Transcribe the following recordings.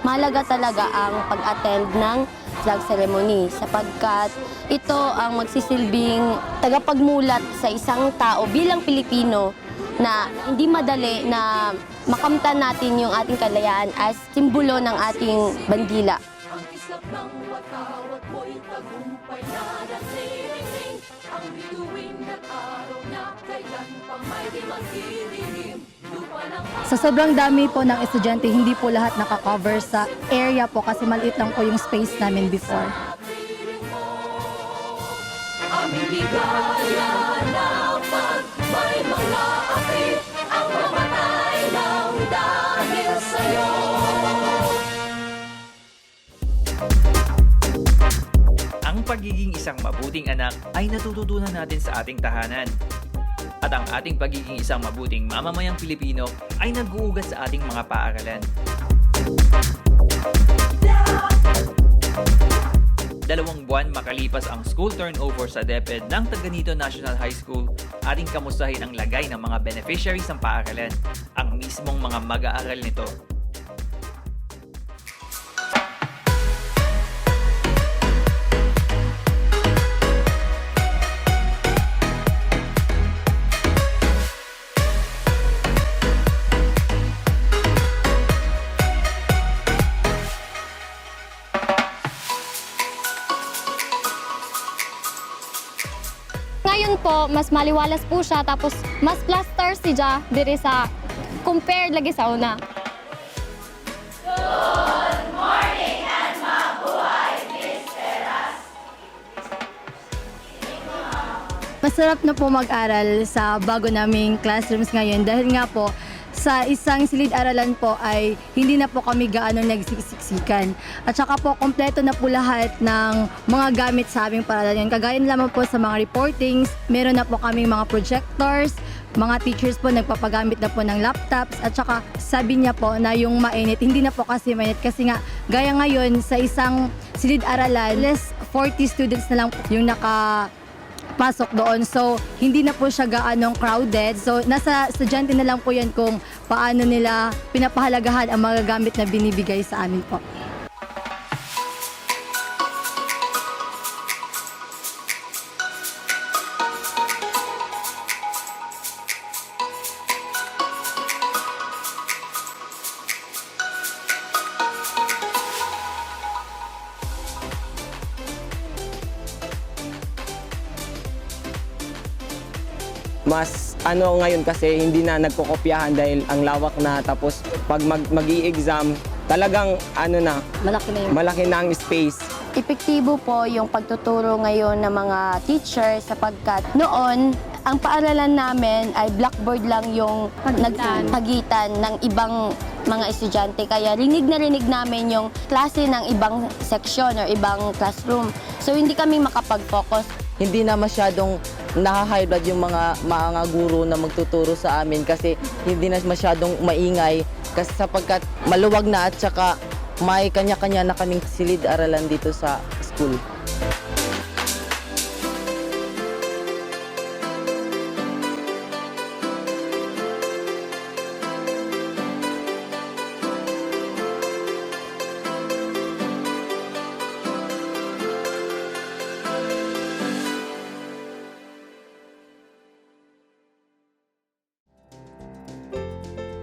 Mahalaga talaga ang pag-attend ng flag ceremony sapagkat ito ang magsisilbing tagapagmulat sa isang tao bilang Pilipino na hindi madali na makamtan natin yung ating kalayaan as simbolo ng ating bandila. Ang islap ng watawat mo'y tagumpay na nasiring, ang bituin at araw na kailan pang may di magdidilim. Sa sobrang dami po ng estudyante, hindi po lahat nakakover sa area po kasi maliit lang po yung space namin before. Aming ligaya na pag may mga api, ang mamatay ng dahil sa'yo. Ang pagiging isang mabuting anak ay natututunan natin sa ating tahanan. At ang ating pagiging isang mabuting mamamayang Pilipino ay nag-uugat sa ating mga paaralan. 2 buwan makalipas ang school turnover sa DepEd ng Taganito National High School, ating kamustahin ang lagay ng mga beneficiaries ng paaralan, ang mismong mga mag-aaral nito. Ngayon po, mas maliwalas po siya, tapos mas plaster siya diri sa compared lagi sa una. Good morning and mabuhay, Miss Teras. Masarap na po mag-aral sa bago naming classrooms ngayon dahil nga po sa isang silid-aralan po ay hindi na po kami gaano nagsisiksikan. At saka po, kompleto na po lahat ng mga gamit sa aming paaralan. Kagaya lamang po sa mga reportings, meron na po kaming mga projectors, mga teachers po nagpapagamit na po ng laptops, at saka sabi niya po na yung mainit, hindi na po kasi mainit kasi nga gaya ngayon sa isang silid-aralan, less 40 students na lang yung pasok doon. So, hindi na po siya gaanong crowded. So, nasa estudyante na lang po yan kung paano nila pinapahalagahan ang mga gamit na binibigay sa amin po. Mas ngayon kasi hindi na nagkokopyahan dahil ang lawak na, tapos pag mag-i-exam talagang malaki na ang space. Epektibo po yung pagtuturo ngayon ng mga teacher sapagkat noon ang paaralan namin ay blackboard lang yung nagpagitan ng ibang mga estudyante, kaya rinig na rinig namin yung klase ng ibang section or ibang classroom. So hindi kami makapag-focus. Hindi na masyadong naha-high blood yung mga guro na magtuturo sa amin kasi hindi na masyadong maingay kasi sapagkat maluwag na at saka may kanya-kanya na kaming silid-aralan dito sa school.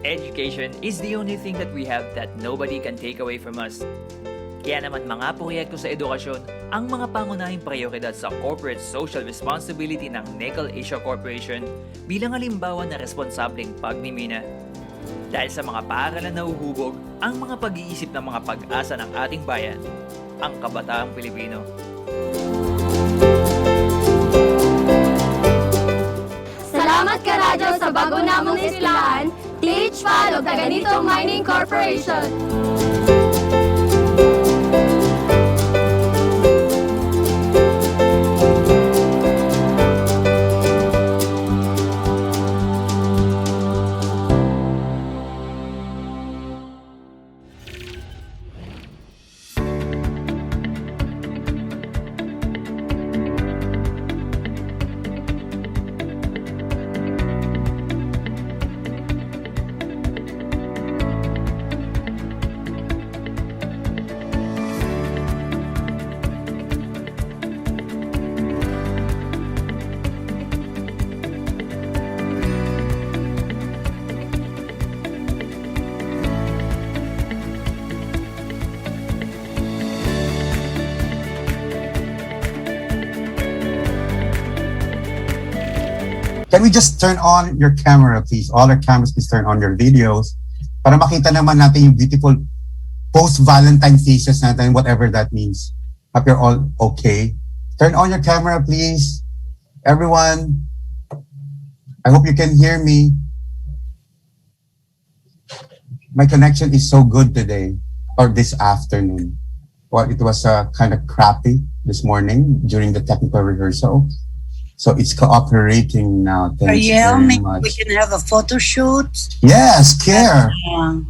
Education is the only thing that we have that nobody can take away from us. Kaya naman mga proyekto sa edukasyon ang mga pangunahing prioridad sa corporate social responsibility ng Nickel Asia Corporation bilang halimbawa na responsableng pagmimina. Dahil sa mga paaralan na uhubog ang mga pag-iisip ng mga pag-asa ng ating bayan, ang kabataang Pilipino. Salamat ka, Radyo, sa bago namong islaan, Teach Follow Taganito Mining Corporation. Can we just turn on your camera, please? All our cameras, please turn on your videos para makita naman natin yung beautiful post-Valentine faces natin, whatever that means. Hope you're all okay. Turn on your camera, please. Everyone, I hope you can hear me. My connection is so good today, or this afternoon. Well, it was kind of crappy this morning during the technical rehearsal. So it's cooperating now. Thanks Ariel, very maybe much. we can have a photo shoot. Yes, care.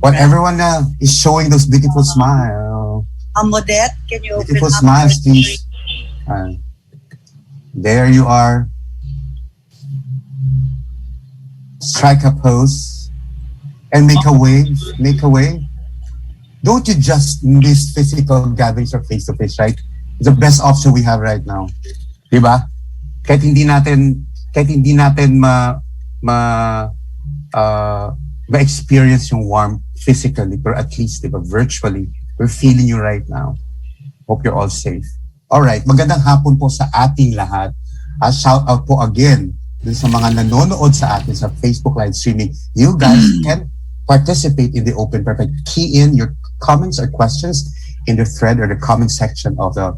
But Right. everyone is showing those beautiful smile. Modette, can you open Beautiful up smiles, your please. There you are. Strike a pose and make a wave. Make a wave. Don't you just miss physical gatherings or face-to-face, right? It's the best option we have right now. Diba? Kahit hindi natin ma-experience yung warmth physically, but at least, diba, virtually, we're feeling you right now. Hope you're all safe. Alright, magandang hapon po sa ating lahat. Shout out po again dun sa mga nanonood sa atin sa Facebook live streaming. You guys can participate in the open perfect. Key in your comments or questions in the thread or the comment section of the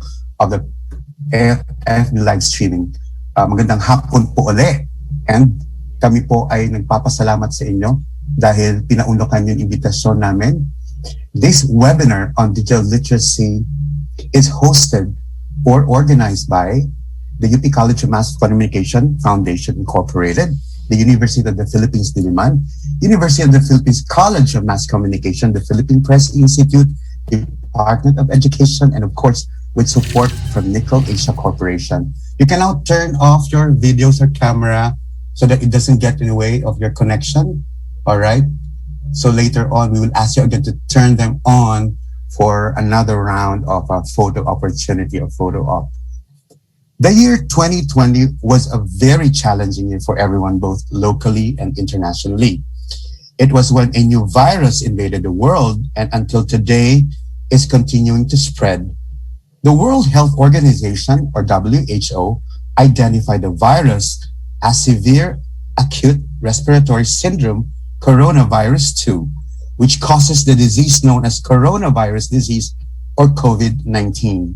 FB live streaming. Magandang hapon po uli. And kami po ay nagpapasalamat sa inyo dahil pinaunakan yung invitasyon namin. This webinar on digital literacy is hosted or organized by the UP College of Mass Communication Foundation Incorporated, the University of the Philippines Diliman, University of the Philippines College of Mass Communication, the Philippine Press Institute, Department of Education, and of course, with support from Nickel Asia Corporation. You can now turn off your videos or camera so that it doesn't get in the way of your connection. All right. So later on, we will ask you again to turn them on for another round of a photo opportunity or photo op. The year 2020 was a very challenging year for everyone, both locally and internationally. It was when a new virus invaded the world and until today is continuing to spread. The World Health Organization, or WHO, identified the virus as severe acute respiratory syndrome coronavirus 2, which causes the disease known as coronavirus disease or COVID-19.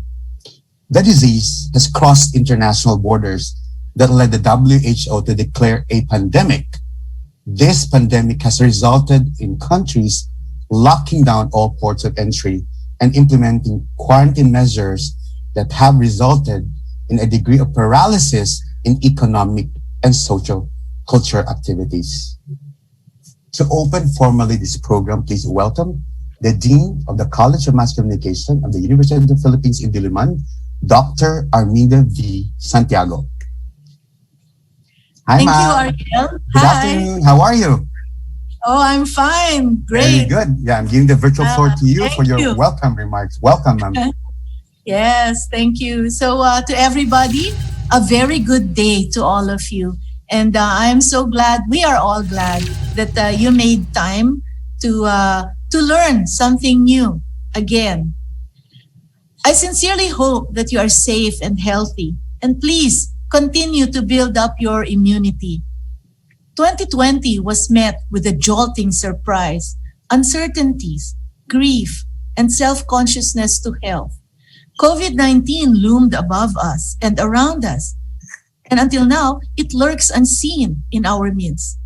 The disease has crossed international borders that led the WHO to declare a pandemic. This pandemic has resulted in countries locking down all ports of entry and implementing quarantine measures that have resulted in a degree of paralysis in economic and social cultural activities. To open formally this program, please welcome the Dean of the College of Mass Communication of the University of the Philippines in Diliman, Dr. Arminda V. Santiago. Hi, Thank ma'am. you, Ariel. Good Hi. afternoon. How are you? Oh, I'm fine. Very Great. good. Yeah, I'm giving the virtual floor to you thank for your you. welcome remarks. Welcome, ma'am. Yes, thank you. So to everybody, a very good day to all of you. And I'm so glad, we are all glad that you made time to learn something new again. I sincerely hope that you are safe and healthy. And please continue to build up your immunity. 2020 was met with a jolting surprise, uncertainties, grief, and self-consciousness to health. COVID-19 loomed above us and around us, and until now, it lurks unseen in our midst.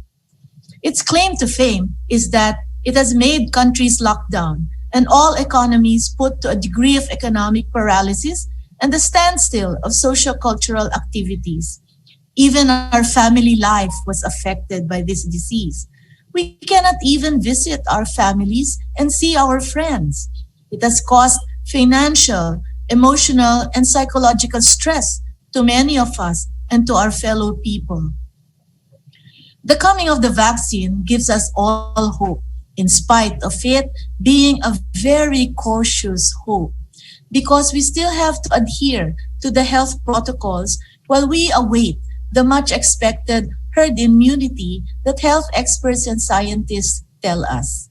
Its claim to fame is that it has made countries lock down and all economies put to a degree of economic paralysis and the standstill of socio-cultural activities. Even our family life was affected by this disease. We cannot even visit our families and see our friends. It has caused financial, emotional, and psychological stress to many of us and to our fellow people. The coming of the vaccine gives us all hope, in spite of it being a very cautious hope, because we still have to adhere to the health protocols while we await the much expected herd immunity that health experts and scientists tell us.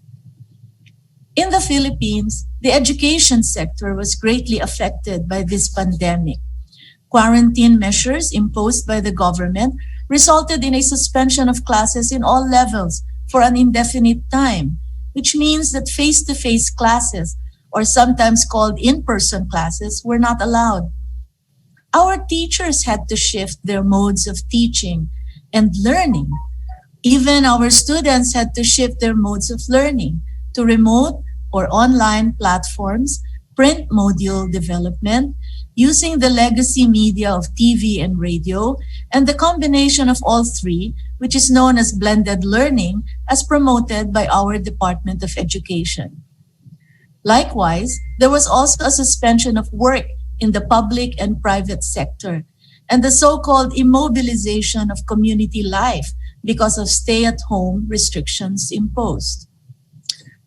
In the Philippines, the education sector was greatly affected by this pandemic. Quarantine measures imposed by the government resulted in a suspension of classes in all levels for an indefinite time, which means that face-to-face classes, or sometimes called in-person classes, were not allowed. Our teachers had to shift their modes of teaching and learning. Even our students had to shift their modes of learning to remote or online platforms, print module development, using the legacy media of TV and radio, and the combination of all three, which is known as blended learning, as promoted by our Department of Education. Likewise, there was also a suspension of work in the public and private sector, and the so-called immobilization of community life because of stay-at-home restrictions imposed.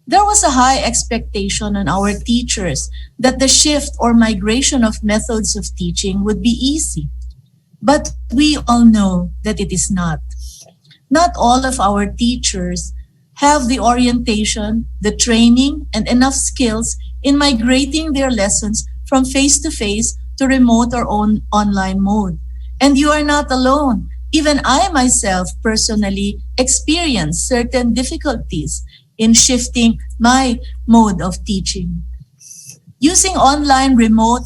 There was a high expectation on our teachers that the shift or migration of methods of teaching would be easy. But we all know that it is not. Not all of our teachers have the orientation, the training, and enough skills in migrating their lessons from face-to-face to remote or online mode. And you are not alone. Even I myself personally experienced certain difficulties in shifting my mode of teaching. Using online remote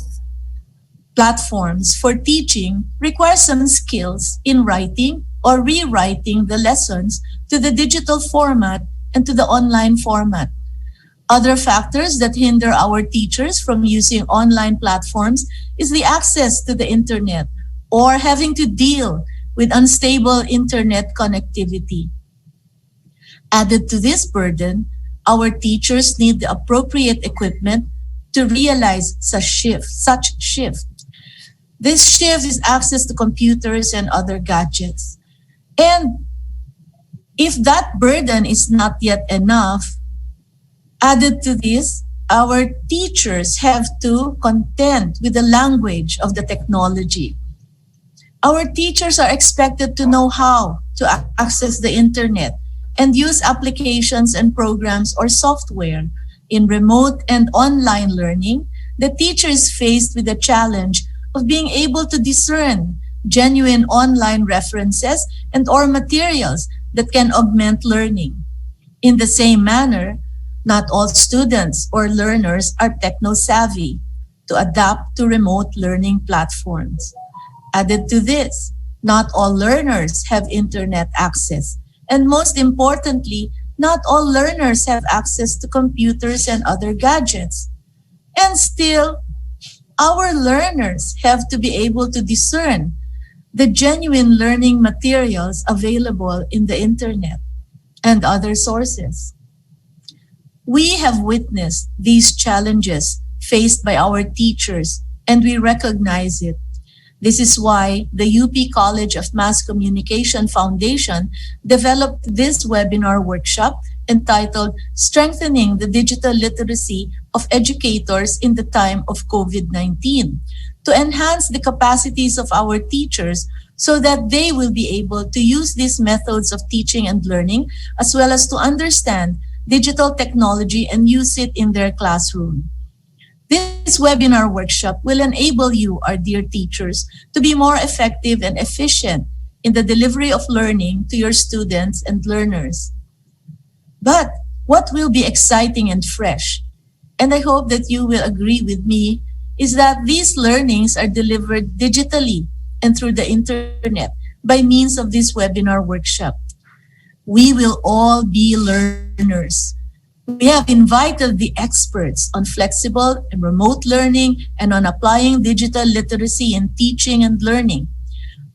platforms for teaching requires some skills in writing or rewriting the lessons to the digital format and to the online format. Other factors that hinder our teachers from using online platforms is the access to the internet or having to deal with unstable internet connectivity. Added to this burden, our teachers need the appropriate equipment to realize such shift. This shift is access to computers and other gadgets. And if that burden is not yet enough, added to this, our teachers have to contend with the language of the technology. Our teachers are expected to know how to access the internet and use applications and programs or software. In remote and online learning, the teacher is faced with the challenge of being able to discern genuine online references and or materials that can augment learning. In the same manner, not all students or learners are techno-savvy to adapt to remote learning platforms. Added to this, not all learners have internet access. And most importantly, not all learners have access to computers and other gadgets. And still, our learners have to be able to discern the genuine learning materials available in the internet and other sources. We have witnessed these challenges faced by our teachers, and we recognize it. This is why the UP College of Mass Communication Foundation developed this webinar workshop entitled Strengthening the Digital Literacy of Educators in the Time of COVID-19 to enhance the capacities of our teachers so that they will be able to use these methods of teaching and learning as well as to understand digital technology and use it in their classroom. This webinar workshop will enable you, our dear teachers, to be more effective and efficient in the delivery of learning to your students and learners. But what will be exciting and fresh, and I hope that you will agree with me, is that these learnings are delivered digitally and through the internet by means of this webinar workshop. We will all be learners. We have invited the experts on flexible and remote learning and on applying digital literacy in teaching and learning.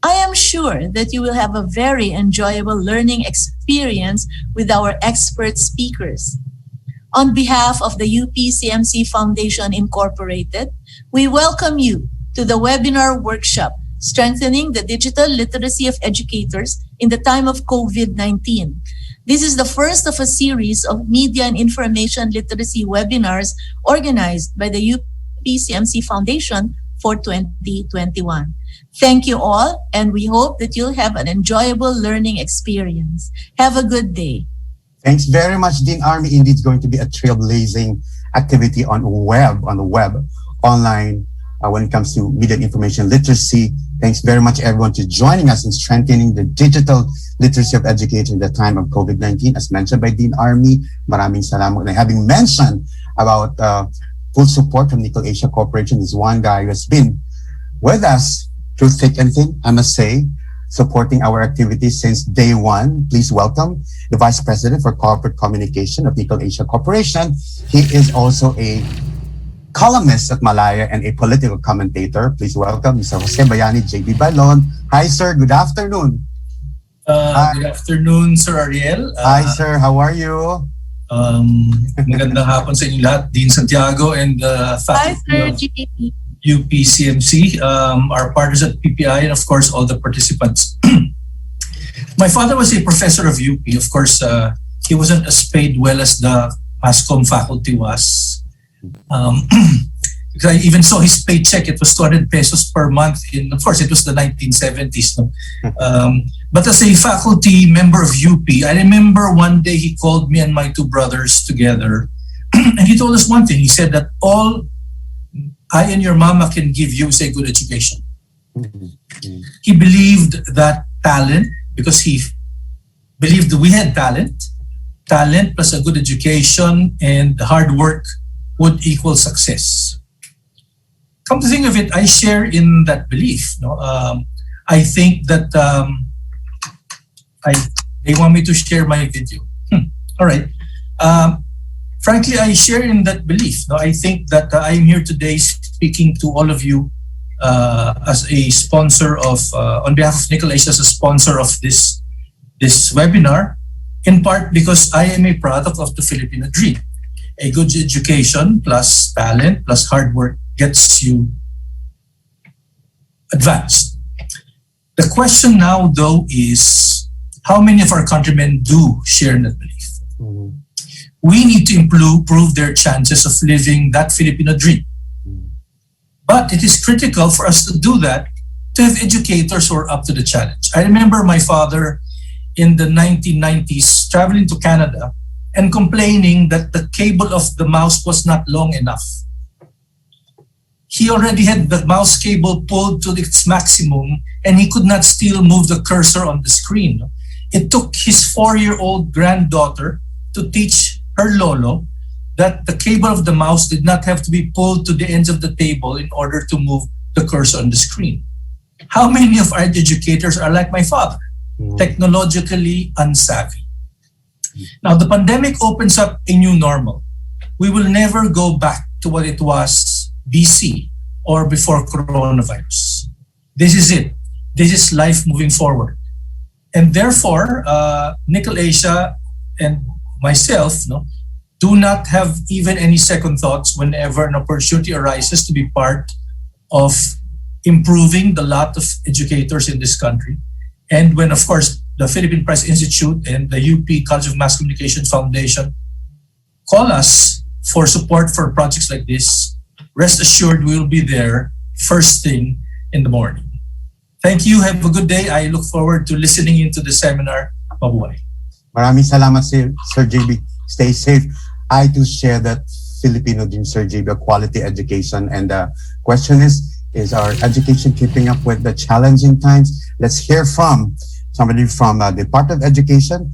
I am sure that you will have a very enjoyable learning experience with our expert speakers. On behalf of the UPCMC Foundation Incorporated, we welcome you to the webinar workshop, Strengthening the Digital Literacy of Educators in the Time of COVID-19. This is the first of a series of media and information literacy webinars organized by the UPCMC Foundation for 2021. Thank you all, and we hope that you'll have an enjoyable learning experience. Have a good day. Thanks very much, Dean Army. Indeed, it's going to be a trailblazing activity on the web, online, when it comes to media and information literacy Thanks very much, everyone, to joining us in strengthening the digital literacy of education in the time of COVID-19. As mentioned by Dean Army, maraming salamat. And having mentioned about full support from Nickel Asia Corporation, is one guy who has been with us through thick and thin, I must say, supporting our activities since day one. Please welcome the Vice President for Corporate Communication of Nickel Asia Corporation. He is also a columnist at Malaya and a political commentator. Please welcome Mr. Jose Bayani, JB Balon. Hi, sir. Good afternoon. Good afternoon, Sir Ariel. Hi, sir. How are you? Magandang hapon sa inyo lahat. Dean Santiago and Hi, faculty Sir of JP. UPCMC, our partners at PPI, and of course, all the participants. My father was a professor of UP. Of course, he wasn't as paid well as the PASCOM faculty was. Because I even saw his paycheck. It was 200 pesos per month. Of course, it was the 1970s. No? But as a faculty member of UP, I remember one day he called me and my two brothers together. And he told us one thing. He said that all I and your mama can give you is a good education. He believed that talent, because he believed we had talent plus a good education and hard work would equal success. Come to think of it, I share in that belief. No? I think that they want me to share my video. All right. Frankly, I share in that belief. No? I think that I am here today speaking to all of you as a sponsor of, on behalf of Nickel Asia, as a sponsor of this webinar, in part because I am a product of the Filipino dream. A good education plus talent plus hard work gets you advanced. The question now, though, is how many of our countrymen do share in that belief? We need to improve their chances of living that Filipino dream. But it is critical for us to do that, to have educators who are up to the challenge. I remember my father in the 1990s traveling to Canada and complaining that the cable of the mouse was not long enough. He already had the mouse cable pulled to its maximum and he could not still move the cursor on the screen. It took his 4-year-old granddaughter to teach her lolo that the cable of the mouse did not have to be pulled to the ends of the table in order to move the cursor on the screen. How many of our educators are like my father, technologically unsavvy? Now, the pandemic opens up a new normal. We will never go back to what it was BC or before coronavirus. This is it. This is life moving forward. And therefore, Nickel Asia and myself do not have even any second thoughts whenever an opportunity arises to be part of improving the lot of educators in this country. And when, of course, the Philippine Press Institute and the UP College of Mass Communication Foundation call us for support for projects like this, rest assured we will be there first thing in the morning. Thank you. Have a good day. I look forward to listening into the seminar. Mabuhay. Maraming salamat, Sir JB. Stay safe. I too share that Filipino dream, Sir JB, quality education. And the question is our education keeping up with the challenging times? Let's hear from somebody from the Department of Education.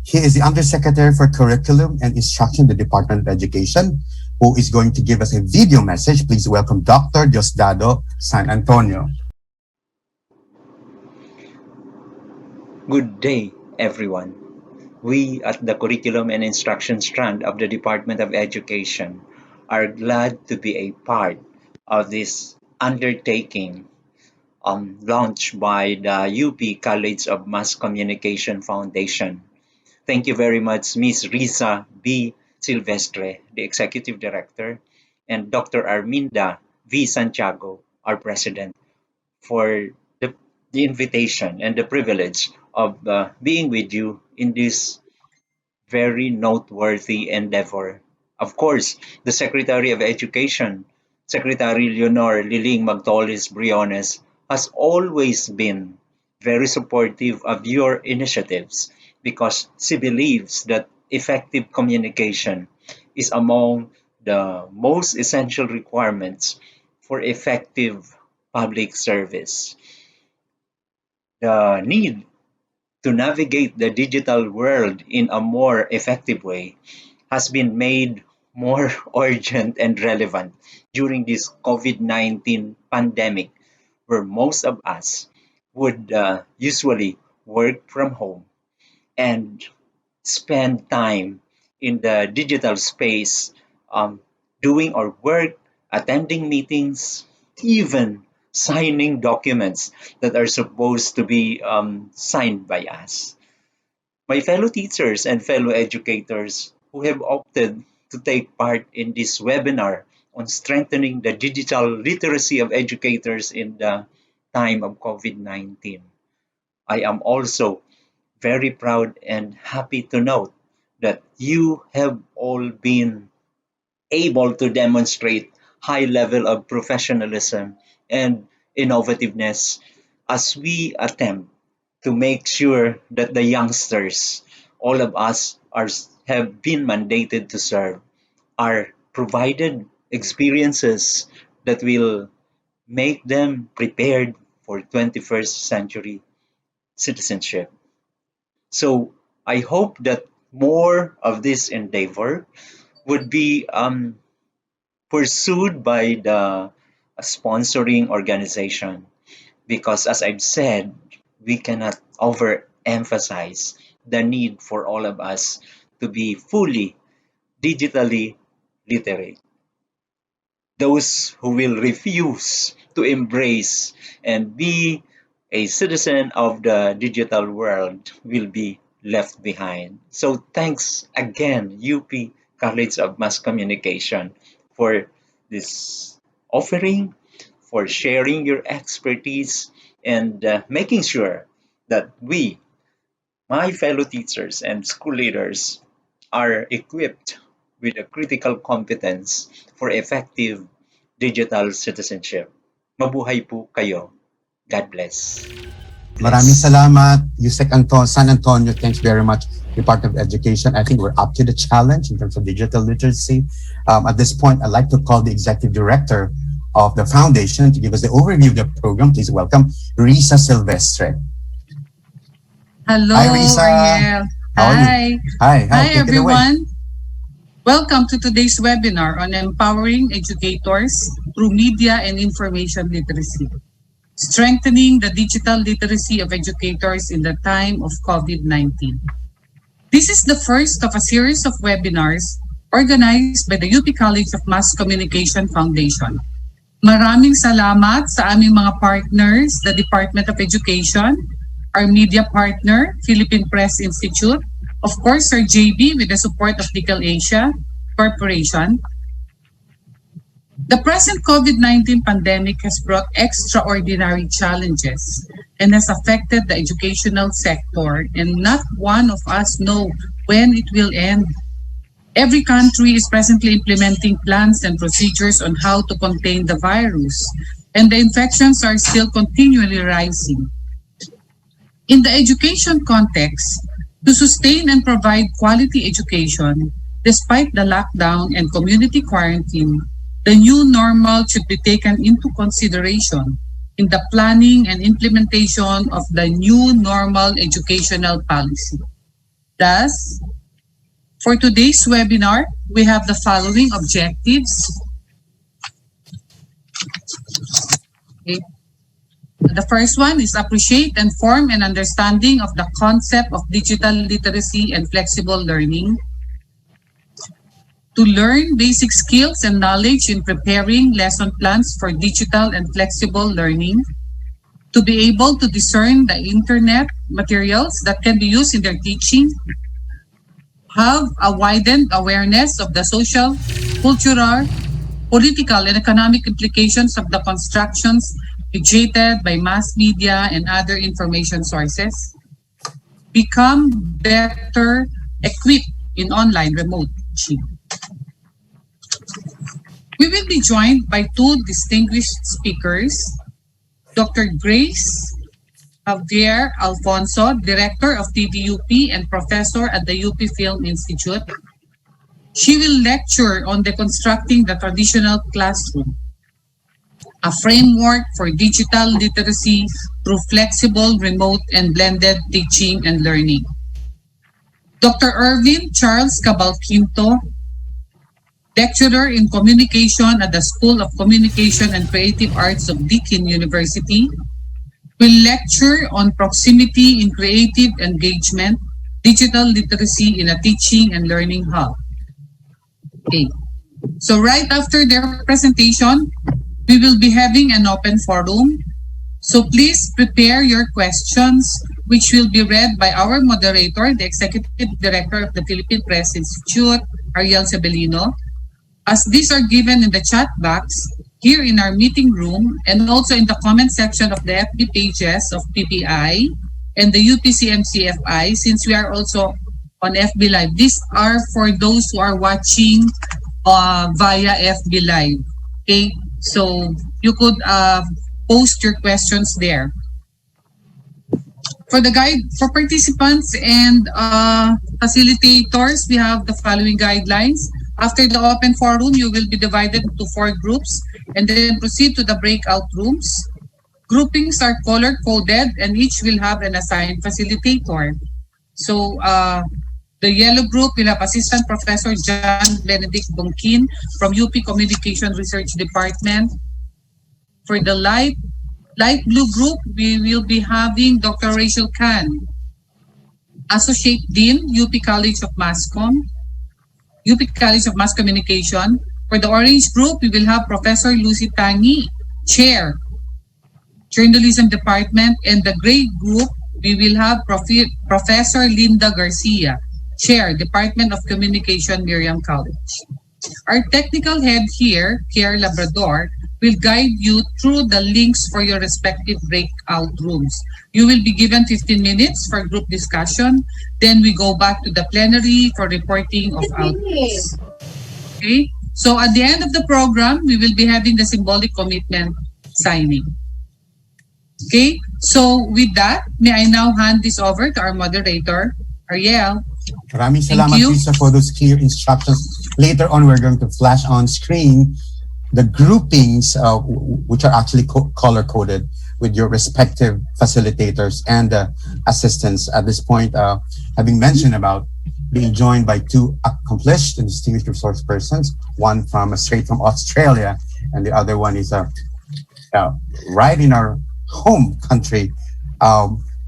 He is the Undersecretary for Curriculum and Instruction, the Department of Education, who is going to give us a video message. Please welcome Dr. Diosdado San Antonio. Good day, everyone. We at the Curriculum and Instruction strand of the Department of Education are glad to be a part of this undertaking launched by the UP College of Mass Communication Foundation. Thank you very much, Ms. Risa B. Silvestre, the Executive Director, and Dr. Arminda V. Santiago, our President, for the invitation and the privilege of being with you in this very noteworthy endeavor. Of course, the Secretary of Education, Secretary Leonor Liling Magtolis Briones, has always been very supportive of your initiatives because she believes that effective communication is among the most essential requirements for effective public service. The need to navigate the digital world in a more effective way has been made more urgent and relevant during this COVID-19 pandemic, where most of us would usually work from home and spend time in the digital space, um, doing our work, attending meetings, even signing documents that are supposed to be signed by us. My fellow teachers and fellow educators who have opted to take part in this webinar on strengthening the digital literacy of educators in the time of COVID-19. I am also very proud and happy to note that you have all been able to demonstrate high level of professionalism and innovativeness as we attempt to make sure that the youngsters, all of us are have been mandated to serve, are provided experiences that will make them prepared for 21st century citizenship. So I hope that more of this endeavor would be pursued by the sponsoring organization because, as I've said, we cannot overemphasize the need for all of us to be fully digitally literate. Those who will refuse to embrace and be a citizen of the digital world will be left behind. So thanks again, UP College of Mass Communication, for this offering, for sharing your expertise, and making sure that we, my fellow teachers and school leaders, are equipped with a critical competence for effective digital citizenship. Mabuhay po kayo. God bless. Maraming salamat, Yusek San Antonio. Thanks very much, Department of Education. I think we're up to the challenge in terms of digital literacy. At this point, I'd like to call the Executive Director of the Foundation to give us the overview of the program. Please welcome Risa Silvestre. Hello, Hi, Risa. Ariel. How are Hi. you? Hi, take it away. Everyone. Welcome to today's webinar on empowering educators through media and information literacy, strengthening the digital literacy of educators in the time of COVID-19. This is the first of a series of webinars organized by the UP College of Mass Communication Foundation. Maraming salamat sa aming mga partners, the Department of Education, our media partner, Philippine Press Institute, of course, our JB with the support of Digital Asia Corporation. The present COVID-19 pandemic has brought extraordinary challenges and has affected the educational sector, and not one of us know when it will end. Every country is presently implementing plans and procedures on how to contain the virus, and the infections are still continually rising. In the education context, to sustain and provide quality education, despite the lockdown and community quarantine, the new normal should be taken into consideration in the planning and implementation of the new normal educational policy. Thus, for today's webinar, we have the following objectives. Okay. The first one is appreciate and form an understanding of the concept of digital literacy and flexible learning. To learn basic skills and knowledge in preparing lesson plans for digital and flexible learning. To be able to discern the internet materials that can be used in their teaching. Have a widened awareness of the social, cultural, political, and economic implications of the constructions created by mass media and other information sources. Become better equipped in online remote teaching. We will be joined by two distinguished speakers, Dr. Grace Javier Alfonso, Director of TVUP and Professor at the UP Film Institute. She will lecture on deconstructing the traditional classroom. a framework for digital literacy through flexible, remote, and blended teaching and learning. Dr. Irvin Charles Cabalquinto, lecturer in communication at the School of Communication and Creative Arts of Deakin University, will lecture on proximity in creative engagement, digital literacy in a teaching and learning hub. Okay. So right after their presentation, we will be having an open forum. So please prepare your questions, which will be read by our moderator, the Executive Director of the Philippine Press Institute, Ariel Sabelino. As these are given in the chat box here in our meeting room and also in the comment section of the FB pages of PPI and the UPCMCFI, since we are also on FB Live. These are for those who are watching via FB Live. Okay, so you could post your questions there. For participants and facilitators, we have the following guidelines. After the open forum, you will be divided into 4 groups and then proceed to the breakout rooms. Groupings are color-coded and each will have an assigned facilitator. So the yellow group will have Assistant Professor John Benedict Bongkin from UP Communication Research Department. For the light blue group, we will be having Dr. Rachel Khan, Associate Dean, UP College of Mass Communication. For the orange group, we will have Professor Lucy Tangi, Chair, Journalism Department. And the gray group, we will have Professor Linda Garcia, Chair, Department of Communication, Miriam College. Our technical head here, Kier Labrador, will guide you through the links for your respective breakout rooms. You will be given 15 minutes for group discussion. Then we go back to the plenary for reporting of outputs. Okay? So at the end of the program, we will be having the symbolic commitment signing. Okay? So with that, may I now hand this over to our moderator, Ariel. Maraming salamat, Lisa, for those clear instructions. Later on, we're going to flash on screen the groupings, which are actually color-coded with your respective facilitators and assistants. At this point, having mentioned about being joined by 2 accomplished and distinguished resource persons, one straight from Australia, and the other one is right in our home country.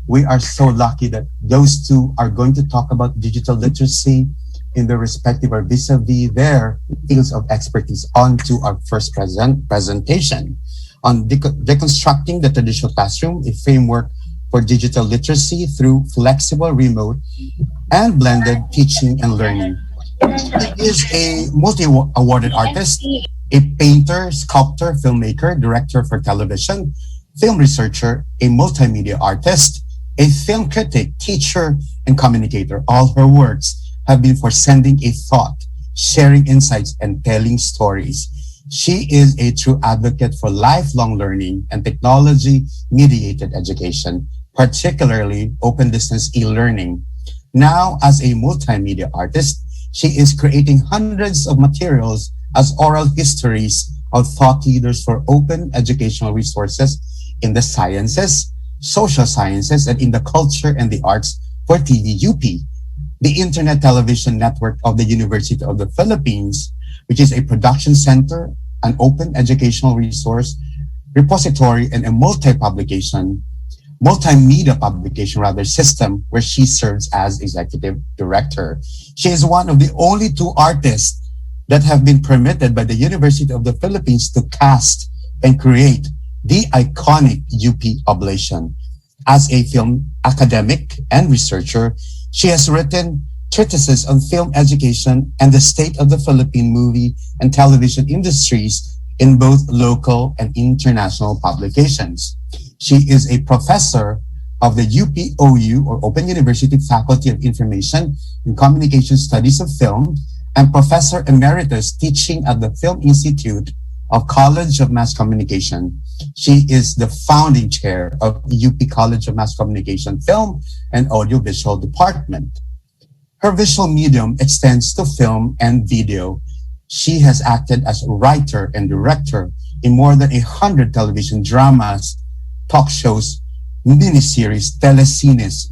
We are so lucky that those 2 are going to talk about digital literacy in their respective or vis-a-vis their fields of expertise. On to our first presentation on deconstructing the traditional classroom, a framework for digital literacy through flexible, remote, and blended teaching and learning. He is a multi-awarded artist, a painter, sculptor, filmmaker, director for television, film researcher, a multimedia artist, a film critic, teacher, and communicator. All her works have been for sending a thought, sharing insights, and telling stories. She is a true advocate for lifelong learning and technology-mediated education, particularly open distance e-learning. Now, as a multimedia artist, she is creating hundreds of materials as oral histories of thought leaders for open educational resources in the sciences, social sciences, and in the culture and the arts for TVUP, the Internet Television Network of the University of the Philippines, which is a production center, an open educational resource repository, and a multimedia publication system where she serves as executive director. She is one of the only 2 artists that have been permitted by the University of the Philippines to cast and create the iconic UP Oblation. As a film academic and researcher, she has written treatises on film education and the state of the Philippine movie and television industries in both local and international publications. She is a professor of the UPOU, or Open University Faculty of Information and Communication Studies of Film, and Professor Emeritus teaching at the Film Institute of College of Mass Communication. She is the founding chair of UP College of Mass Communication Film and Audiovisual Department. Her visual medium extends to film and video. She has acted as writer and director in more than 100 television dramas, talk shows, miniseries, telecines,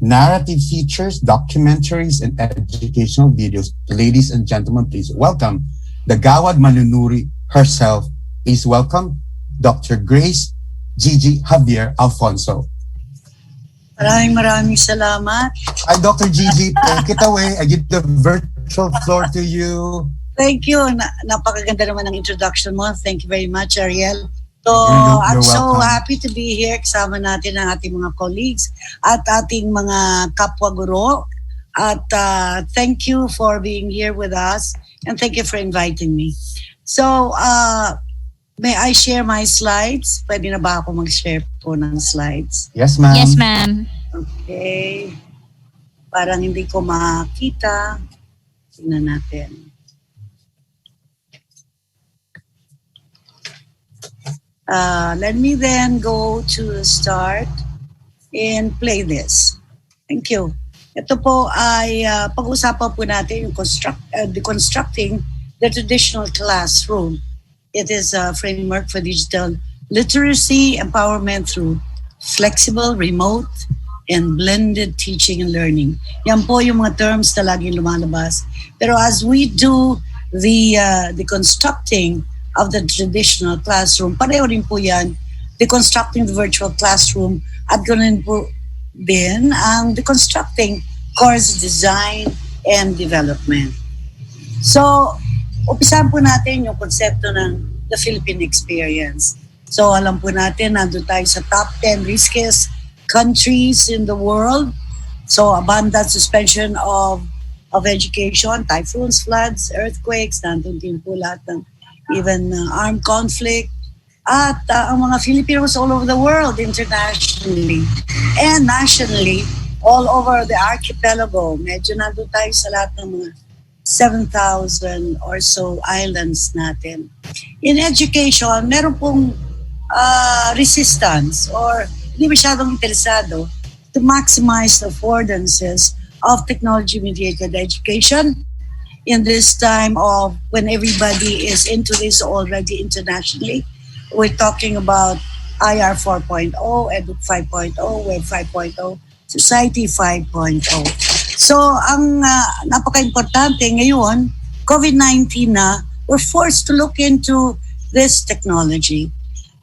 narrative features, documentaries, and educational videos. Ladies and gentlemen, please welcome the Gawad Manunuri herself. Please welcome Dr. Grace Gigi Javier Alfonso. Maraming salamat. Hi, Dr. Gigi. Take it away. I give the virtual floor to you. Thank you. Napakaganda naman ng introduction mo. Thank you very much, Ariel. So, I'm You're so welcome. happy to be here. Kasama natin ang ating mga colleagues at ating mga kapwa-guro. At thank you for being here with us. And thank you for inviting me. So, may I share my slides? Pwede na ba ako mag-share po ng slides? Yes, ma'am. Yes, ma'am. Okay. Parang hindi ko makita. Tingnan natin. Let me then go to start and play this. Thank you. Ito po ay pag-usapan po natin yung deconstructing the traditional classroom. It is a framework for digital literacy empowerment through flexible, remote, and blended teaching and learning. Yan po yung mga terms na laging lumalabas. Pero as we do the deconstructing of the traditional classroom, pareho rin po yan, deconstructing the virtual classroom at ganoon po din ang deconstructing course design and development. So, umpisahan po natin yung konsepto ng the Philippine experience. So, alam po natin, nandun tayo sa top 10 riskiest countries in the world. So, abundant suspension of education, typhoons, floods, earthquakes, nandun din po lahat ng even armed conflict. At ang mga Filipinos all over the world, internationally and nationally, all over the archipelago. Medyo nandun tayo sa lahat ng mga 7,000 or so islands natin. In education, meron pong resistance or hindi masyadong interesado to maximize the affordances of technology-mediated education in this time of when everybody is into this already internationally. We're talking about IR 4.0, Edu 5.0, Web 5.0, Society 5.0. So, ang napaka-importante ngayon, COVID-19 na, we're forced to look into this technology.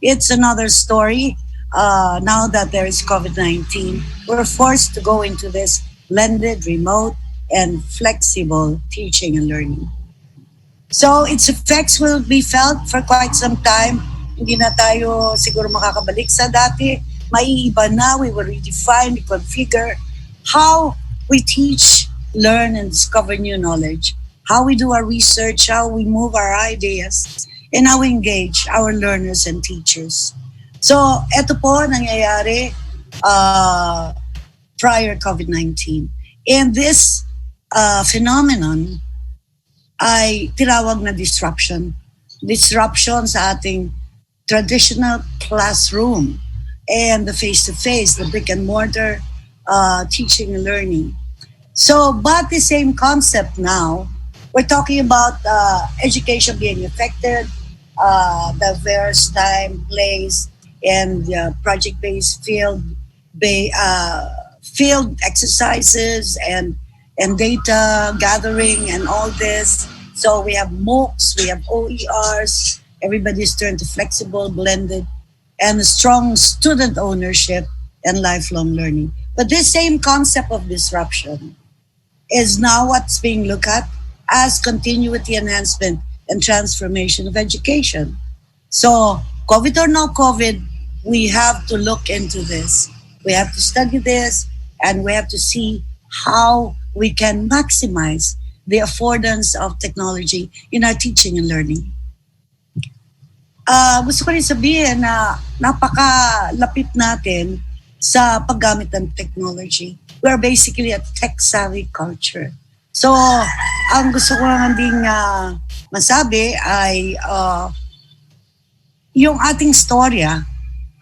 It's another story. Now that there is COVID-19, we're forced to go into this blended, remote, and flexible teaching and learning. So, its effects will be felt for quite some time. Hindi na tayo siguro makakabalik sa dati. Maiiba na, we will redefine, reconfigure how we teach, learn, and discover new knowledge, how we do our research, how we move our ideas, and how we engage our learners and teachers. So, eto po nangyayari prior COVID-19. And this phenomenon ay tinawag na disruption. Disruption sa ating traditional classroom and the face-to-face, the brick and mortar teaching and learning. So, but the same concept now, we're talking about education being affected, diverse time, place, and project-based field exercises and data gathering and all this. So we have MOOCs, we have OERs, everybody's turned to flexible, blended, and a strong student ownership and lifelong learning. But this same concept of disruption is now what's being looked at as continuity enhancement and transformation of education. So, COVID or no COVID, we have to look into this. We have to study this, and we have to see how we can maximize the affordance of technology in our teaching and learning. Gusto ko rin sabihin na napakalapit natin sa paggamit ng technology. We're basically a tech-savvy culture. So, ang gusto ko lang ding masabi ay yung ating storya,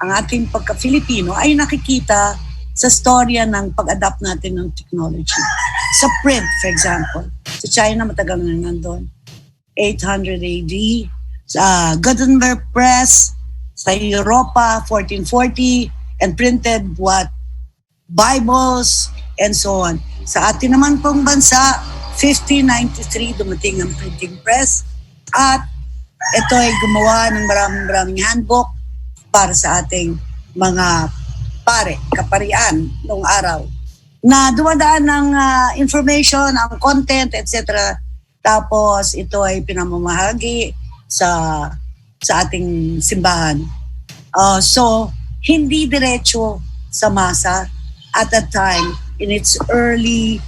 ang ating pagka-Filipino ay nakikita sa storya ng pag-adapt natin ng technology. Sa print, for example. Sa China, matagal na nandun. 800 AD. sa Gutenberg Press, sa Europa, 1440, and printed Bibles, and so on. Sa atin naman pong bansa, 1593 dumating ang printing press at ito ay gumawa ng maraming handbook para sa ating mga kaparian noong araw na dumadaan ng information, ang content, etc. Tapos ito ay pinamamahagi sa ating simbahan. So, hindi diretso sa masa at that time in its early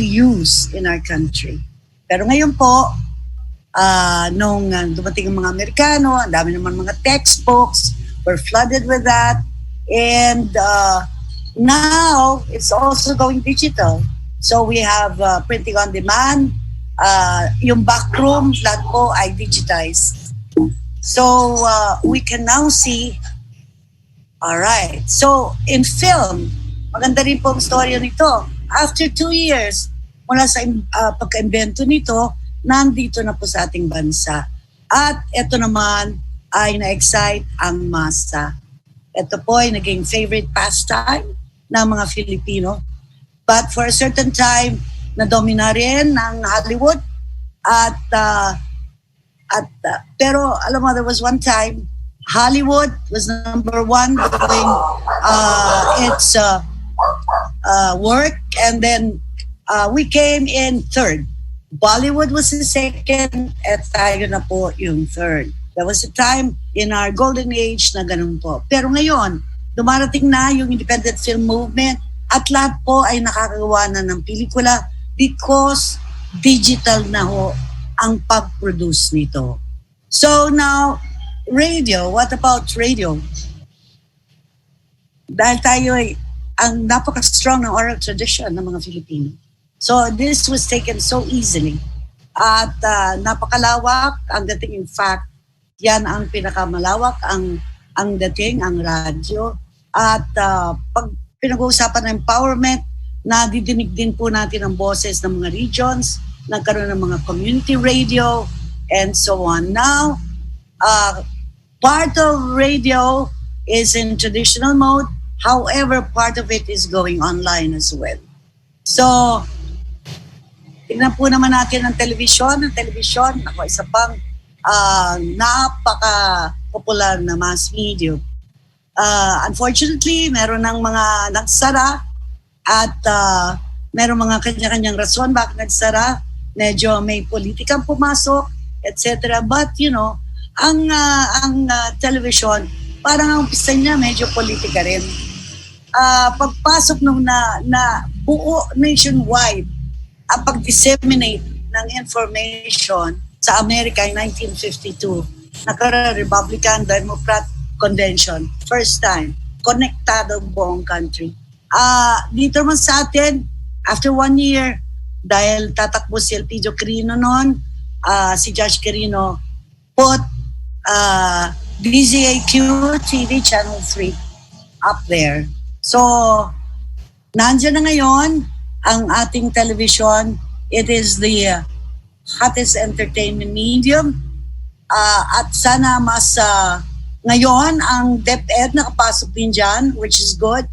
use in our country. Pero ngayon po, nung dumating ang mga Amerikano, ang dami naman mga textbooks, we're flooded with that. And now, it's also going digital. So we have printing on demand. Yung backroom, lahat po ay digitized. So we can now see, alright. So in film, maganda rin po ang storya nito. After 2 years, mula sa pagka-invento nito, nandito na po sa ating bansa. At ito naman ay na-excite ang masa. Ito po ay naging favorite pastime ng mga Filipino. But for a certain time, nadomina rin ng Hollywood. Pero alam mo, there was one time, Hollywood was number one doing its work, and then we came in third. Bollywood was the second, at tayo na po yung third. There was a time in our golden age na ganun po. Pero ngayon, dumarating na yung independent film movement at lahat po ay nakakagawa na ng pelikula because digital na ho ang pag-produce nito. So now, radio, what about radio? Dahil tayo ay ang napaka-strong ng oral tradition ng mga Filipino. So this was taken so easily. At napakalawak ang dating. In fact, yan ang pinakamalawak ang dating, ang radyo. At pag pinag-uusapan ng empowerment, nadidinig din po natin ang boses ng mga regions, nagkaroon ng mga community radio, and so on. Now, part of radio is in traditional mode. However, part of it is going online as well. So, tingnan po naman natin ang television. Ang television, ako isa pang napaka-popular na mass media. Unfortunately, meron ng mga nagsara at meron mga kanya-kanyang rason bakit nagsara. Medyo may politikang pumasok, etc. But, you know, ang television, parang ang umpisa niya medyo politika rin. Pagpasok nung na buo nationwide ang pag-disseminate ng information sa Amerika in 1952, nagkaroon Republican-Democrat Convention. First time, konektado ang buong country. Dito naman sa atin, after 1 year, dahil tatakbo si Elpidio Quirino noon, si Josh Quirino put DZAQ TV Channel 3 up there. So, nandiyan na ngayon ang ating television. It is the hottest entertainment medium. At sana mas ngayon ang DepEd nakapasok din dyan, which is good.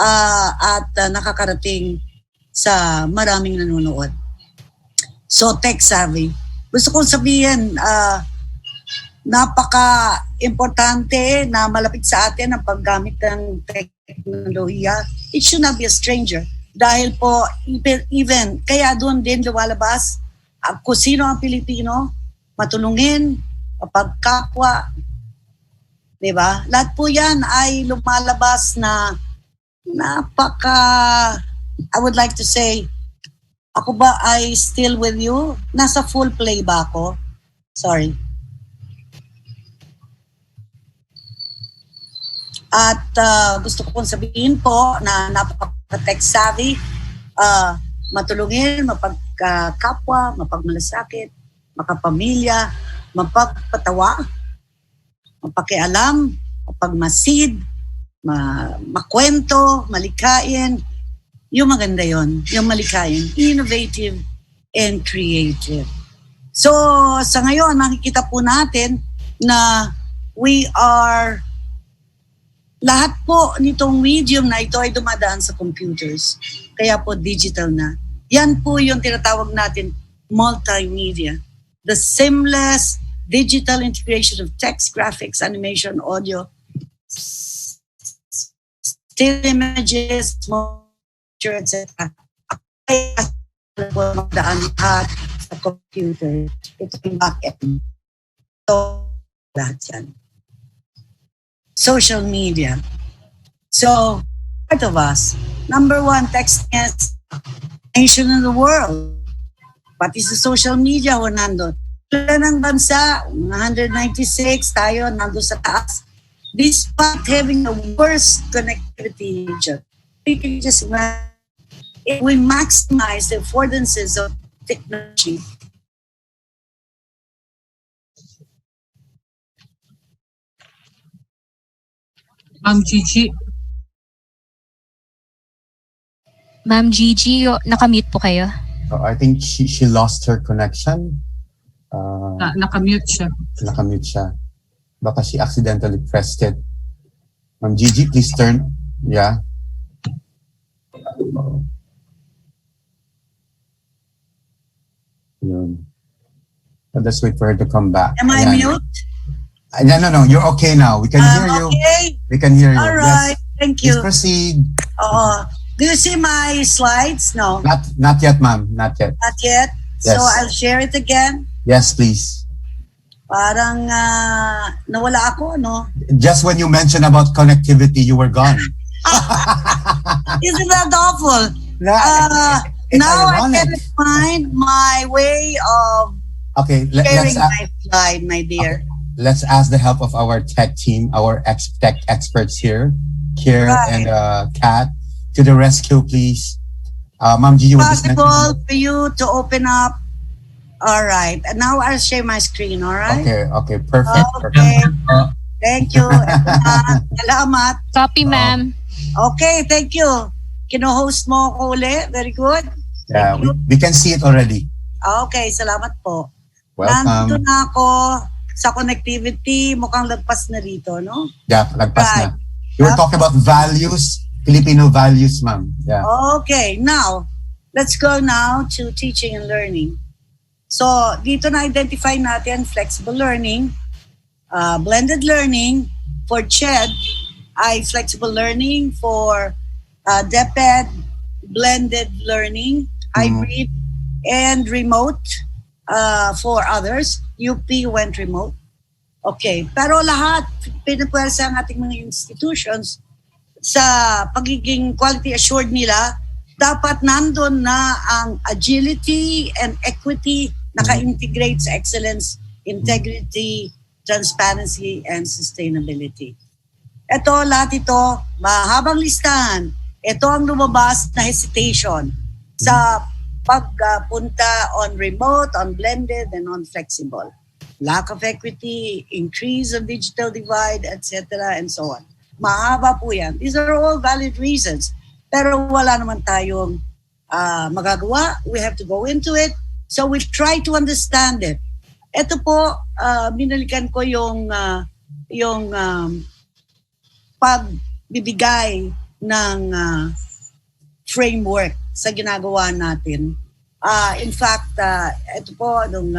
At nakakarating sa maraming nanonood. So, tech savvy. Gusto kong sabihin, napaka-importante na malapit sa atin ang paggamit ng teknolohiya. It should not be a stranger. Dahil po, even kaya doon din lumalabas kung sino ang Pilipino, matulungin, mapagkapwa, diba? Lahat po yan ay lumalabas na I would like to say, ako ba ay still with you? Nasa full play ba ako? Sorry. At gusto ko pong sabihin po na napaka-tech savvy, matulungin, mapagkakapwa, mapagmalasakit, makapamilya, mapagpatawa, mapakialam, mapagmasid, makwento, malikain. Yung maganda yon, yung malikain, innovative and creative. So sa ngayon, makikita po natin na lahat po nitong medium na ito ay dumadaan sa computers. Kaya po digital na. Yan po yung tinatawag natin multimedia. The seamless digital integration of text, graphics, animation, audio, still images, motion, etc. Ay po magdaan lahat sa computer. Ito yung back-end. So, lahat yan. Social media. So, part of us, number one, texting is nation in the world. Pati sa social media, ho nandun. Wala ng bansa, 196, tayo nandun sa taas. Despite having the worst connectivity region, we can just imagine if we maximize the affordances of technology. Ma'am Gigi. Ma'am Gigi, nakamute po kayo. I think she lost her connection. Nakamute siya. Nakamute siya. Baka she accidentally pressed it. Ma'am Gigi, please turn. Yeah. Yun. Let's wait for her to come back. Am I Ayan. mute? No. You're okay now. We can hear you. Okay. We can hear you. All right. Yes. Thank Please you. proceed. Do you see my slides? No, Not yet, ma'am. Not yet. not yet. Yes. So I'll share it again. Yes, please. Parang nawala ako, no? Just when you mentioned about connectivity, you were gone. Isn't that awful? It's Now I ironic. can find my way of Okay, sharing my slide, my dear. let's ask the help of our tech team, our tech experts here, Kier Right. and Kat, to the rescue, please. Ma'am Gigi, will just Possible for you to open up. All right. And now I'll share my screen, all right? Okay, perfect. Okay. Thank you. Eto na. Salamat. Copy, ma'am. Okay, thank you. Kino-host mo ako uli. Very good. Yeah, we can see it already. Okay, salamat po. Welcome. Nandito na ako sa connectivity. Mukhang lagpas na rito, no? Yeah, lagpas Right. na. You were talking about values, Filipino values, ma'am. Yeah. Okay, now, let's go now to teaching and learning. So, dito na-identify natin flexible learning, blended learning. For CHED, ay flexible learning. For DepEd, blended learning, hybrid, and remote for others. UP went remote. Okay, pero lahat, pinapwersa ang ating mga institutions sa pagiging quality assured nila, dapat nandun na ang agility and equity naka-integrate sa excellence, integrity, transparency, and sustainability. Ito, lahat ito, mahabang listahan. Ito ang lumabas na hesitation sa pagpunta on remote, on blended, and on flexible. Lack of equity, increase of digital divide, etc., and so on. Mahaba po yan. These are all valid reasons. Pero wala naman tayong magagawa. We have to go into it. So we try to understand it. Ito po, binalikan ko yung pagbibigay ng framework sa ginagawa natin. In fact, ito po, nung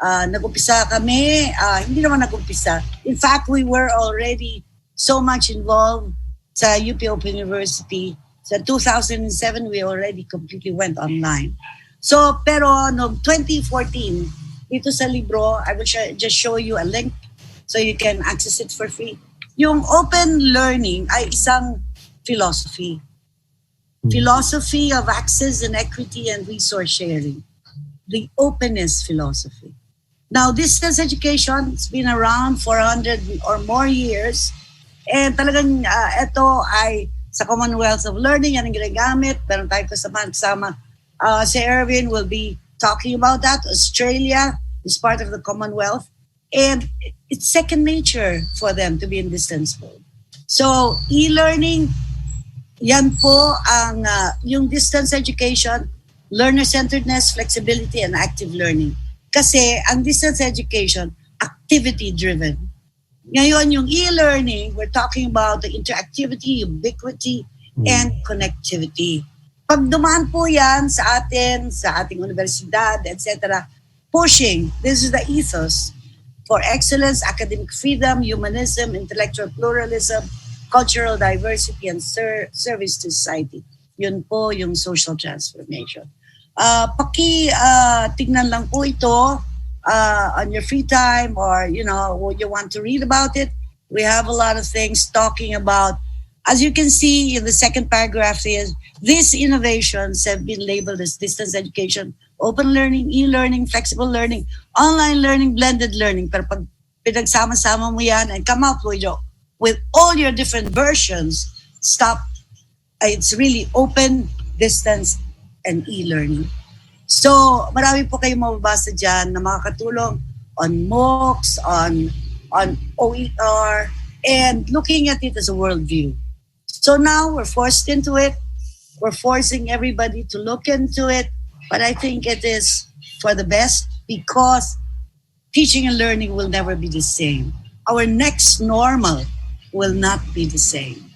nag-umpisa kami, hindi naman nag-umpisa. In fact, we were already so much involved sa UP Open University. Sa 2007, we already completely went online. So, pero no 2014, dito sa libro, I will just show you a link so you can access it for free. Yung open learning ay isang philosophy. Philosophy of access and equity and resource sharing. The openness philosophy. Now, distance education has been around for 100 or more years. And talagang ito ay sa Commonwealth of Learning, yan ang ginagamit. Meron tayo kasama. Si Erwin will be talking about that. Australia is part of the Commonwealth. And it's second nature for them to be in distance mode. So, e-learning, yan po ang yung distance education, learner-centeredness, flexibility, and active learning. Kasi ang distance education, activity-driven. Ngayon, yung e-learning, we're talking about the interactivity, ubiquity, and connectivity. Pag dumaan po yan sa atin, sa ating universidad, etc., pushing, this is the ethos for excellence, academic freedom, humanism, intellectual pluralism, cultural diversity, and service to society. Yun po yung social transformation. Tignan lang po ito on your free time, or you want to read about it. We have a lot of things talking about, as you can see in the second paragraph is, these innovations have been labeled as distance education, open learning, e-learning, flexible learning, online learning, blended learning. Pero pag pinagsama-sama mo yan and come up with all your different versions, it's really open, distance, and e-learning. So, marami po kayong mababasa dyan na makakatulong on MOOCs, on OER, and looking at it as a worldview. So now we're forced into it. We're forcing everybody to look into it. But I think it is for the best, because teaching and learning will never be the same. Our next normal will not be the same.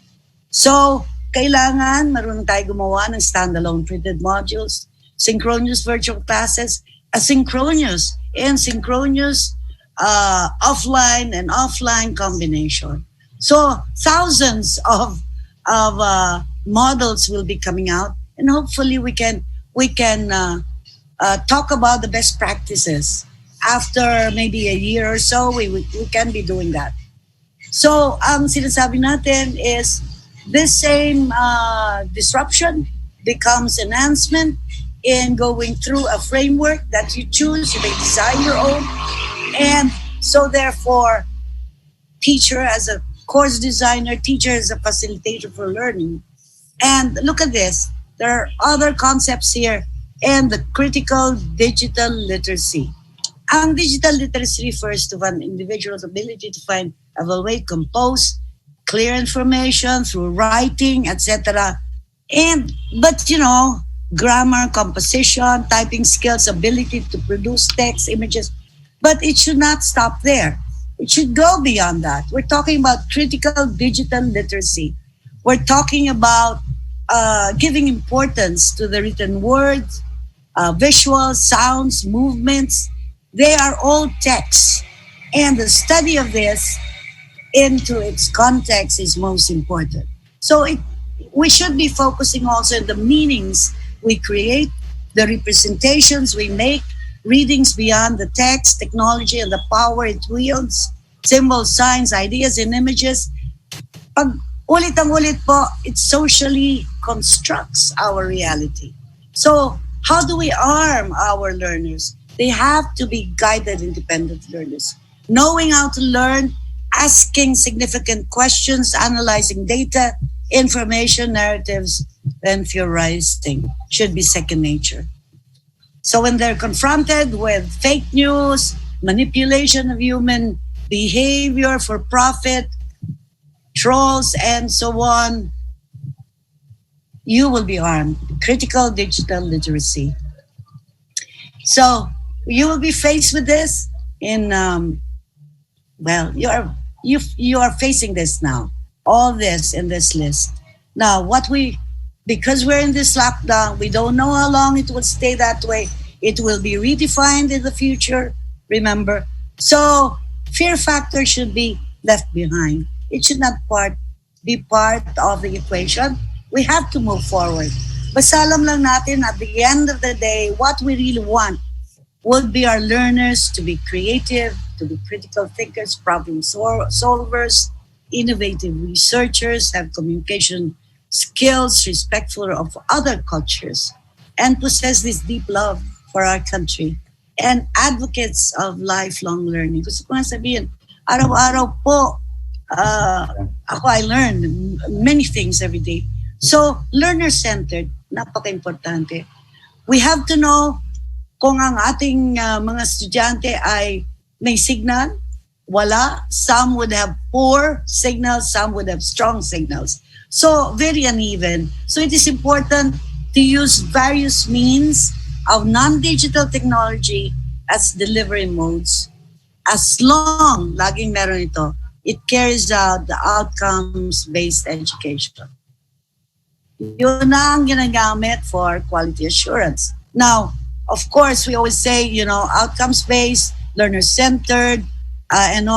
So, kailangan marunong tayo gumawa ng standalone printed modules, synchronous virtual classes, asynchronous and synchronous offline and offline combination. So, thousands of models will be coming out, and hopefully we can talk about the best practices. After maybe a year or so, we can be doing that. So, ang sinasabi natin is this same disruption becomes enhancement in going through a framework that you choose. You may design your own. And so therefore, teacher as a course designer, teacher as a facilitator for learning. And look at this. There are other concepts here, and the critical digital literacy. Ang digital literacy refers to an individual's ability to find, evaluate, compose, clear information through writing, etc. But grammar, composition, typing skills, ability to produce text, images. But it should not stop there. It should go beyond that. We're talking about critical digital literacy. We're talking about giving importance to the written words, visuals, sounds, movements. They are all texts. And the study of this into its context is most important. So we should be focusing also on the meanings we create, the representations we make, readings beyond the text, technology and the power it wields, symbols, signs, ideas, and images. Pag ulit ang ulit po, it socially constructs our reality. So how do we arm our learners? They have to be guided independent learners, knowing how to learn, asking significant questions, analyzing data, information, narratives, and theorizing should be second nature. So when they're confronted with fake news, manipulation of human behavior for profit, trolls, and so on, you will be armed. Critical digital literacy. So you will be faced with this in, you are facing this now. All this in this list. Now, because we're in this lockdown, we don't know how long it will stay that way. It will be redefined in the future, remember. So, fear factor should be left behind. It should not be part of the equation. We have to move forward. Basta alam lang natin, at the end of the day, what we really want would be our learners to be creative, to be critical thinkers, problem solvers, innovative researchers, have communication skills, respectful of other cultures, and possess this deep love for our country, and advocates of lifelong learning. Gusto ko nga sabihin, araw-araw po, I learn many things every day. So, learner-centered, napaka-importante. We have to know kung ang ating mga estudyante ay may signal, wala. Some would have poor signals, some would have strong signals. So, very uneven. So, it is important to use various means of non-digital technology as delivery modes, as long, laging meron ito, it carries out the outcomes-based education. Yun na ang ginagamit for quality assurance. Now, of course, we always say, outcomes-based, learner-centered, and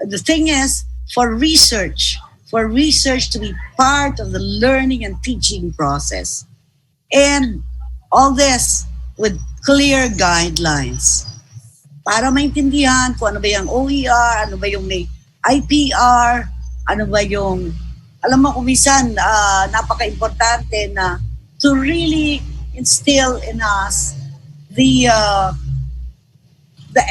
the thing is, for research to be part of the learning and teaching process. And all this with clear guidelines para maintindihan kung ano ba yung OER, ano ba yung may IPR, ano ba yung, alam mo kung minsan, napaka-importante na to really instill in us the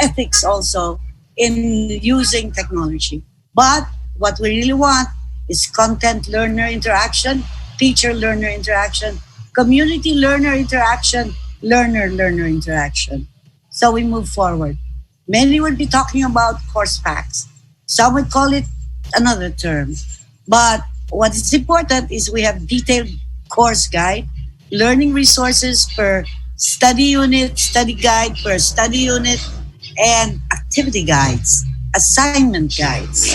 ethics also in using technology. But what we really want is content learner interaction, teacher learner interaction, community learner interaction, learner interaction. So we move forward. Many would be talking about course packs. Some would call it another term. But what is important is we have detailed course guide, learning resources per study unit, study guide per study unit, and activity guides, assignment guides.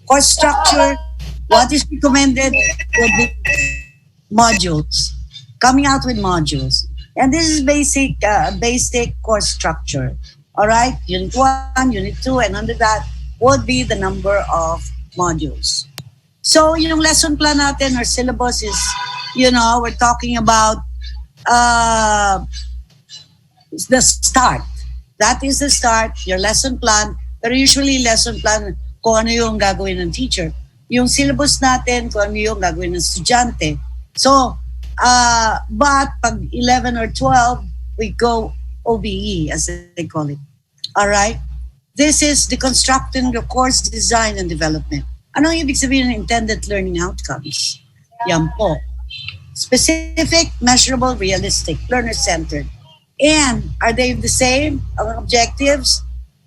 Course structure, what is recommended would be modules, coming out with modules. And this is basic course structure. All right, Unit 1, Unit 2, and under that would be the number of modules. So yung lesson plan natin or syllabus is, we're talking about the start. That is the start, your lesson plan. Pero usually lesson plan, kung ano yung gagawin ng teacher. Yung syllabus natin, kung ano yung gagawin ng estudyante. So, but pag 11 or 12, we go OBE, as they call it. All right? This is deconstructing the course design and development. Anong ibig sabihin ng intended learning outcomes? Yan po. Specific, measurable, realistic, learner-centered. And are they the same objectives?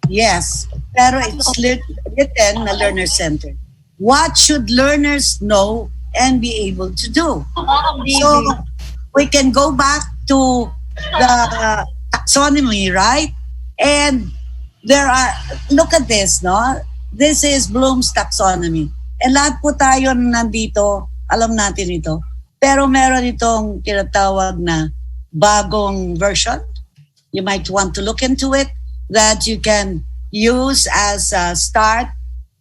Yes. Pero it's written na learner-centered. What should learners know and be able to do? So we can go back to the taxonomy, right? And look at this, no? This is Bloom's taxonomy. And lahat po tayo nandito, alam natin ito. Pero meron itong tinatawag na bagong version. You might want to look into it, that you can use as a start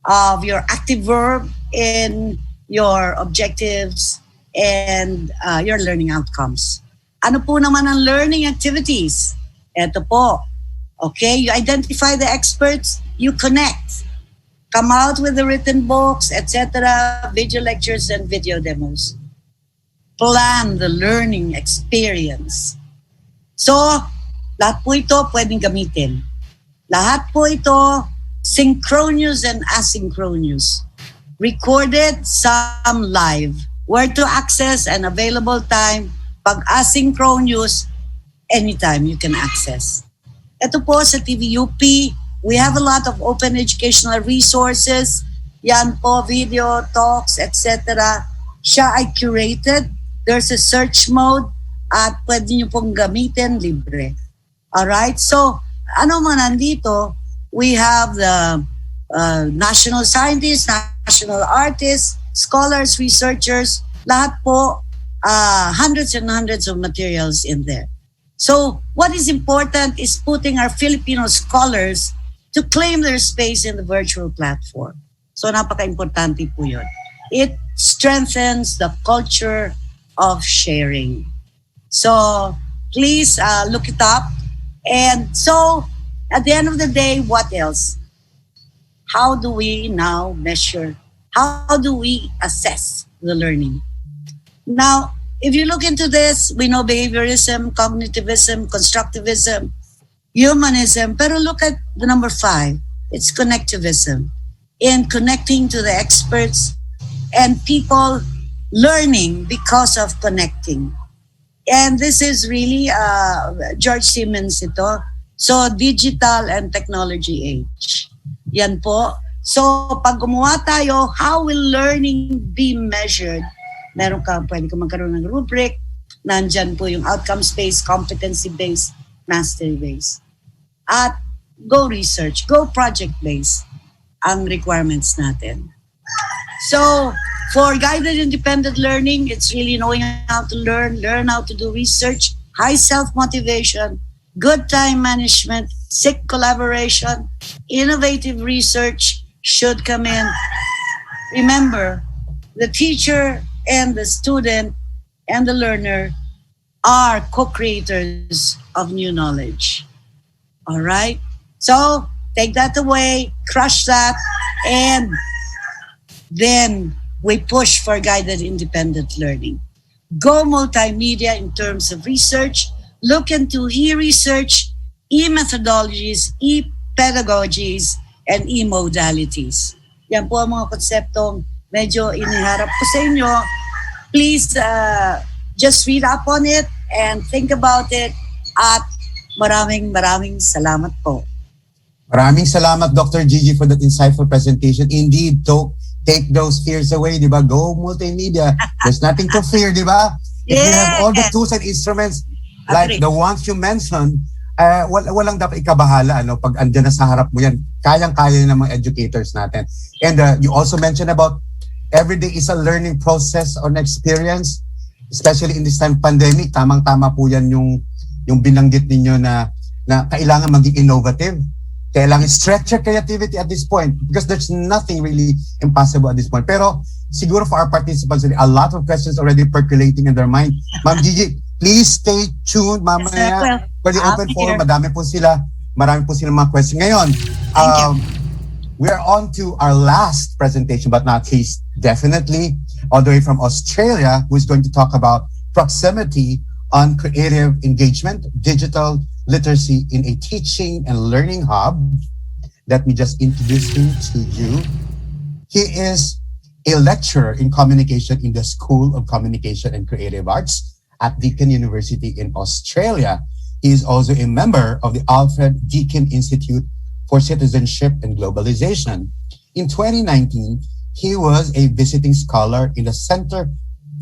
of your active verb in your objectives and your learning outcomes. Ano po naman ang learning activities? Ito po. Okay, you identify the experts, you connect. Come out with the written books, etc., video lectures and video demos. Plan the learning experience. So, lahat po ito pwedeng gamitin. Lahat po ito synchronous and asynchronous. Recorded, some live. Where to access and available time. Pag asynchronous, anytime you can access. Ito po sa TVUP, we have a lot of open educational resources. Yan po, video, talks, etc. Siya ay curated. There's a search mode at pwede nyo pong gamitin libre. Alright, so ano man nandito, we have the national scientists, national artists, scholars, researchers, lahat po, hundreds and hundreds of materials in there. So what is important is putting our Filipino scholars to claim their space in the virtual platform. So napaka-importante po yun. It strengthens the culture of sharing. So please look it up. And so at the end of the day, what else? How do we now measure? How do we assess the learning? Now, if you look into this, we know behaviorism, cognitivism, constructivism, humanism, pero look at the number 5. It's connectivism. In connecting to the experts and people learning because of connecting. And this is really George Siemens ito. So, digital and technology age. Yan po. So, pag gumawa tayo, how will learning be measured? Pwede ka magkaroon ng rubric. Nandyan po yung outcomes-based, competency-based, mastery-based. At go research, go project-based ang requirements natin. So, for guided independent learning, it's really knowing how to learn how to do research, high self-motivation, good time management, sick collaboration, innovative research should come in. Remember, the teacher and the student and the learner are co-creators of new knowledge. All right? So, take that away, crush that, and then we push for guided independent learning. Go multimedia in terms of research. Look into e-research, e-methodologies, e-pedagogies, and e-modalities. Yan po ang mga konseptong medyo iniharap ko sa inyo. Please just read up on it and think about it. At maraming salamat po. Maraming salamat, Dr. Gigi, for that insightful presentation. Indeed, take those fears away, di ba? Go multimedia. There's nothing to fear, di ba? If you have all the tools and instruments like the ones you mentioned, walang dapat ikabahala. Pag andyan na sa harap mo yan, kayang-kaya ng mga educators natin. And you also mentioned about every day is a learning process or an experience, especially in this time pandemic. Tamang-tama po yan yung binanggit ninyo na kailangan maging innovative. Kailangan stretch your creativity at this point because there's nothing really impossible at this point. Pero siguro for our participants, a lot of questions already percolating in their mind. Ma'am Gigi, please stay tuned. Mamaya, for the open forum, marami po silang mga questions. Ngayon, we are on to our last presentation, but not least, definitely, all the way from Australia, who is going to talk about proximity on creative engagement, digital literacy in a teaching and learning hub. Let me just introduce him to you. He is a lecturer in communication in the School of Communication and Creative Arts at Deakin University in Australia. He is also a member of the Alfred Deakin Institute for Citizenship and Globalization. In 2019, he was a visiting scholar in the Center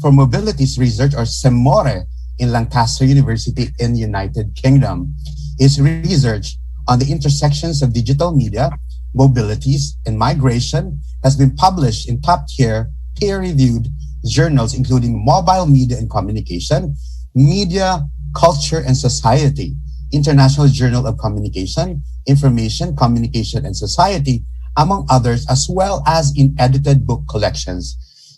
for Mobilities Research, or CEMORE, in Lancaster University in the United Kingdom. His research on the intersections of digital media, mobilities, and migration has been published in top-tier, peer-reviewed journals including Mobile Media and Communication, Media, Culture and Society, International Journal of Communication, Information, Communication and Society, among others, as well as in edited book collections.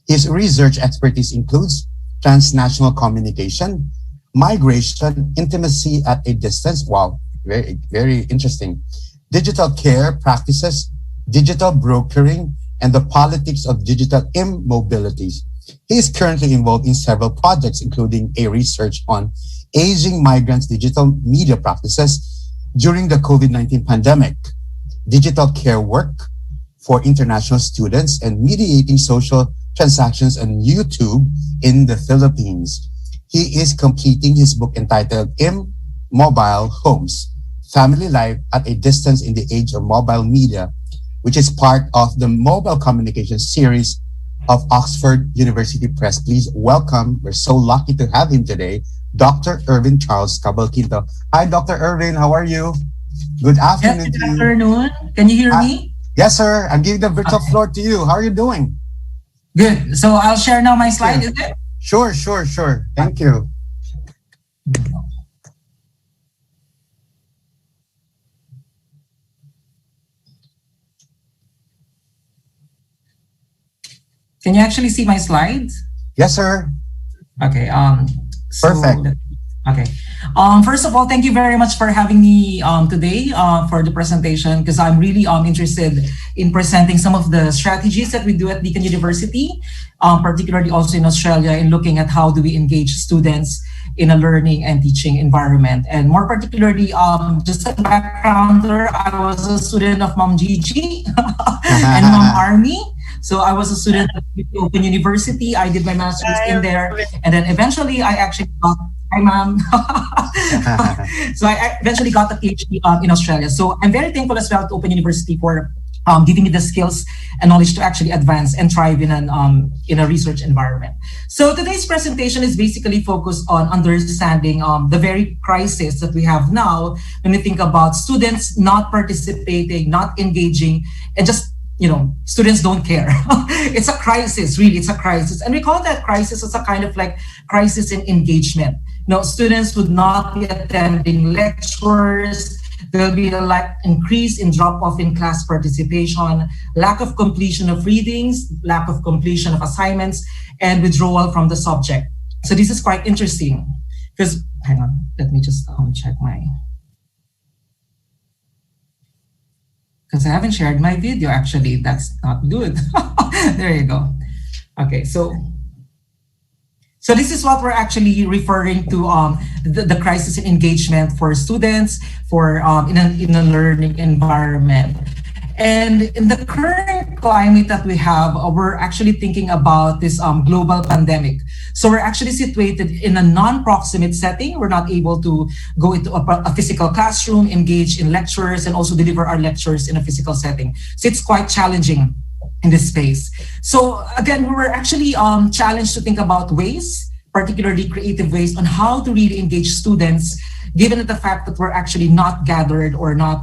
His research expertise includes transnational communication, migration, intimacy at a distance. Wow, very, very interesting. Digital care practices, digital brokering, and the politics of digital immobilities. He is currently involved in several projects, including a research on aging migrants' digital media practices during the COVID-19 pandemic, digital care work for international students, and mediating social transactions on YouTube in the Philippines. He is completing his book entitled Mobile Homes, Family Life at a Distance in the Age of Mobile Media, which is part of the Mobile Communication series of Oxford University Press. Please welcome, we're so lucky to have him today, Dr. Irvin Charles Cabalquinto. Hi, Dr. Irvin, how are you? Good afternoon. Yes, good afternoon. Can you hear me? Yes, sir. I'm giving the virtual floor to you. How are you doing? Good. So I'll share now my slide, is it? Sure. Thank you. Can you actually see my slides? Yes, sir. Okay. Perfect. Okay. First of all, thank you very much for having me today for the presentation, because I'm really interested in presenting some of the strategies that we do at Deakin University, particularly also in Australia, in looking at how do we engage students in a learning and teaching environment. And more particularly, just a backgrounder, I was a student of Mom Gigi and Mom Army. So I was a student at Open University. I did my master's in there. And then eventually I actually got, hi ma'am. So I eventually got a PhD in Australia. So I'm very thankful as well to Open University for giving me the skills and knowledge to actually advance and thrive in a research environment. So today's presentation is basically focused on understanding the very crisis that we have now when we think about students not participating, not engaging, and just students don't care. It's a crisis, really, it's a crisis. And we call that crisis as a kind of like crisis in engagement. Students would not be attending lectures. There'll be a increase in drop-off in class participation, lack of completion of readings, lack of completion of assignments, and withdrawal from the subject. So this is quite interesting because, hang on, let me just check because I haven't shared my video actually. That's not good. There you go. Okay, so this is what we're actually referring to, the crisis in engagement for students in a learning environment. And in the current climate that we have, we're actually thinking about this global pandemic. So we're actually situated in a non-proximate setting. We're not able to go into a physical classroom, engage in lectures, and also deliver our lectures in a physical setting. So it's quite challenging in this space. So again, we were actually challenged to think about ways, particularly creative ways, on how to really engage students, given the fact that we're actually not gathered or not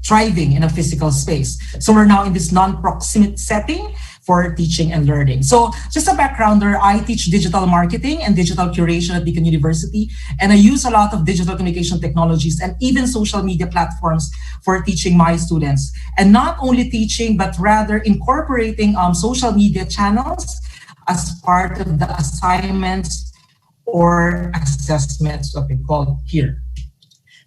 thriving in a physical space. So we're now in this non-proximate setting for teaching and learning. So just a backgrounder, I teach digital marketing and digital curation at Deakin University, and I use a lot of digital communication technologies and even social media platforms for teaching my students. And not only teaching, but rather incorporating social media channels as part of the assignments or assessments, what we call here.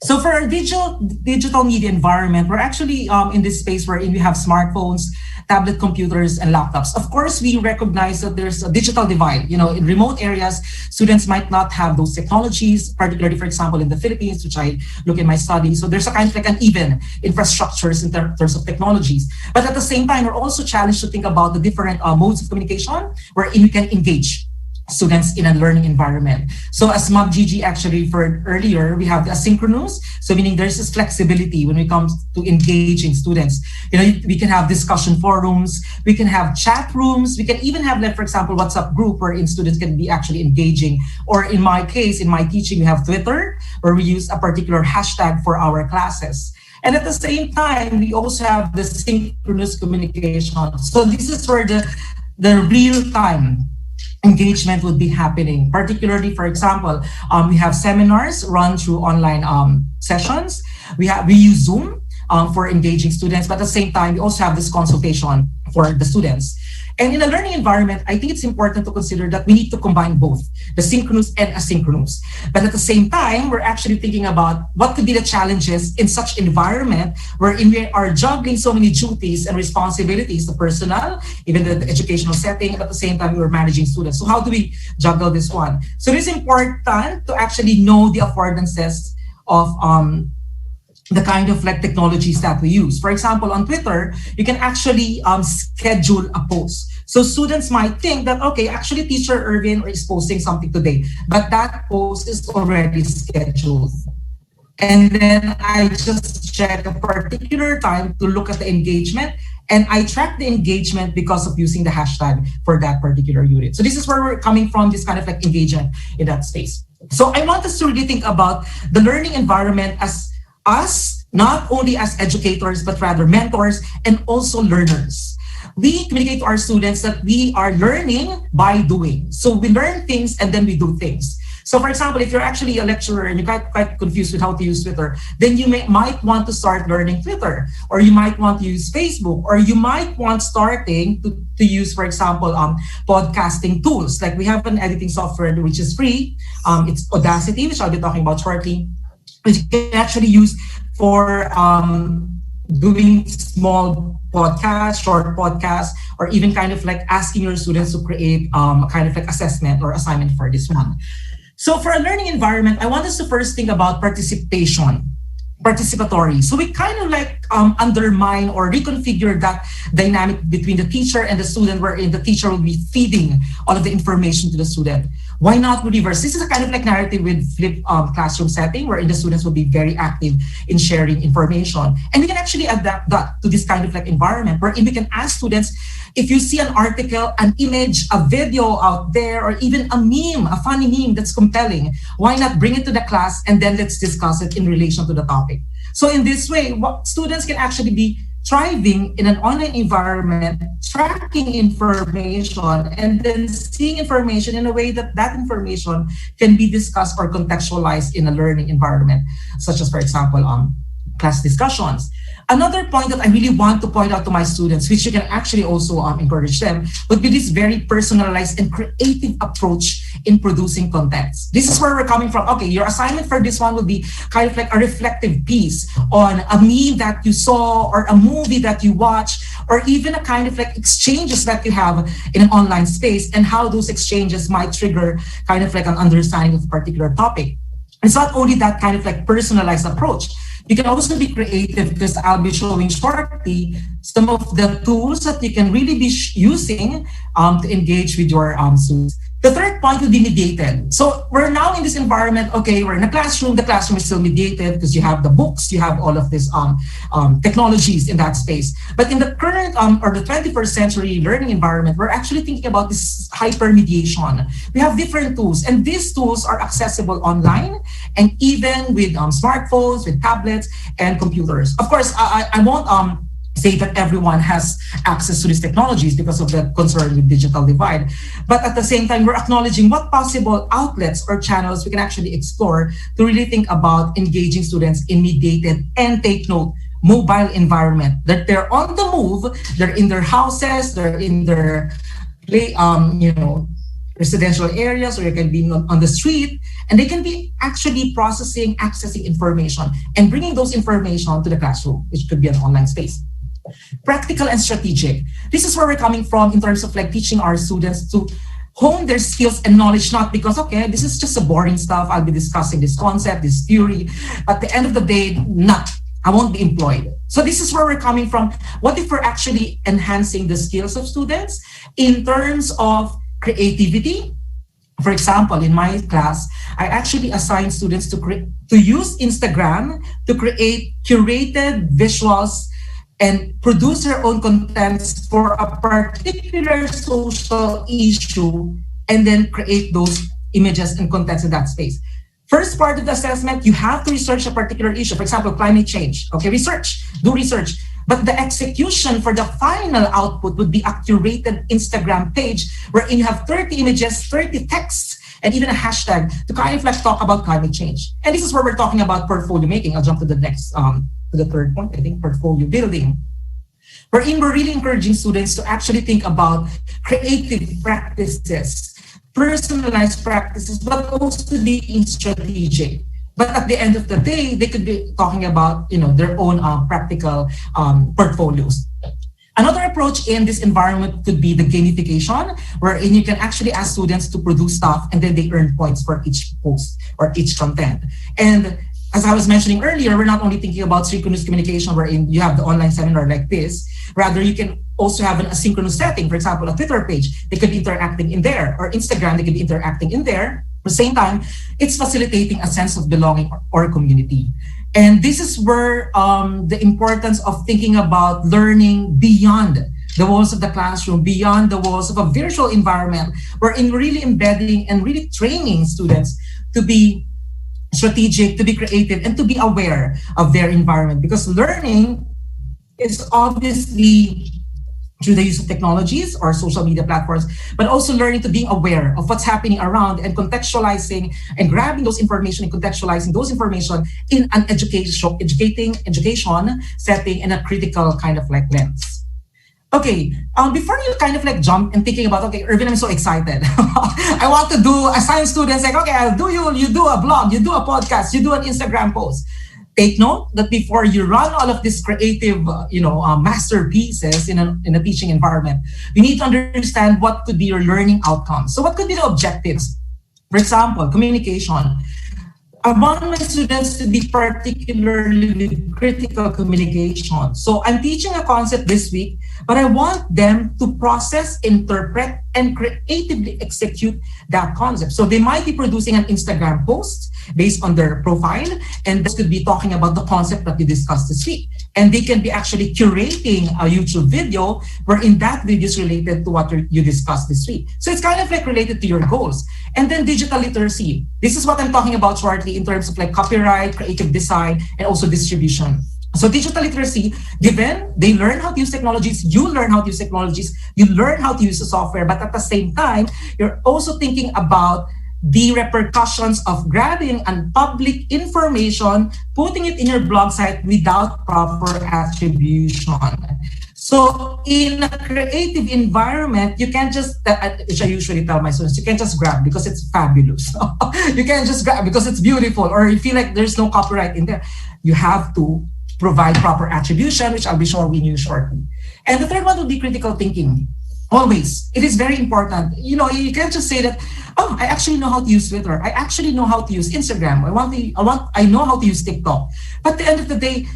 So for our digital media environment, we're actually in this space where we have smartphones, tablet computers, and laptops. Of course, we recognize that there's a digital divide. In remote areas, students might not have those technologies, particularly, for example, in the Philippines, which I look in my study. So there's a kind of like uneven infrastructures in terms of technologies. But at the same time, we're also challenged to think about the different modes of communication wherein we can engage students in a learning environment. So as Ma'am Gigi actually referred earlier, we have the asynchronous, so meaning there's this flexibility when it comes to engaging students. We can have discussion forums, we can have chat rooms, we can even have, like, for example, WhatsApp group wherein students can be actually engaging. Or in my case, in my teaching, we have Twitter, where we use a particular hashtag for our classes. And at the same time, we also have the synchronous communication. So this is where the real-time engagement would be happening. Particularly, for example, we have seminars run through online sessions. We use Zoom for engaging students, but at the same time, we also have this consultation for the students. And in a learning environment, I think it's important to consider that we need to combine both the synchronous and asynchronous. But at the same time, we're actually thinking about what could be the challenges in such environment wherein we are juggling so many duties and responsibilities, the personal, even the educational setting, but at the same time, we're managing students. So how do we juggle this one? So it's important to actually know the affordances of the kind of like technologies that we use. For example, on Twitter, you can actually schedule a post. So students might think that, okay, actually teacher Irvin is posting something today, but that post is already scheduled. And then I just check a particular time to look at the engagement, and I track the engagement because of using the hashtag for that particular unit. So this is where we're coming from, this kind of like engagement in that space. So I want us to really think about the learning environment as us, not only as educators, but rather mentors and also learners. We communicate to our students that we are learning by doing. So we learn things and then we do things. So for example, if you're actually a lecturer and you're quite confused with how to use Twitter, then you might want to start learning Twitter, or you might want to use Facebook, or you might want starting to use, for example, podcasting tools. Like we have an editing software which is free. It's Audacity, which I'll be talking about shortly, which you can actually use for doing small podcasts, short podcasts, or even kind of like asking your students to create a kind of like assessment or assignment for this one. So for a learning environment, I want us to first think about participatory. So we kind of like undermine or reconfigure that dynamic between the teacher and the student, wherein the teacher will be feeding all of the information to the student. Why not we reverse? This is a kind of like narrative with flipped classroom setting wherein the students will be very active in sharing information. And we can actually adapt that to this kind of like environment wherein we can ask students, if you see an article, an image, a video out there, or even a meme, a funny meme that's compelling, why not bring it to the class and then let's discuss it in relation to the topic? So in this way, what students can actually be thriving in an online environment, tracking information, and then seeing information in a way that that information can be discussed or contextualized in a learning environment, such as, for example, class discussions. Another point that I really want to point out to my students, which you can actually also encourage them, would be this very personalized and creative approach in producing contents. This is where we're coming from. Okay, your assignment for this one would be kind of like a reflective piece on a meme that you saw or a movie that you watched, or even a kind of like exchanges that you have in an online space and how those exchanges might trigger kind of like an understanding of a particular topic. It's not only that kind of like personalized approach. You can also be creative because I'll be showing shortly some of the tools that you can really be using to engage with your students. The third point will be mediated. So we're now in this environment, okay, we're in a classroom, the classroom is still mediated because you have the books, you have all of these technologies in that space. But in the current or the 21st century learning environment, we're actually thinking about this hyper-mediation. We have different tools, and these tools are accessible online and even with smartphones, with tablets and computers. Of course, I won't say that everyone has access to these technologies because of the concern with digital divide. But at the same time, we're acknowledging what possible outlets or channels we can actually explore to really think about engaging students in mediated and take note mobile environment, that they're on the move, they're in their houses, they're in their residential areas, or you can be on the street, and they can be actually processing, accessing information and bringing those information to the classroom, which could be an online space. Practical and strategic. This is where we're coming from in terms of like teaching our students to hone their skills and knowledge, not because, okay, this is just a boring stuff, I'll be discussing this concept, this theory. At the end of the day, I won't be employed. So this is where we're coming from. What if we're actually enhancing the skills of students in terms of creativity? For example, in my class, I actually assign students to use Instagram to create curated visuals and produce their own contents for a particular social issue, and then create those images and contents in that space. First part of the assessment, you have to research a particular issue. For example, climate change. Okay, do research. But the execution for the final output would be a curated Instagram page wherein you have 30 images, 30 texts, and even a hashtag to kind of like talk about climate change. And this is where we're talking about portfolio making. I'll jump to the next, to the third point, I think, portfolio building. Wherein we're really encouraging students to actually think about creative practices, personalized practices, but also being strategic. But at the end of the day, they could be talking about, their own practical portfolios. Another approach in this environment could be the gamification, wherein you can actually ask students to produce stuff and then they earn points for each post or each content. And as I was mentioning earlier, we're not only thinking about synchronous communication wherein you have the online seminar like this, rather you can also have an asynchronous setting. For example, a Twitter page, they could be interacting in there, or Instagram, they could be interacting in there. At the same time, it's facilitating a sense of belonging or community. And this is where the importance of thinking about learning beyond the walls of the classroom, beyond the walls of a virtual environment, wherein we're really embedding and really training students to be strategic, to be creative, and to be aware of their environment. Because learning is obviously through the use of technologies or social media platforms, but also learning to be aware of what's happening around and contextualizing and grabbing those information and contextualizing those information in an education setting in a critical kind of like lens. Okay, before you kind of like jump and thinking about, okay, Irvin, I'm so excited. I want to assign students like, okay, you do a blog, you do a podcast, you do an Instagram post. Take note that before you run all of these creative, masterpieces in a teaching environment, you need to understand what could be your learning outcomes. So what could be the objectives? For example, communication. I want my students to be particularly with critical communication. So I'm teaching a concept this week, but I want them to process, interpret, and creatively execute that concept. So they might be producing an Instagram post based on their profile, and this could be talking about the concept that we discussed this week. And they can be actually curating a YouTube video wherein that video is related to what you discussed this week. So it's kind of like related to your goals. And then digital literacy. This is what I'm talking about shortly in terms of like copyright, creative design, and also distribution. So digital literacy, given they learn how to use technologies, you learn how to use technologies, you learn how to use the software, but at the same time, you're also thinking about the repercussions of grabbing and public information, putting it in your blog site without proper attribution. So in a creative environment, you can't just, which I usually tell my students, you can't just grab because it's fabulous. You can't just grab because it's beautiful, or you feel like there's no copyright in there. You have to provide proper attribution, which I'll be showing you shortly. And the third one would be critical thinking. Always, it is very important. You know, you can't just say that, oh, I actually know how to use Twitter. I actually know how to use Instagram. I know how to use TikTok. But at the end of the day,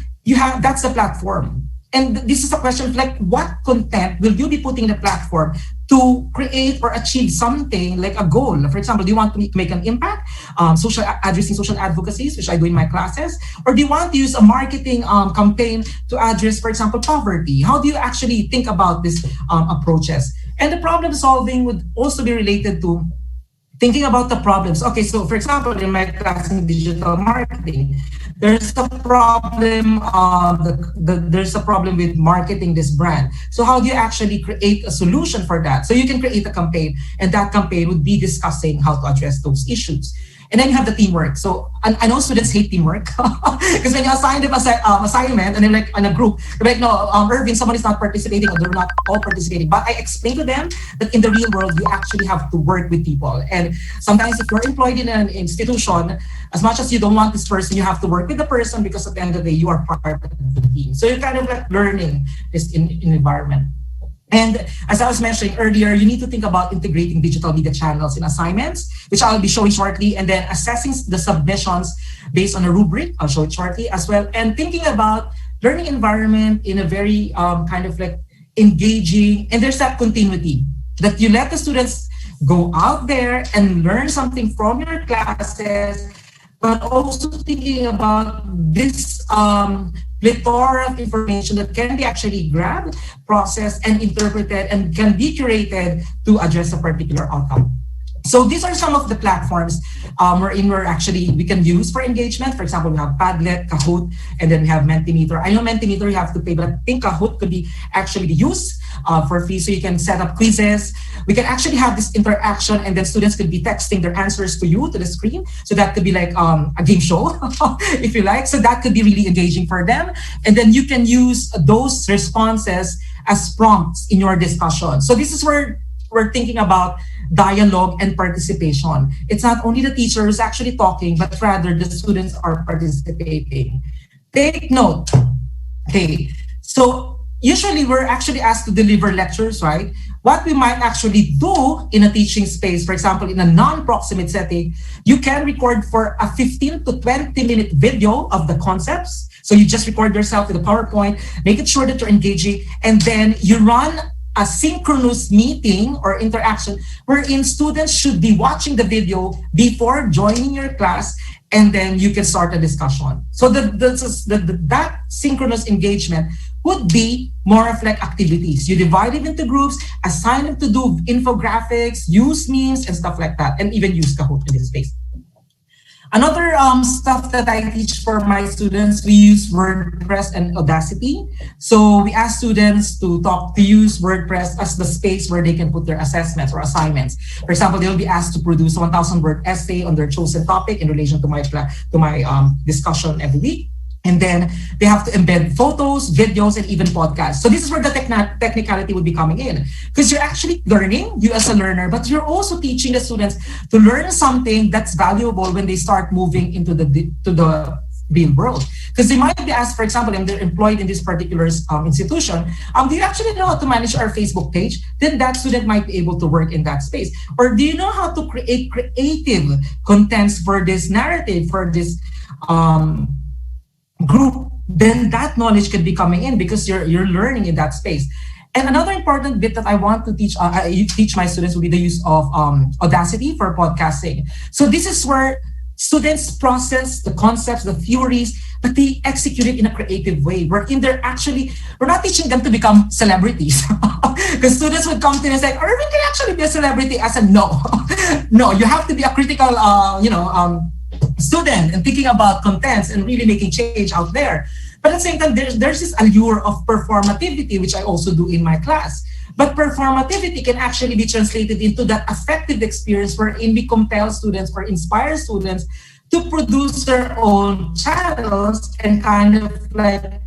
that's the platform. And this is a question of like, what content will you be putting in the platform to create or achieve something like a goal? For example, do you want to make an impact, addressing social advocacies, which I do in my classes? Or do you want to use a marketing campaign to address, for example, poverty? How do you actually think about these approaches? And the problem solving would also be related to thinking about the problems. Okay, so for example, in my class in digital marketing, there's a problem. There's a problem with marketing this brand. So how do you actually create a solution for that? So you can create a campaign, and that campaign would be discussing how to address those issues. And then you have the teamwork. So I know students hate teamwork because when you assign them assignment and they're like in a group, they're like, no, Irvin, someone is not participating, or they're not all participating. But I explain to them that in the real world, you actually have to work with people. And sometimes if you're employed in an institution, as much as you don't want this person, you have to work with the person because at the end of the day, you are part of the team. So you're kind of like learning this in environment. And as I was mentioning earlier, you need to think about integrating digital media channels in assignments, which I'll be showing shortly, and then assessing the submissions based on a rubric. I'll show it shortly as well. And thinking about learning environment in a very kind of like engaging, and there's that continuity that you let the students go out there and learn something from your classes, but also thinking about this plethora of information that can be actually grabbed, processed, and interpreted, and can be curated to address a particular outcome. So these are some of the platforms we can use for engagement. For example, we have Padlet, Kahoot, and then we have Mentimeter. I know Mentimeter you have to pay, but I think Kahoot could be actually used for free. So you can set up quizzes. We can actually have this interaction, and then students could be texting their answers to you, to the screen. So that could be like a game show, if you like. So that could be really engaging for them. And then you can use those responses as prompts in your discussion. So this is where we're thinking about dialogue and participation. It's not only the teacher who's actually talking, but rather the students are participating. Take note. Okay, so usually we're actually asked to deliver lectures, right? What we might actually do in a teaching space, for example, in a non-proximate setting, you can record for a 15 to 20-minute video of the concepts. So you just record yourself with a PowerPoint, make it sure that you're engaging, and then you run a synchronous meeting or interaction wherein students should be watching the video before joining your class, and then you can start a discussion. So that synchronous engagement would be more of like activities. You divide it into groups, assign them to do infographics, use memes and stuff like that, and even use Kahoot in this space. Another stuff that I teach for my students, we use WordPress and Audacity. So we ask students to use WordPress as the space where they can put their assessments or assignments. For example, they'll be asked to produce a 1,000-word essay on their chosen topic in relation to my discussion every week. And then they have to embed photos, videos, and even podcasts. So this is where the technicality would be coming in. Because you're actually learning, you as a learner, but you're also teaching the students to learn something that's valuable when they start moving into the real world. Because they might be asked, for example, if they're employed in this particular institution, do you actually know how to manage our Facebook page? Then that student might be able to work in that space. Or do you know how to create creative contents for this narrative, for this group? Then that knowledge could be coming in because you're learning in that space. And another important bit that I want to teach my students will be the use of Audacity for podcasting. So this is where students process the concepts, the theories, but they execute it in a creative way. We're not teaching them to become celebrities. Because students would come to me and say, Irvin can actually be a celebrity. I said, no. No, you have to be a critical student and thinking about contents and really making change out there. But at the same time, there's this allure of performativity, which I also do in my class. But performativity can actually be translated into that affective experience wherein we compel students or inspire students to produce their own channels and kind of like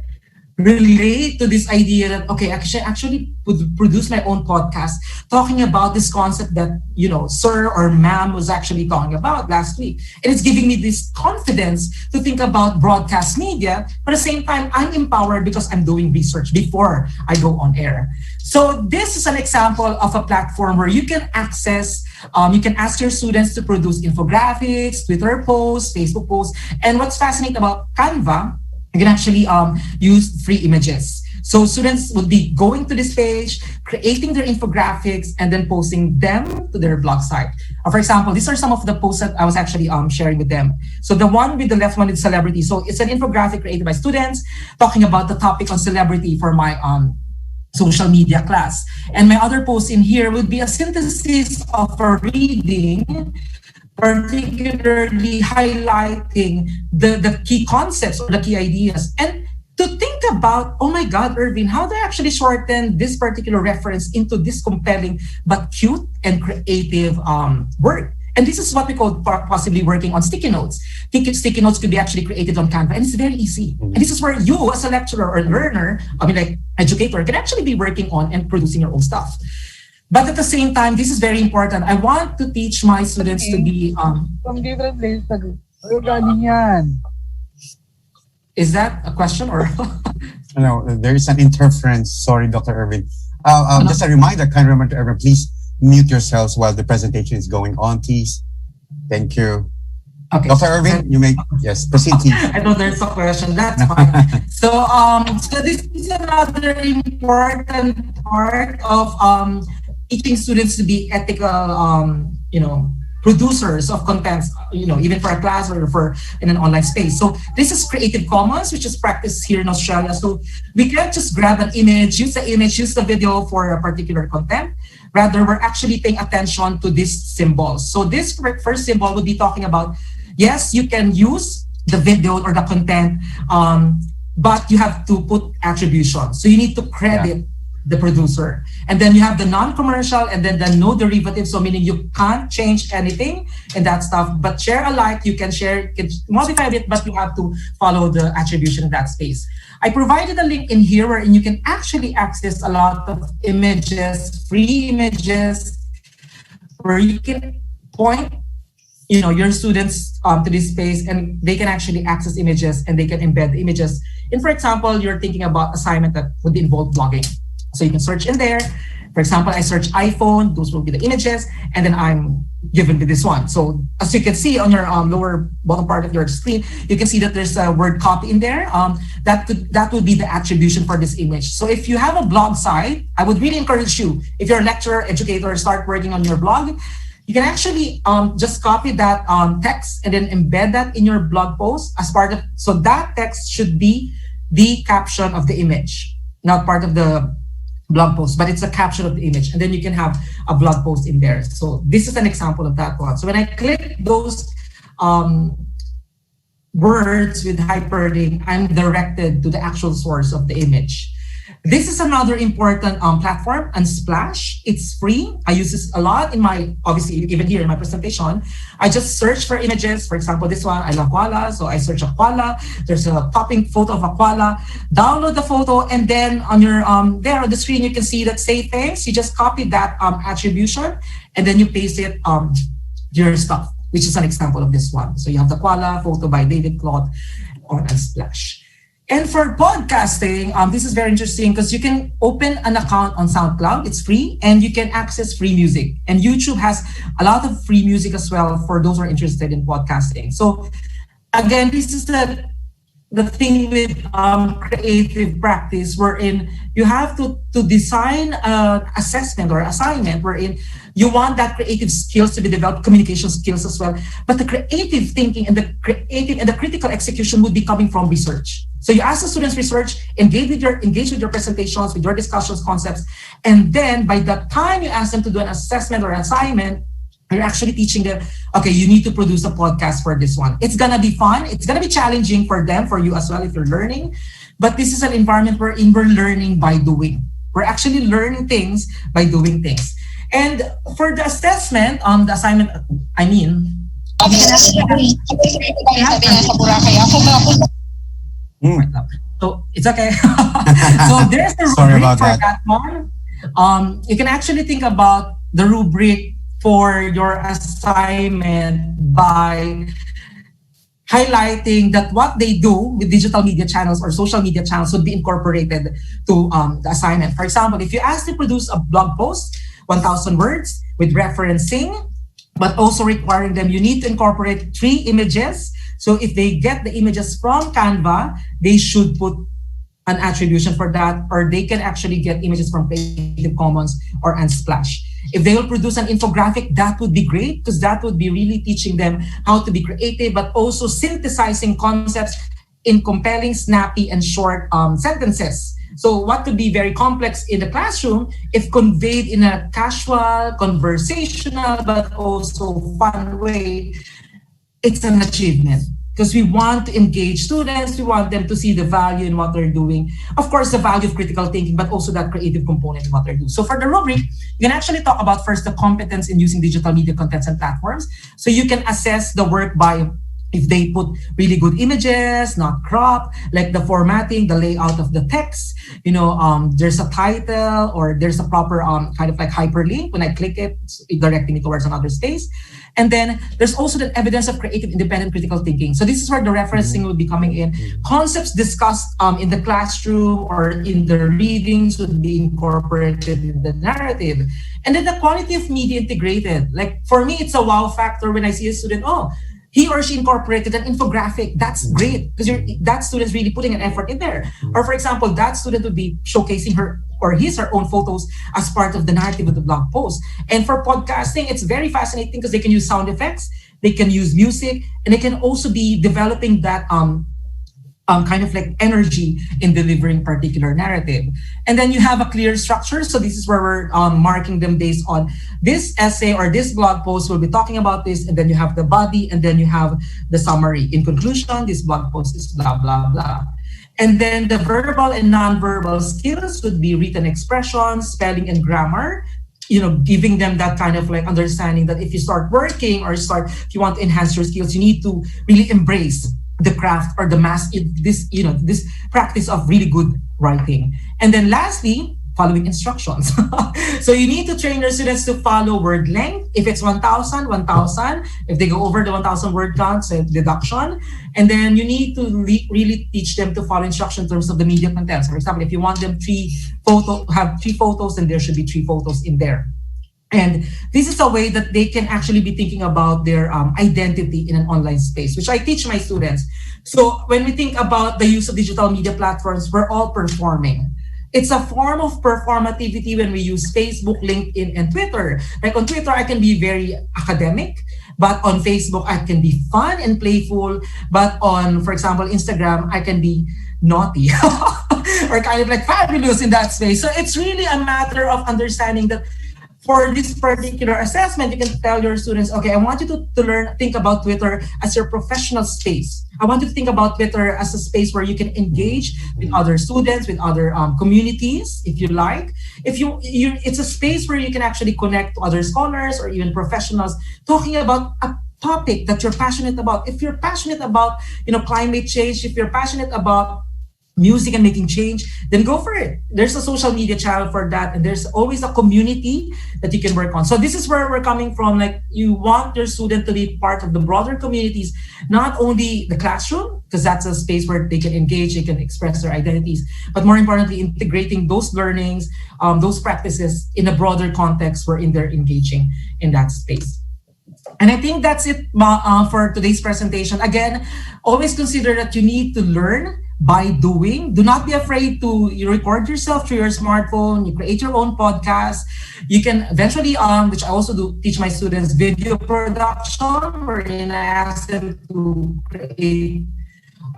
relate to this idea that, okay, I should actually produce my own podcast talking about this concept that, sir or ma'am was actually talking about last week. And it's giving me this confidence to think about broadcast media, but at the same time, I'm empowered because I'm doing research before I go on air. So this is an example of a platform where you can access, you can ask your students to produce infographics, Twitter posts, Facebook posts. And what's fascinating about Canva, you can actually use free images. So students would be going to this page, creating their infographics, and then posting them to their blog site. For example, these are some of the posts that I was actually sharing with them. So the one with the left one is celebrity. So it's an infographic created by students talking about the topic on celebrity for my social media class. And my other post in here would be a synthesis of a reading, particularly highlighting the key concepts or the key ideas. And to think about, oh my God, Irvin, how do I actually shorten this particular reference into this compelling but cute and creative work? And this is what we call possibly working on sticky notes. Sticky notes could be actually created on Canva, and it's very easy. And this is where you, as a lecturer or learner, educator, can actually be working on and producing your own stuff. But at the same time, this is very important. I want to teach my students to be... From different places, galing yan. Is that a question or... No, there is an interference. Sorry, Dr. Irvin. Just a reminder, kind remember to everyone, please mute yourselves while the presentation is going on, please. Thank you. Okay. Dr. Irvin, you may, yes, proceed, please. I know there's a question, that's fine. So this is another important part of teaching students to be ethical, producers of contents, even for a class or for in an online space. So this is Creative Commons, which is practiced here in Australia. So we can't just grab an image, use the video for a particular content. Rather, we're actually paying attention to these symbols. So this first symbol would be talking about, yes, you can use the video or the content, but you have to put attribution. So you need to credit the producer. And then you have the non-commercial and then the no derivative. So meaning you can't change anything in that stuff, but share alike, you can share, you can modify it, but you have to follow the attribution in that space. I provided a link in here wherein you can actually access a lot of images, free images, where you can point your students to this space and they can actually access images and they can embed the images. And for example, you're thinking about assignment that would involve blogging. So you can search in there. For example, I search iPhone, those will be the images, and then I'm given with this one. So as you can see on your lower bottom part of your screen, you can see that there's a word copy in there. That would be the attribution for this image. So if you have a blog site, I would really encourage you, if you're a lecturer, educator, start working on your blog, you can actually just copy that text and then embed that in your blog post as part of, so that text should be the caption of the image, not part of the blog post, but it's a caption of the image. And then you can have a blog post in there. So this is an example of that one. So when I click those words with hyperlink, I'm directed to the actual source of the image. This is another important platform, Unsplash. It's free. I use this a lot in my, obviously, even here in my presentation. I just search for images. For example, this one, I love koala. So I search a koala. There's a popping photo of a koala. Download the photo, and then on your there on the screen, you can see that say thanks. You just copy that attribution, and then you paste it your stuff, which is an example of this one. So you have the koala photo by David Claude. on Unsplash. And for podcasting, this is very interesting because you can open an account on SoundCloud. It's free, and you can access free music. And YouTube has a lot of free music as well for those who are interested in podcasting. So again, this is the thing with creative practice, wherein you have to design an assessment or assignment wherein you want that creative skills to be developed, communication skills as well. But the creative thinking and the critical execution would be coming from research. So you ask the students research, engage with your presentations, with your discussions, concepts, and then by the time you ask them to do an assessment or assignment, you're actually teaching them, okay, you need to produce a podcast for this one. It's gonna be fun. It's gonna be challenging for them, for you as well if you're learning. But this is an environment wherein we're learning by doing. We're actually learning things by doing things. And for the assessment, the assignment, so it's okay. So there's the Sorry rubric about for that. that one. You can actually think about the rubric for your assignment by highlighting that what they do with digital media channels or social media channels would be incorporated to the assignment. For example, if you ask to produce a blog post, 1,000 words with referencing, but also requiring them, you need to incorporate 3 images. So if they get the images from Canva, they should put an attribution for that, or they can actually get images from Creative Commons or Unsplash. If they will produce an infographic, that would be great, because that would be really teaching them how to be creative, but also synthesizing concepts in compelling, snappy, and short sentences. So what could be very complex in the classroom, if conveyed in a casual, conversational, but also fun way, it's an achievement. Because we want to engage students, we want them to see the value in what they're doing. Of course, the value of critical thinking, but also that creative component in what they're doing. So for the rubric, you can actually talk about first the competence in using digital media contents and platforms. So you can assess the work by if they put really good images, not crop, like the formatting, the layout of the text, there's a title or there's a proper kind of like hyperlink. When I click it, it's directing me towards another space. And then there's also the evidence of creative, independent, critical thinking. So this is where the referencing will be coming in. Concepts discussed in the classroom or in the readings would be incorporated in the narrative. And then the quality of media integrated. Like for me, it's a wow factor when I see a student, he or she incorporated an infographic. That's great, because that student's really putting an effort in there. Or for example, that student would be showcasing her or her own photos as part of the narrative of the blog post. And for podcasting, it's very fascinating because they can use sound effects, they can use music, and they can also be developing that kind of like energy in delivering particular narrative. And then you have a clear structure. So this is where we're marking them based on this essay or this blog post will be talking about this, and then you have the body, and then you have the summary. In conclusion, this blog post is blah, blah, blah. And then the verbal and nonverbal skills would be written expressions, spelling, and grammar. Giving them that kind of like understanding that if you start working or if you want to enhance your skills, you need to really embrace the craft or this practice of really good writing. And then lastly, following instructions. So you need to train your students to follow word length. If it's 1,000, 1,000. If they go over the 1,000 word count, so deduction. And then you need to really teach them to follow instruction in terms of the media content. So for example, if you want them have 3 photos, then there should be 3 photos in there. And this is a way that they can actually be thinking about their identity in an online space, which I teach my students. So when we think about the use of digital media platforms, we're all performing. It's a form of performativity when we use Facebook, LinkedIn, and Twitter. Like on Twitter, I can be very academic, but on Facebook, I can be fun and playful. But on, for example, Instagram, I can be naughty or kind of like fabulous in that space. So it's really a matter of understanding that for this particular assessment, you can tell your students, okay, I want you to think about Twitter as your professional space. I want you to think about Twitter as a space where you can engage with other students, with other communities, if you like. It's a space where you can actually connect to other scholars or even professionals talking about a topic that you're passionate about. If you're passionate about, climate change, if you're passionate about music and making change, then go for it. There's a social media channel for that, and there's always a community that you can work on. So this is where we're coming from. Like, you want your student to be part of the broader communities, not only the classroom, because that's a space where they can engage, they can express their identities, but more importantly, integrating those learnings, those practices in a broader context wherein they're engaging in that space. And I think that's it for today's presentation. Again, always consider that you need to learn by doing. Do not be afraid to record yourself through your smartphone. You create your own podcast. You can eventually, which I also do teach my students, video production, wherein I ask them to create,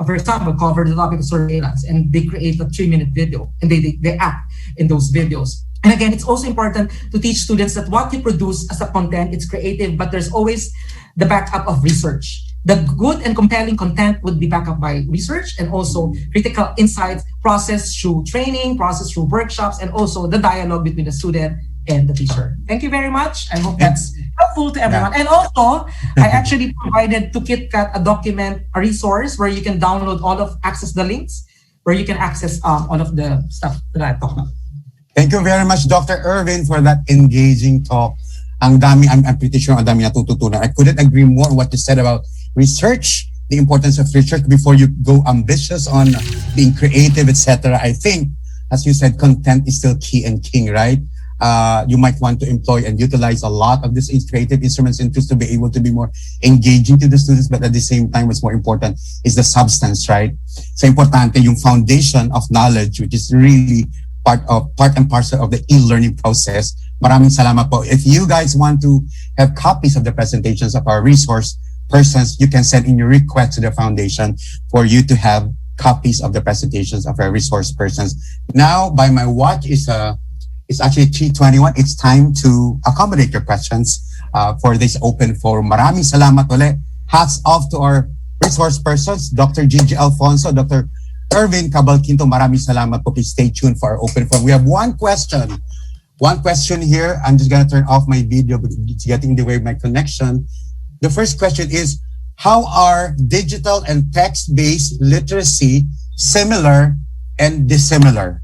for example, cover the topic of surveillance, and they create a 3-minute video, and they act in those videos. And again, it's also important to teach students that what you produce as a content, it's creative, but there's always the backup of research. The good and compelling content would be backed up by research, and also critical insights processed through training, processed through workshops, and also the dialogue between the student and the teacher. Thank you very much. I hope that's helpful to everyone. And also, I actually provided to KitKat a document, a resource where you can download access the links, where you can access all of the stuff that I talked about. Thank you very much, Dr. Irvin, for that engaging talk. I'm pretty sure ang dami natututunan. I couldn't agree more on what you said about research, the importance of research before you go ambitious on being creative, etc. I think, as you said, content is still key and king, right? You might want to employ and utilize a lot of these creative instruments and tools to be able to be more engaging to the students, but at the same time, what's more important is the substance, right? So importante yung foundation of knowledge, which is really part and parcel of the e-learning process. Maraming salamat po. If you guys want to have copies of the presentations of our resource persons, you can send in your request to the foundation for you to have copies of the presentations of our resource persons. Now, by my watch, it's actually 3:21. It's time to accommodate your questions for this open forum. Maraming salamat ulit. Hats off to our resource persons, Dr. Gigi Alfonso, Dr. Irvin Cabalquinto, maraming salamat po. Please stay tuned for our open forum. We have one question here. I'm just gonna turn off my video because it's getting in the way of my connection. The first question is, how are digital and text-based literacy similar and dissimilar?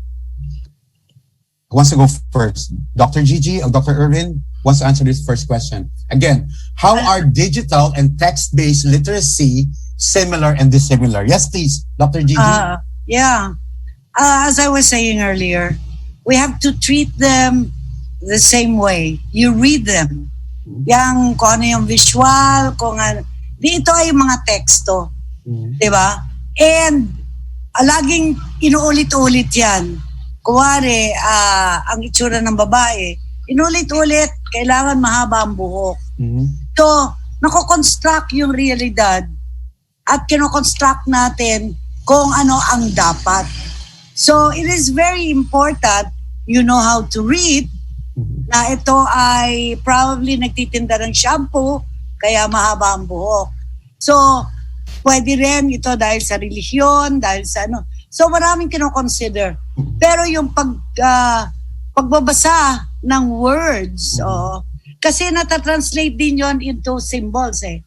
Who wants to go first? Dr. Gigi or Dr. Irvin wants to answer this first question. Again, how are digital and text-based literacy similar and dissimilar? Yes, please, Dr. Gigi. As I was saying earlier, we have to treat them the same way. You read them. Yang kung ano yung visual, kung ano. Dito ay mga teksto. Diba? And laging inuulit-ulit yan. Kuwari, ang itsura ng babae, inulit-ulit, kailangan mahaba ang buhok. So, nako-construct yung realidad at kino-construct natin kung ano ang dapat. So, it is very important you know how to read, na ito ay probably nagtitinda ng shampoo, kaya mahaba ang buhok. So, pwede rin ito dahil sa relihiyon, dahil sa ano. So, maraming kino-consider. Pero yung pagbabasa ng words, kasi natatranslate din yon into symbols eh.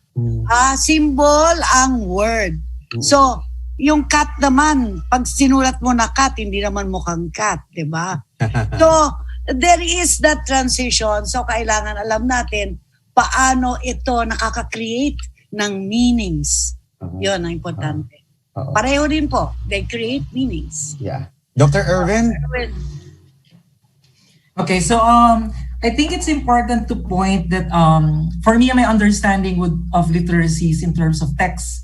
Symbol ang word. So, yung cat naman, pag sinulat mo na cat, hindi naman mukhang cat, di ba? So, there is that transition. So, kailangan alam natin paano ito nakaka-create ng meanings. Yun ang importante. Pareho din po. They create meanings. Yeah. Dr. Irvin? Okay, so I think it's important to point that for me, my understanding of literacies in terms of text,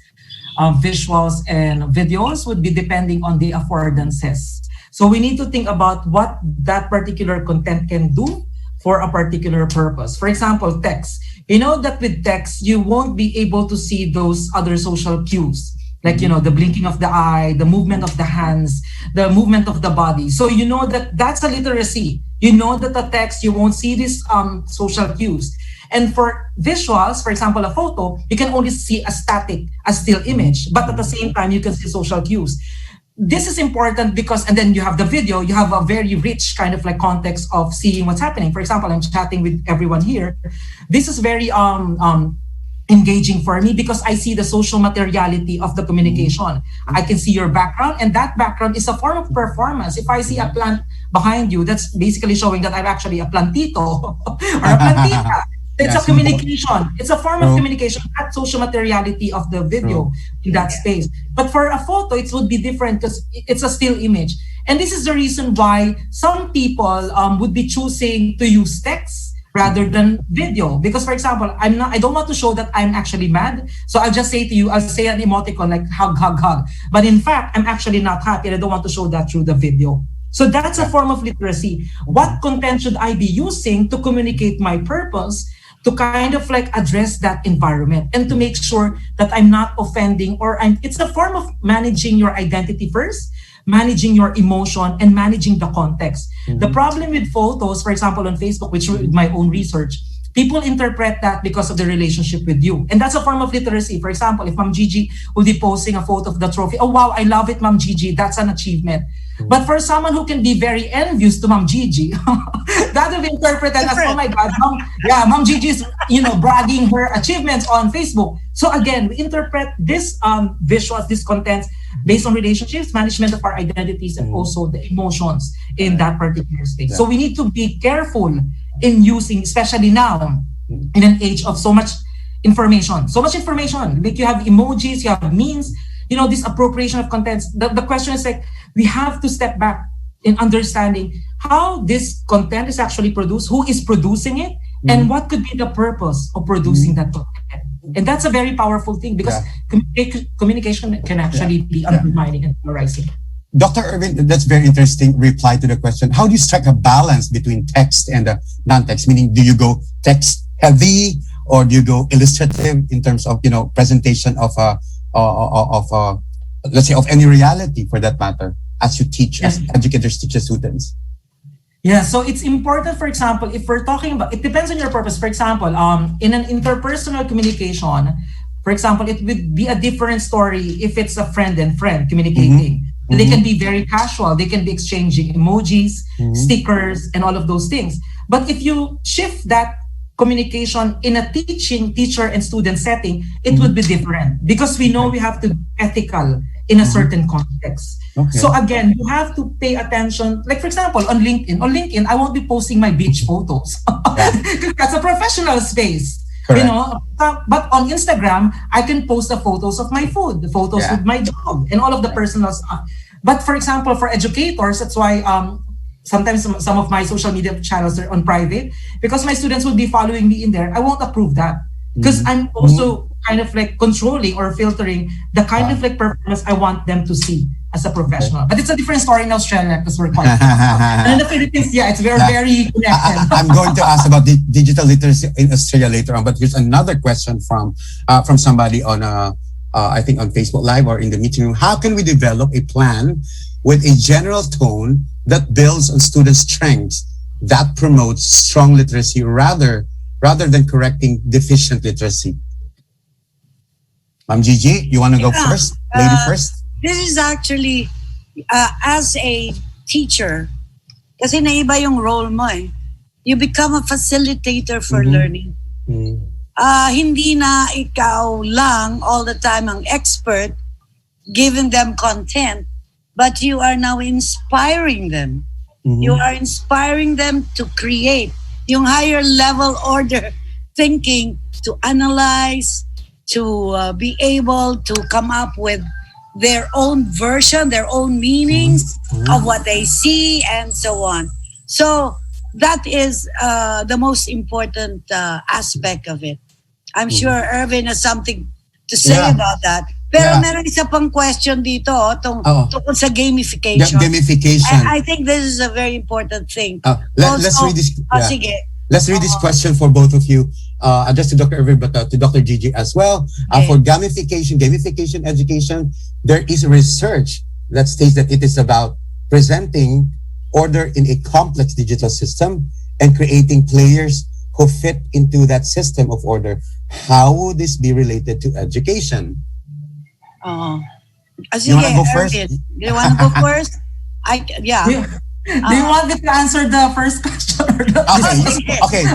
visuals, and videos would be depending on the affordances. So we need to think about what that particular content can do for a particular purpose. For example, text. You know that with text, you won't be able to see those other social cues. Like, you know, the blinking of the eye, the movement of the hands, the movement of the body. So you know that that's a literacy. You know that the text, you won't see these social cues. And for visuals, for example, a photo, you can only see a static, a still image. But at the same time, you can see social cues. This is important because, and then you have the video, you have a very rich kind of like context of seeing what's happening. For example, I'm chatting with everyone here. This is very engaging for me because I see the social materiality of the communication. I can see your background, and that background is a form of performance. If I see a plant behind you, that's basically showing that I'm actually a plantito or a plantita. It's a communication. It's a form of communication, that social materiality of the video in that space. But for a photo, it would be different because it's a still image. And this is the reason why some people would be choosing to use text rather than video. Because, for example, I don't want to show that I'm actually mad. So I'll just say to you, I'll say an emoticon like hug, hug, hug. But in fact, I'm actually not happy and I don't want to show that through the video. So that's a form of literacy. What content should I be using to communicate my purpose, to kind of like address that environment and to make sure that I'm not offending it's a form of managing your identity first, managing your emotion, and managing the context. The problem with photos, for example, on Facebook, which with my own research, people interpret that because of the relationship with you. And that's a form of literacy. For example, if Ma'am Gigi will be posting a photo of the trophy, oh wow, I love it, Ma'am Gigi, that's an achievement. But for someone who can be very envious to Ma'am Gigi, that will be interpreted as, oh my God, Ma'am Gigi is, bragging her achievements on Facebook. So again, we interpret this visuals, this content based on relationships, management of our identities, and also the emotions in that particular space. So we need to be careful in using, especially now, in an age of so much information. Like you have emojis, you have memes, this appropriation of contents. The question is like, we have to step back in understanding how this content is actually produced, who is producing it, and what could be the purpose of producing that content. And that's a very powerful thing because communication can actually be undermining and polarizing. Dr. Irvin, that's very interesting reply to the question. How do you strike a balance between text and non-text? Meaning, do you go text heavy or do you go illustrative in terms of, presentation of let's say of any reality for that matter, as you teach, as educators teach the students? Yeah, so it's important, for example, if we're talking about, it depends on your purpose. For example, in an interpersonal communication, for example, it would be a different story if it's a friend and friend communicating. They can be very casual. They can be exchanging emojis, stickers, and all of those things. But if you shift that communication in a teacher and student setting, it would be different because we know we have to be ethical in a certain context. So again, you have to pay attention. Like for example, on LinkedIn, I won't be posting my beach photos. That's a professional space. Correct. But on Instagram, I can post the photos of my food, the photos with my dog, and all of the personal stuff. But for example, for educators, that's why sometimes some of my social media channels are on private because my students will be following me in there. I won't approve that because I'm also kind of like controlling or filtering the kind of like performance I want them to see as a professional. But it's a different story in Australia because we're quite and in the Philippines, it's very connected. I'm going to ask about the digital literacy in Australia later on, but here's another question from somebody on I think on Facebook Live or in the meeting room. How can we develop a plan with a general tone that builds on students' strengths that promotes strong literacy rather than correcting deficient literacy? Ma'am Gigi, you want to go first? Lady first? This is actually, as a teacher, kasi naiba yung role mo eh. You become a facilitator for learning. Hindi na ikaw lang all the time ang expert giving them content, but you are now inspiring them. You are inspiring them to create yung higher level order thinking, to analyze, to be able to come up with their own version, their own meanings of what they see and so on. So that is the most important aspect of it. I'm sure Irvin has something to say about that. Pero meron isa pang question dito tungkol sa gamification. Gamification. And I think this is a very important thing. Let's read this. Sige. Let's read this question for both of you, addressed to Dr. Irvin, but to Dr. Gigi as well. For gamification education, there is research that states that it is about presenting order in a complex digital system and creating players who fit into that system of order. How would this be related to education? You want to go first? You want to go first? Do you want me to answer the first question? Or the Okay.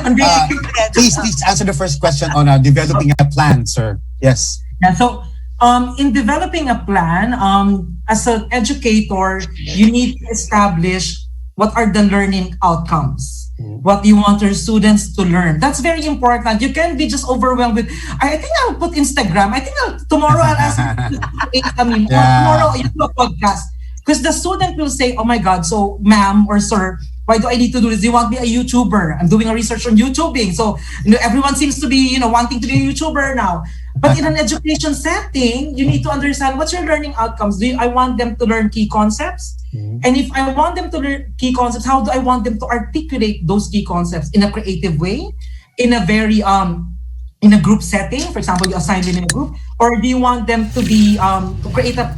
Please answer the first question on developing a plan, sir. Yes. Yeah, so in developing a plan, as an educator, you need to establish what are the learning outcomes, what you want your students to learn. That's very important. You can't be just overwhelmed with, I think I'll put Instagram. I think tomorrow I'll ask you to meme, or tomorrow you do a podcast. Because the student will say, oh my God, so ma'am or sir, why do I need to do this? Do you want me a YouTuber? I'm doing a research on YouTubing. So everyone seems to be, wanting to be a YouTuber now. But in an education setting, you need to understand what's your learning outcomes. I want them to learn key concepts? And if I want them to learn key concepts, how do I want them to articulate those key concepts in a creative way, in a very in a group setting? For example, you assign them in a group, or do you want them to be to create a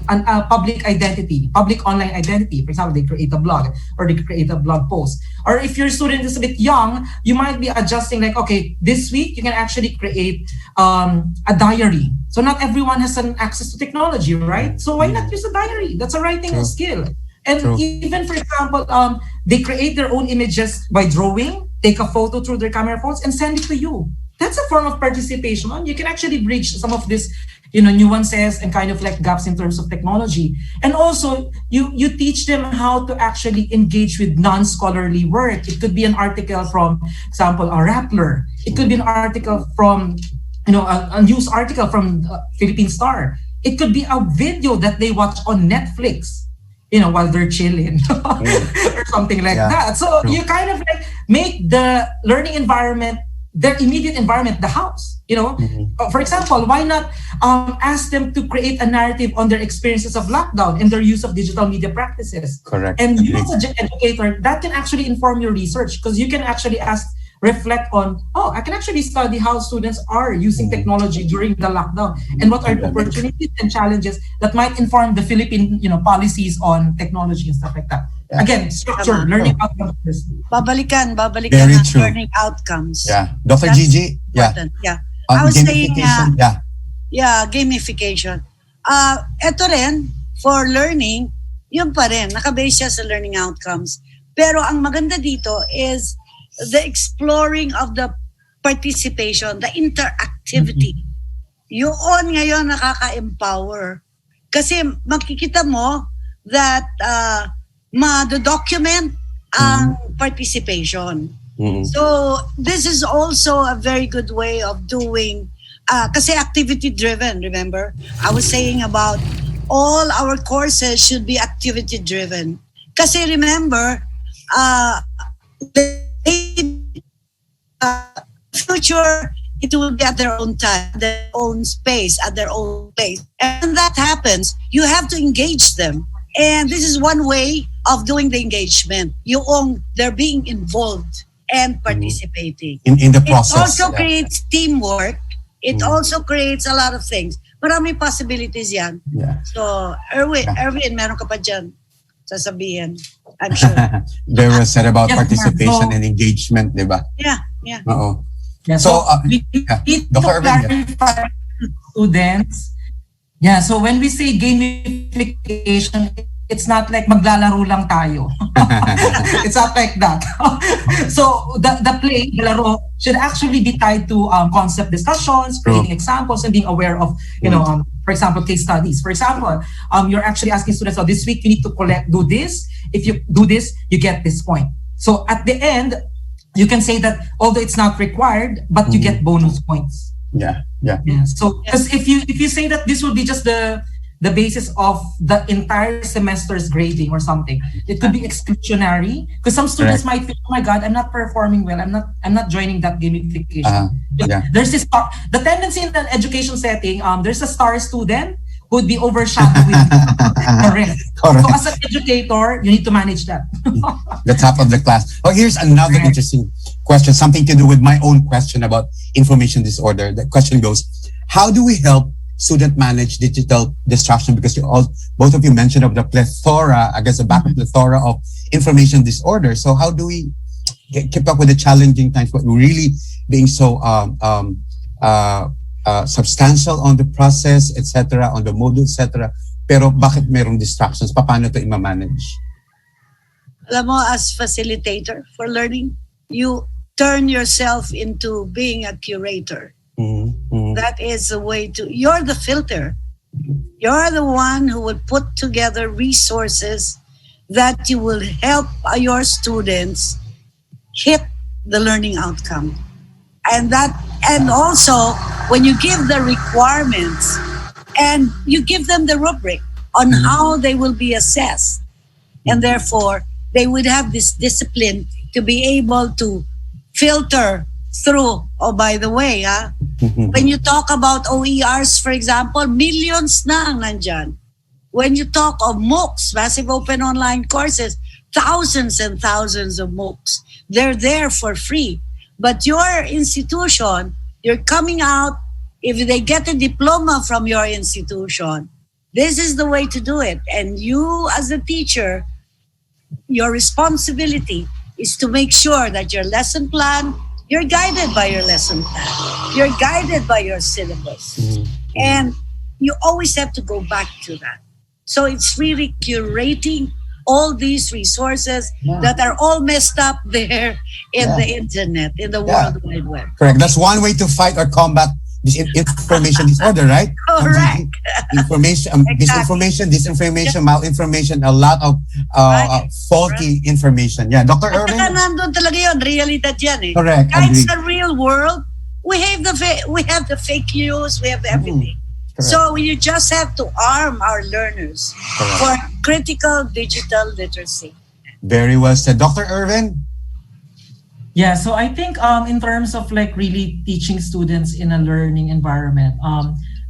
public identity, public online identity? For example, they create a blog or they create a blog post. Or if your student is a bit young, you might be adjusting like, okay, this week you can actually create a diary. So not everyone has an access to technology, right? So why not use a diary? That's a writing skill. And even, for example, they create their own images by drawing, take a photo through their camera phones and send it to you. That's a form of participation. You can actually bridge some of this, nuances and kind of like gaps in terms of technology. And also, you teach them how to actually engage with non-scholarly work. It could be an article from, example, a Rappler. It could be an article from, a news article from Philippine Star. It could be a video that they watch on Netflix, while they're chilling or something like that. So you kind of like make the learning environment, their immediate environment, the house. For example, why not ask them to create a narrative on their experiences of lockdown and their use of digital media practices? Correct. And you as an educator, that can actually inform your research, because you can actually reflect on, I can actually study how students are using technology during the lockdown and what are the opportunities and challenges that might inform the Philippine, policies on technology and stuff like that. Again, structure, learning outcomes. Babalikan Very ang true. learning outcomes. Yeah. Dr. That's Gigi? Yeah. important. Yeah. I was saying, gamification, gamification. Ito rin, for learning, yun pa rin, nakabase siya sa learning outcomes. Pero ang maganda dito is the exploring of the participation, the interactivity. Yun ngayon nakaka-empower. Kasi makikita mo that ma-document ang participation. So this is also a very good way of doing, kasi activity-driven, remember? I was saying about all our courses should be activity-driven. Kasi remember, future, it will be at their own time, their own space, at their own pace. And when that happens, you have to engage them. And this is one way of doing the engagement. They're being involved and participating. In the process. It also creates teamwork. It also creates a lot of things. Maraming possibilities yan. Yeah. So, Erwin, meron ka pa dyan sasabihin. I'm sure. There was said about participation and engagement, di ba? Yeah. Oo. Yeah, So, we need to Dr. Erwin, clarify to students. Yeah, so when we say gamification, it's not like maglalaro lang tayo. It's not like that. So the play, the laro, should actually be tied to concept discussions, creating examples, and being aware of, for example, case studies. For example, you're actually asking students, this week you need to do this. If you do this, you get this point. So at the end, you can say that although it's not required, but you get bonus points. Yeah. So, because if you say that this will be just the basis of the entire semester's grading or something, it could be exclusionary. Because some students might think, oh my God, I'm not performing well. I'm not joining that gamification. There's this the tendency in an education setting. There's a star student who would be overshadowing the rest. So as an educator, you need to manage that. The top of the class. Here's another interesting question, something to do with my own question about information disorder. The question goes, how do we help student manage digital distraction? Because both of you mentioned of the plethora, I guess the back of plethora of information disorder. So how do we keep up with the challenging times, but really being so substantial on the process, etc., on the module, etc. Pero bakit mayroong distractions? Paano ito i-manage? Alam mo, as facilitator for learning, you turn yourself into being a curator. That is the way to, you're the filter. You're the one who will put together resources that you will help your students hit the learning outcome. And also when you give the requirements and you give them the rubric on how they will be assessed, and therefore they would have this discipline to be able to filter through. Oh, by the way, when you talk about OERs, for example, millions na ang nandyan. When you talk of MOOCs, massive open online courses, thousands and thousands of MOOCs, they're there for free. But your institution, you're coming out, if they get a diploma from your institution, this is the way to do it. And you as a teacher, your responsibility is to make sure that your lesson plan, you're guided by your lesson plan. You're guided by your syllabus. And you always have to go back to that. So it's really curating all these resources that are all messed up there in the internet, in the World Wide Web. Correct. That's one way to fight or combat this information disorder, right? Correct. Disinformation, malinformation, a lot of faulty information. Yeah, Dr. At Irvin? saka nandun talaga yun, realidad yan eh. Correct, Kahit agree. sa real world, we have the fake news, we have everything. Correct. So you just have to arm our learners for critical digital literacy. Very well said. Dr. Irvin? Yeah, so I think in terms of like really teaching students in a learning environment,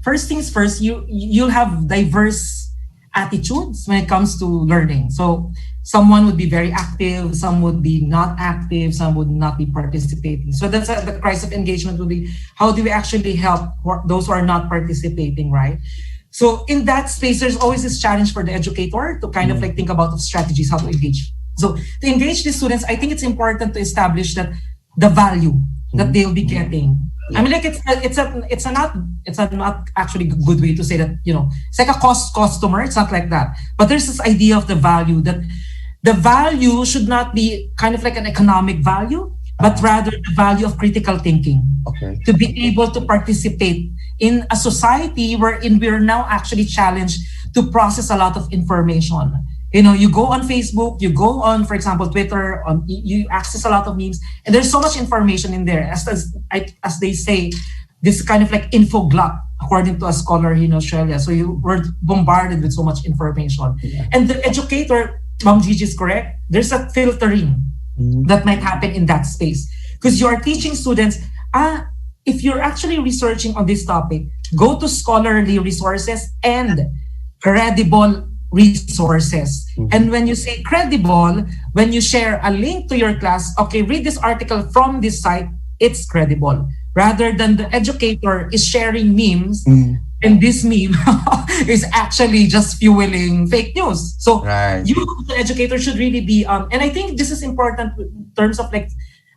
first things first, you'll have diverse attitudes when it comes to learning. So someone would be very active, some would be not active, some would not be participating. So that's the crisis of engagement will be, how do we actually help those who are not participating, right? So in that space, there's always this challenge for the educator to kind of like think about strategies, how to engage. So to engage the students, I think it's important to establish that the value that they'll be getting. I mean, like it's not actually a good way to say that, you know, it's like a customer. It's not like that. But there's this idea of the value, that the value should not be kind of like an economic value, but rather the value of critical thinking. Okay. To be able to participate in a society wherein we're now actually challenged to process a lot of information. You know, you go on Facebook, you go on, for example, Twitter, you access a lot of memes, and there's so much information in there. As they say, this kind of like info glut, according to a scholar in Australia. So you were bombarded with so much information. Yeah. And the educator, Ma'am Gigi is correct, there's a filtering that might happen in that space. Because you are teaching students, if you're actually researching on this topic, go to scholarly resources and credible resources. And when you say credible, when you share a link to your class, okay, read this article from this site, it's credible. Rather than the educator is sharing memes, and this meme is actually just fueling fake news. So you, the educator, should really be, and I think this is important in terms of like,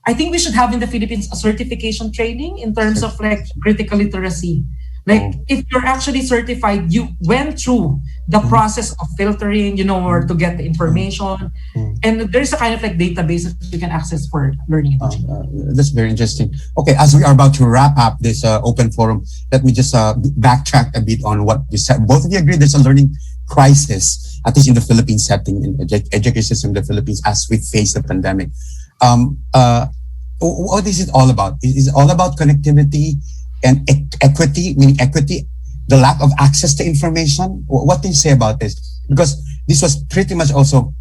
I think we should have in the Philippines a certification training in terms of like critical literacy. Like if you're actually certified, you went through the process of filtering, you know, where to get the information. And there's a kind of like database that you can access for learning and teaching. That's very interesting. Okay, as we are about to wrap up this open forum, let me just backtrack a bit on what you said. Both of you agree there's a learning crisis, at least in the Philippine setting, in education system in the Philippines, as we face the pandemic. What is it all about? Is it all about connectivity and equity, meaning equity, the lack of access to information? What do you say about this? Because this was pretty much also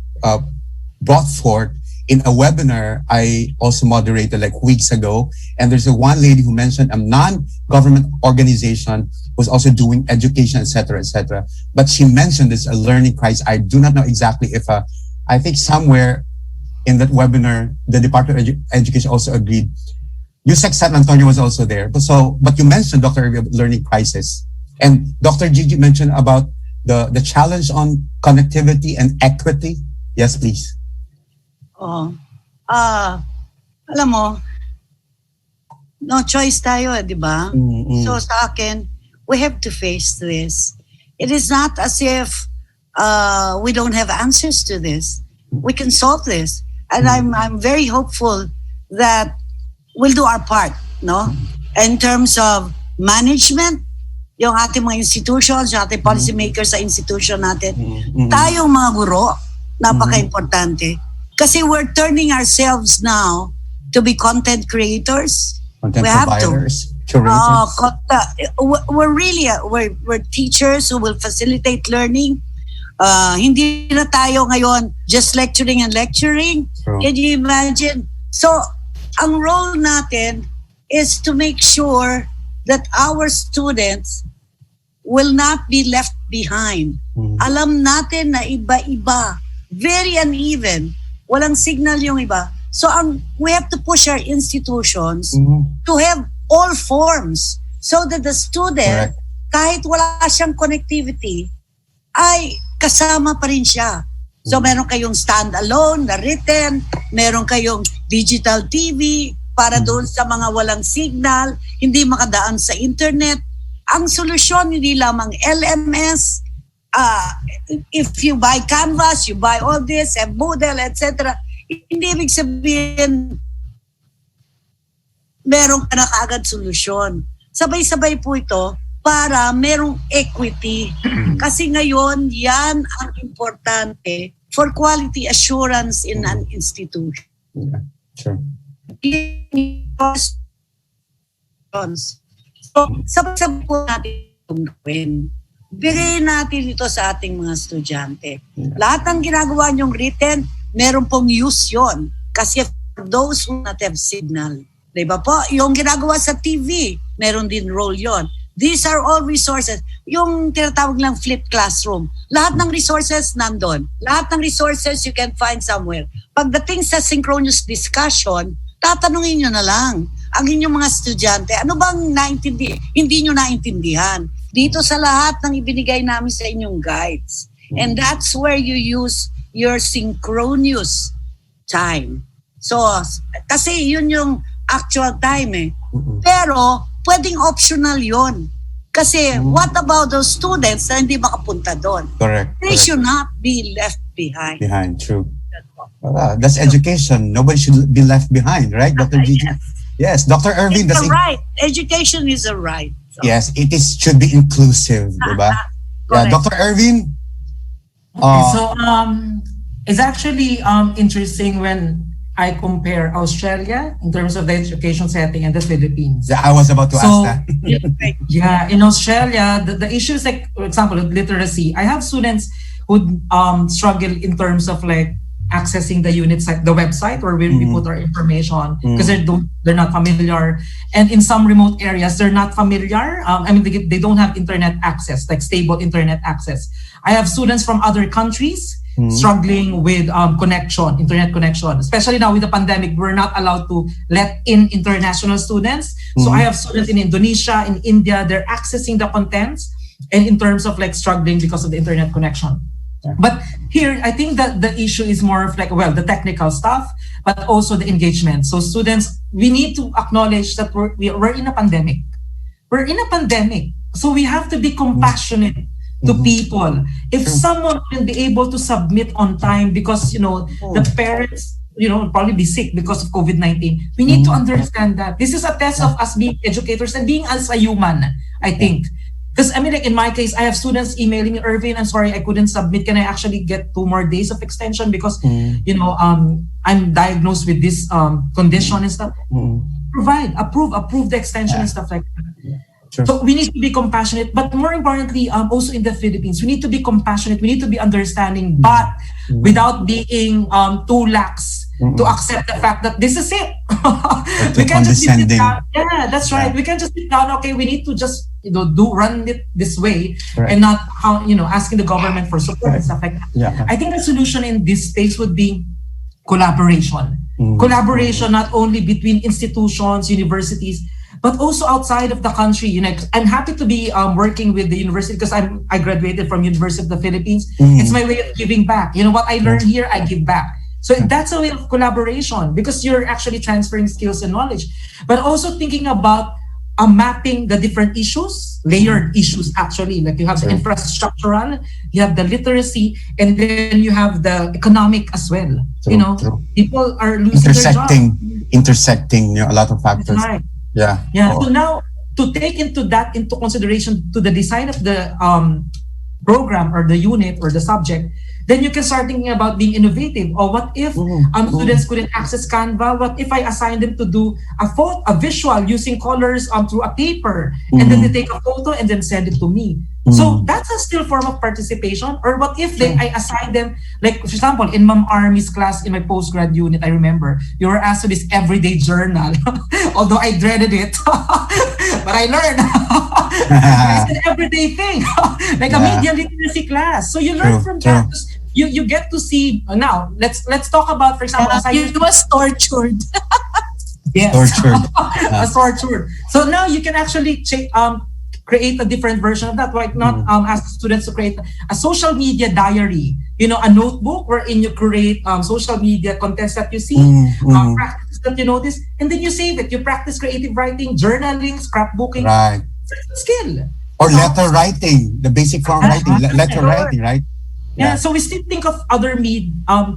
brought forth in a webinar I also moderated like weeks ago. And there's one lady who mentioned a non-government organization was also doing education, etc., etc. But she mentioned this a learning crisis. I do not know exactly if, I think somewhere in that webinar, the Department of Education also agreed. USEC San Antonio was also there. But you mentioned, Dr. Irvin, learning crisis. And Dr. Gigi mentioned about the challenge on connectivity and equity. Yes, please. Alam mo, no choice tayo, di ba? So sa akin, we have to face this. It is not as if we don't have answers to this. we can solve this. And I'm very hopeful that we'll do our part, no? In terms of management, yung ating mga institutions, yung ating policymakers sa institution natin, tayong mga guro, napaka-importante. Kasi we're turning ourselves now to be content creators. Content we have providers, to. curators. We're really, we're teachers who will facilitate learning. Hindi na tayo ngayon just lecturing and lecturing. True. Can you imagine? So, ang role natin is to make sure that our students will not be left behind. Alam natin na iba-iba, very uneven, walang signal yung iba. So we have to push our institutions to have all forms so that the student, kahit wala siyang connectivity, ay kasama pa rin siya. So meron kayong standalone na written, meron kayong digital TV para doon sa mga walang signal, hindi makadaan sa internet. Ang solusyon hindi lamang LMS, if you buy Canvas, you buy all this, and Moodle, etc. Hindi ibig sabihin meron ka na kaagad solusyon. Sabay-sabay po ito para merong equity. Kasi ngayon, yan ang importante for quality assurance in an institution. Yeah, sure. So, sabay-sabay po natin itong gawin. Bigay natin ito sa ating mga estudyante. Lahat ng ginagawa niyong written, meron pong use yun. Kasi for those who not have signal. Diba po? Yung ginagawa sa TV, meron din role yon. These are all resources. Yung tinatawag lang flipped classroom. Lahat ng resources nandun. Lahat ng resources you can find somewhere. Pagdating sa synchronous discussion, tatanungin nyo na lang ang inyong mga estudyante, ano bang hindi nyo naintindihan? Dito sa lahat ng ibinigay namin sa inyong guides. And that's where you use your synchronous time. So, kasi yun yung actual time eh. Pero, pwedeng optional yon. Kasi, what about those students na hindi makapunta doon? Correct. They should not be left behind. True. That's education. Nobody should be left behind, right, Dr. Gigi? Yes, Dr. Irvin. It's a right. Education is a right. So. Yes, it should be inclusive, diba? Yeah, Dr. Irvin. So, it's actually interesting when I compare Australia in terms of the education setting and the Philippines. Yeah, I was about to ask that. Yeah, in Australia, the issues like, for example, with literacy, I have students who struggle in terms of like accessing the unit site, the website where we put our information because they're not familiar, and in some remote areas they're not familiar. I mean, they don't have internet access, like stable internet access. I have students from other countries struggling with internet connection. Especially now with the pandemic, we're not allowed to let in international students. So I have students in Indonesia, in India, they're accessing the contents, and in terms of like struggling because of the internet connection. But here, I think that the issue is more of like, well, the technical stuff, but also the engagement. So students, we need to acknowledge that we're in a pandemic. We're in a pandemic. So we have to be compassionate to people. If someone can be able to submit on time because, the parents, probably be sick because of COVID-19, we need to understand that. This is a test of us being educators and being as a human, I think. Because I mean, like in my case, I have students emailing me, Irvin, I'm sorry, I couldn't submit. Can I actually get 2 more days of extension because, I'm diagnosed with this condition and stuff. Approve the extension and stuff like that. Sure. So we need to be compassionate, but more importantly, also in the Philippines, we need to be compassionate, we need to be understanding, but without being too lax to accept the fact that this is it. We can't just sit down. Yeah, that's right. We can't just sit down. Okay, we need to just run it this way and not asking the government for support and stuff like that. Yeah. I think the solution in this space would be collaboration. Collaboration not only between institutions, universities, but also outside of the country. I'm happy to be working with the university because I graduated from University of the Philippines. It's my way of giving back. What I learned here, I give back. So that's a way of collaboration because you're actually transferring skills and knowledge, but also thinking about mapping the different issues, layered issues actually. Like you have the infrastructural, you have the literacy, and then you have the economic as well. People are losing their jobs. Intersecting, a lot of factors. That's right. Yeah. So now, to take into consideration to the design of the program or the unit or the subject, then you can start thinking about being innovative. Or what if students couldn't access Canva? What if I assign them to do a visual using colors through a paper, and then they take a photo and then send it to me? So that's a still form of participation. Or what if I assign them, like for example, in Ma'am Army's class in my postgrad unit, I remember you were asked to this everyday journal, although I dreaded it, but I learned. It's an everyday thing, like a media literacy class. So you learn from that. You get to see. Now let's talk about, for example, You was tortured. yes, Tortured. tortured. So now you can actually create a different version of that. Why not ask students to create a social media diary? A notebook wherein you create social media contents that you see, practices that you notice, and then you save it. You practice creative writing, journaling, scrapbooking. Right. Skill. Or letter writing, the basic form writing, letter writing, right? Yeah, so we still think of other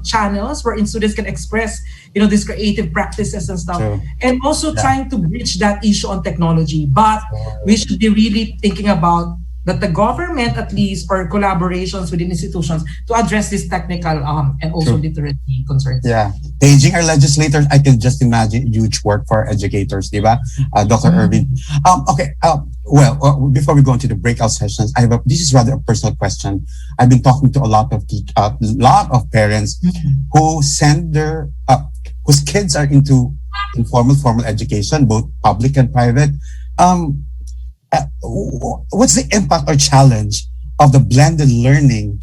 channels wherein students can express, these creative practices and stuff. True. And also trying to bridge that issue on technology. But we should be really thinking about that the government at least, or collaborations within institutions to address this technical and also literacy concerns. Yeah. Paging our legislators, I can just imagine huge work for educators, di ba? Dr. Irvin. Okay. Before we go into the breakout sessions, this is rather a personal question. I've been talking to a lot of parents who send whose kids are into formal education, both public and private. What's the impact or challenge of the blended learning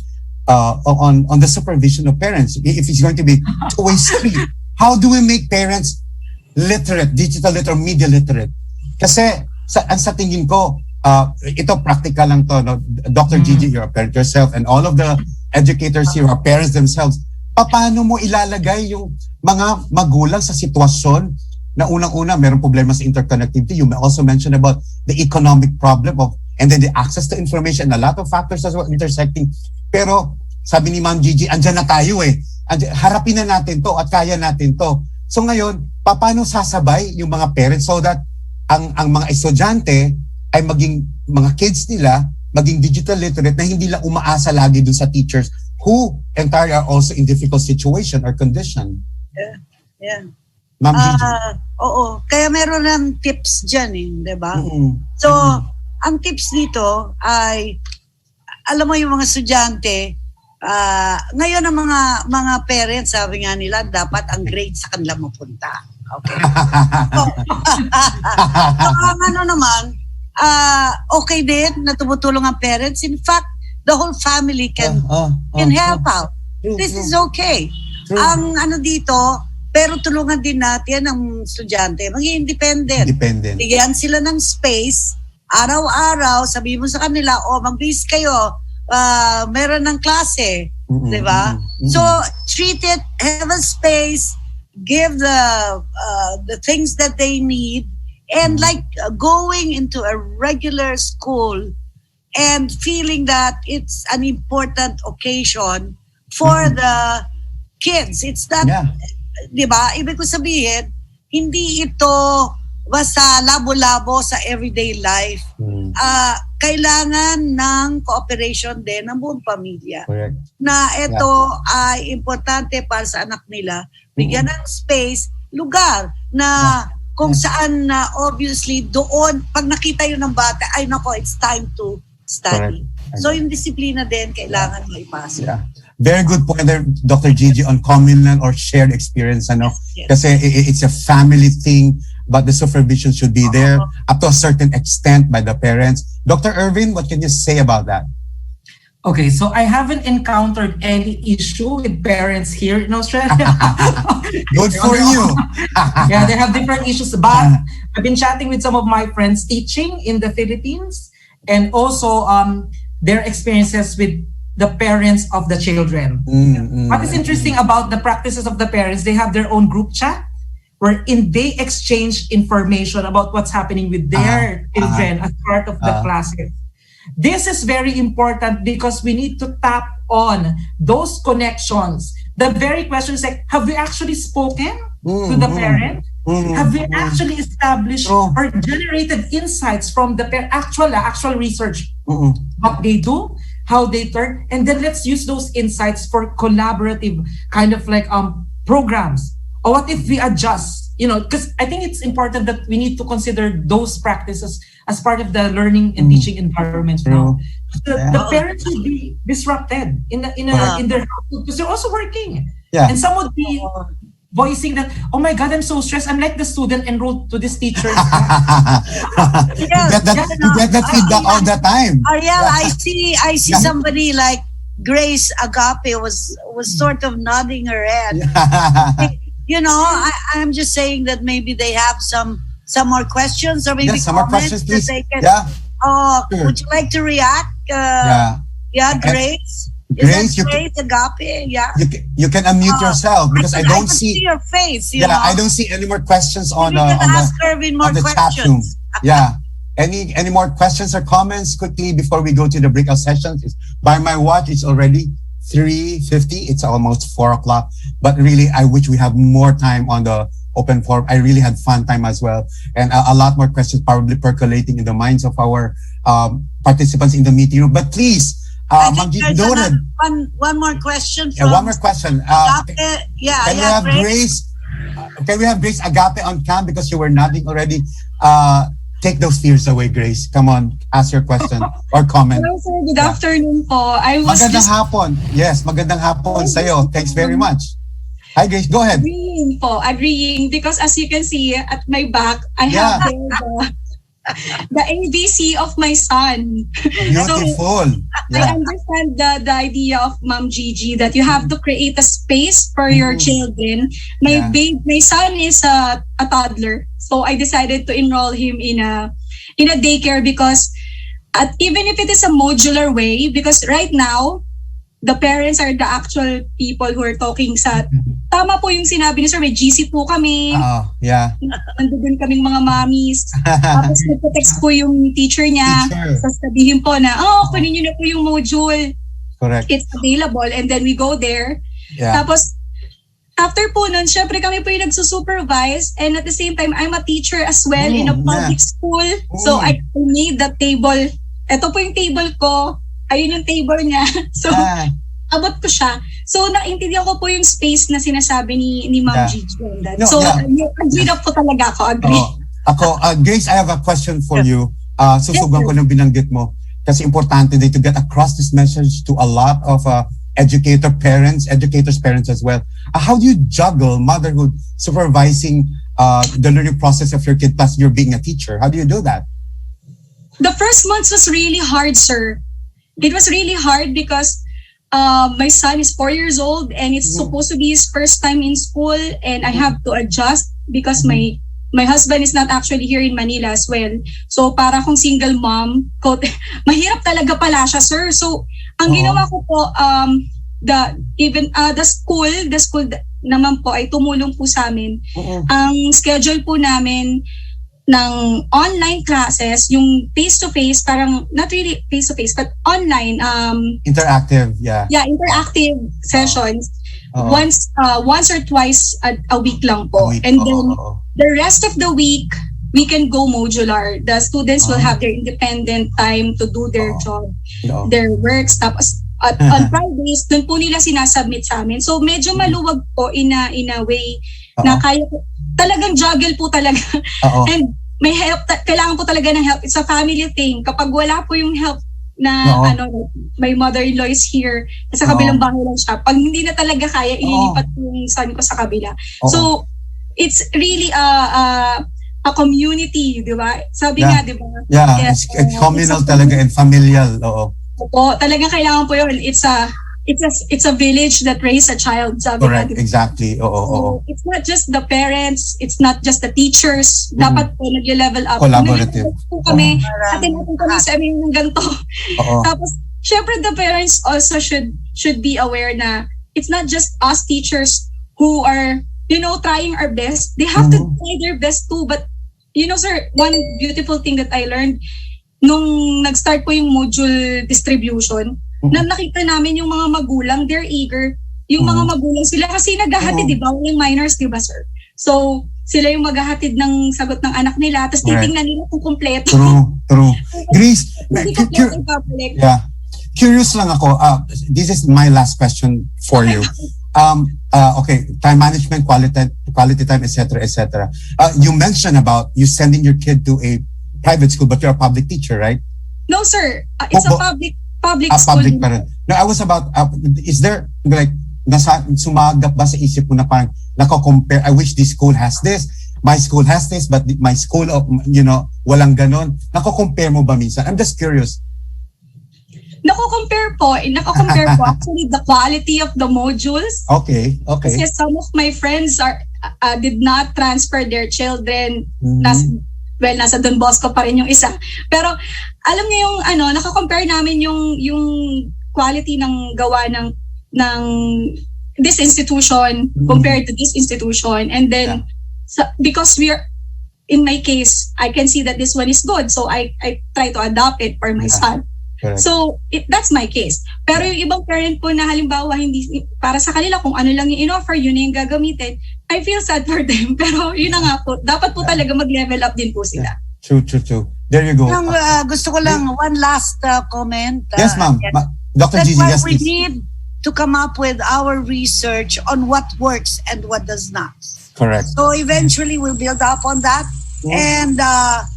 on the supervision of parents? If it's going to be two-way street, how do we make parents literate, digital literate, media literate? Kasi sa tingin ko, ito practical lang to. No? Dr. Gigi, you're a parent yourself, and all of the educators here are parents themselves. Paano mo ilalagay yung mga magulang sa sitwasyon na unang-una, mayroong problema sa interconnectivity? You may also mention about the economic problem and then the access to information, a lot of factors as well intersecting. Pero sabi ni Ma'am Gigi, andyan na tayo harapin na natin to at kaya natin to. So ngayon, paano sasabay yung mga parents so that ang mga estudyante ay maging mga kids nila, maging digital literate na hindi lang umaasa lagi dun sa teachers who entirely are also in difficult situation or condition. Yeah. Ma'am Gigi. Oo. Kaya meron ng tips dyan di ba? So, ang tips dito ay, alam mo yung mga estudyante, ngayon ang mga parents, sabi nga nila, dapat ang grade sa kanila mapunta. Okay. So, naman, okay din na tumutulong ang parents. In fact, the whole family can help out. This is okay. Ang dito, pero tulungan din natin ang estudyante maging independent. Bigyan sila ng space, araw-araw, sabihin mo sa kanila, mag-base kayo, meron ng klase, di ba? So, treat it, have a space, give the things that they need, and like going into a regular school and feeling that it's an important occasion for the kids. It's not, di ba? Ibig ko sabihin, hindi ito basta labo-labo sa everyday life. Kailangan ng cooperation din ng buong pamilya. Correct. Na ito ay importante para sa anak nila. Bigyan ng space, lugar na kung saan obviously doon, pag nakita yun ng bata, ay nako, it's time to study. Correct. So yung disiplina din, kailangan maipasa. Yeah. Very good point there, Dr. Gigi, on common or shared experience. Yes. Kasi it's a family thing, but the supervision should be there up to a certain extent by the parents. Dr. Irvin, what can you say about that? Okay, so I haven't encountered any issue with parents here in Australia. Good for you. Yeah, they have different issues, but I've been chatting with some of my friends teaching in the Philippines, and also their experiences with the parents of the children. What is interesting about the practices of the parents, they have their own group chat wherein they exchange information about what's happening with their children as part of the classes. This is very important because we need to tap on those connections. The very question is like, have we actually spoken to the parent? Have we actually established or generated insights from the actual research? What they do, how they turn, and then let's use those insights for collaborative kind of like programs. Or what if we adjust? You know, because I think it's important that we need to consider those practices as part of the learning and teaching environment now. The parents will be disrupted in their household because they're also working. And some would be voicing that, oh my God, I'm so stressed. I'm like the student enrolled to this teacher's class. You get that feedback all the time. Ariel, I see somebody like Grace Agape was sort of nodding her head. You know, I'm just saying that maybe they have some more questions or maybe some more comments questions, please. that they can. Sure. Would you like to react? Grace. Grace, Grace Agape? Yeah. You can unmute yourself because I don't see your face. You know? I don't see any more questions on the chat room. Any more questions or comments quickly before we go to the breakout sessions? By my watch, it's already 3:50. It's almost 4 o'clock. But really, I wish we have more time on the open forum. I really had fun time as well. And a lot more questions probably percolating in the minds of our participants in the meeting room. But please, I think there's one more question. One more question. Can we have Grace? Can we have Grace Agape on cam because you were nodding already? Take those fears away, Grace. Come on, ask your question or comment. Hello, sir. Good afternoon po. Magandang hapon. Yes, magandang hapon sa'yo. Thanks very much. Hi, Grace. Go ahead. Agreeing because as you can see at my back, I have the ABC of my son. Beautiful. I understand the idea of Ma'am Gigi that you have to create a space for your children. My son is a toddler, so I decided to enroll him in a daycare because even if it is a modular way, because right now the parents are the actual people who are talking sa tama po yung sinabi ni sir, may GC po kami. Nandoon kaming mga mommies. Tapos nagpo-text po yung teacher niya. Sasabihin po na, kunin niyo na po yung module. Correct. It's available. And then we go there. Tapos, after po nun, syempre kami po yung nagsusupervise. And at the same time, I'm a teacher as well in a public school. So I made the table. Ito po yung table ko. Ayun yung table niya. So, abot ko siya. So, naintindihan ko po yung space na sinasabi ni Ma'am Gigi. Agree na po talaga ako. Agree. Grace, I have a question for you. Susugan ko ng binanggit mo. Kasi importante to get across this message to a lot of educators' parents as well. How do you juggle motherhood, supervising the learning process of your kid, plus you're being a teacher? How do you do that? The first months was really hard, sir. It was really hard because my son is 4 years old and it's supposed to be his first time in school and I have to adjust because my husband is not actually here in Manila as well. So para akong single mom, mahirap talaga pala siya, sir. So ang ginawa ko po, the school naman po ay tumulong po sa amin. Ang schedule po namin ng online classes, yung face-to-face, parang not really face-to-face, but online. Interactive, interactive sessions. Once or twice a week lang po. And then the rest of the week, we can go modular. The students will have their independent time to do their job, their works. Tapos on Fridays, dun po nila sinasubmit sa amin. So medyo maluwag po in a way na kaya ko. Talagang juggle po talaga. And may help, kailangan po talaga ng help. It's a family thing. Kapag wala po yung help na my mother-in-law is here, sa kabilang bahay lang siya. Pag hindi na talaga kaya, ililipat po yung son ko sa kabila. So, it's really a community, di ba? Sabi nga, di ba? It's communal talaga and familial. Opo, talagang kailangan po yun. It's a village that raised a child. Sabi Correct, nga, exactly. So, it's not just the parents, it's not just the teachers. Dapat po nag-level up. Collaborative. Kami, natin kami sa amin ng ganito. Tapos, syempre the parents also should be aware na it's not just us teachers who are trying our best. They have to try their best too. But, sir, one beautiful thing that I learned nung nag-start po yung module distribution, na nakita namin yung mga magulang, they're eager. Yung mga magulang sila kasi naghahatid, di ba? Walang minors, di ba, sir? So, sila yung maghahatid ng sagot ng anak nila, tapos titingnan nila kung kumpleto. True. Grace, yeah. Curious lang ako. This is my last question for you. Okay, time management, quality time, etc., etc. You mentioned about you sending your kid to a private school, but you're a public teacher, right? No, sir. It's a public school. Public pa rin. No, I was about, is there, like, sumagap ba sa isip mo na parang, nako-compare, I wish this school has this, my school has this, but my school, walang ganon. Nako-compare mo ba minsan? I'm just curious. Nako-compare po actually the quality of the modules. Okay. Kasi some of my friends did not transfer their children. Nasa Don Bosco pa rin yung isa. Pero alam niyo yung nako-compare namin yung quality ng gawa ng this institution compared to this institution, and then because in my case, I can see that this one is good, so I try to adopt it for my son. Correct. So that's my case. Pero yung ibang parent po na halimbawa hindi para sa kanila kung ano lang yung in-offer, yun yung gagamitin, I feel sad for them. Pero yun na nga po, dapat po talaga mag-level up din po sila. True. There you go. Gusto ko lang one last comment. Yes, ma'am. Dr. That's Gigi, why yes, we please. need to come up with our research on what works and what does not. Correct. So eventually we'll build up on that, and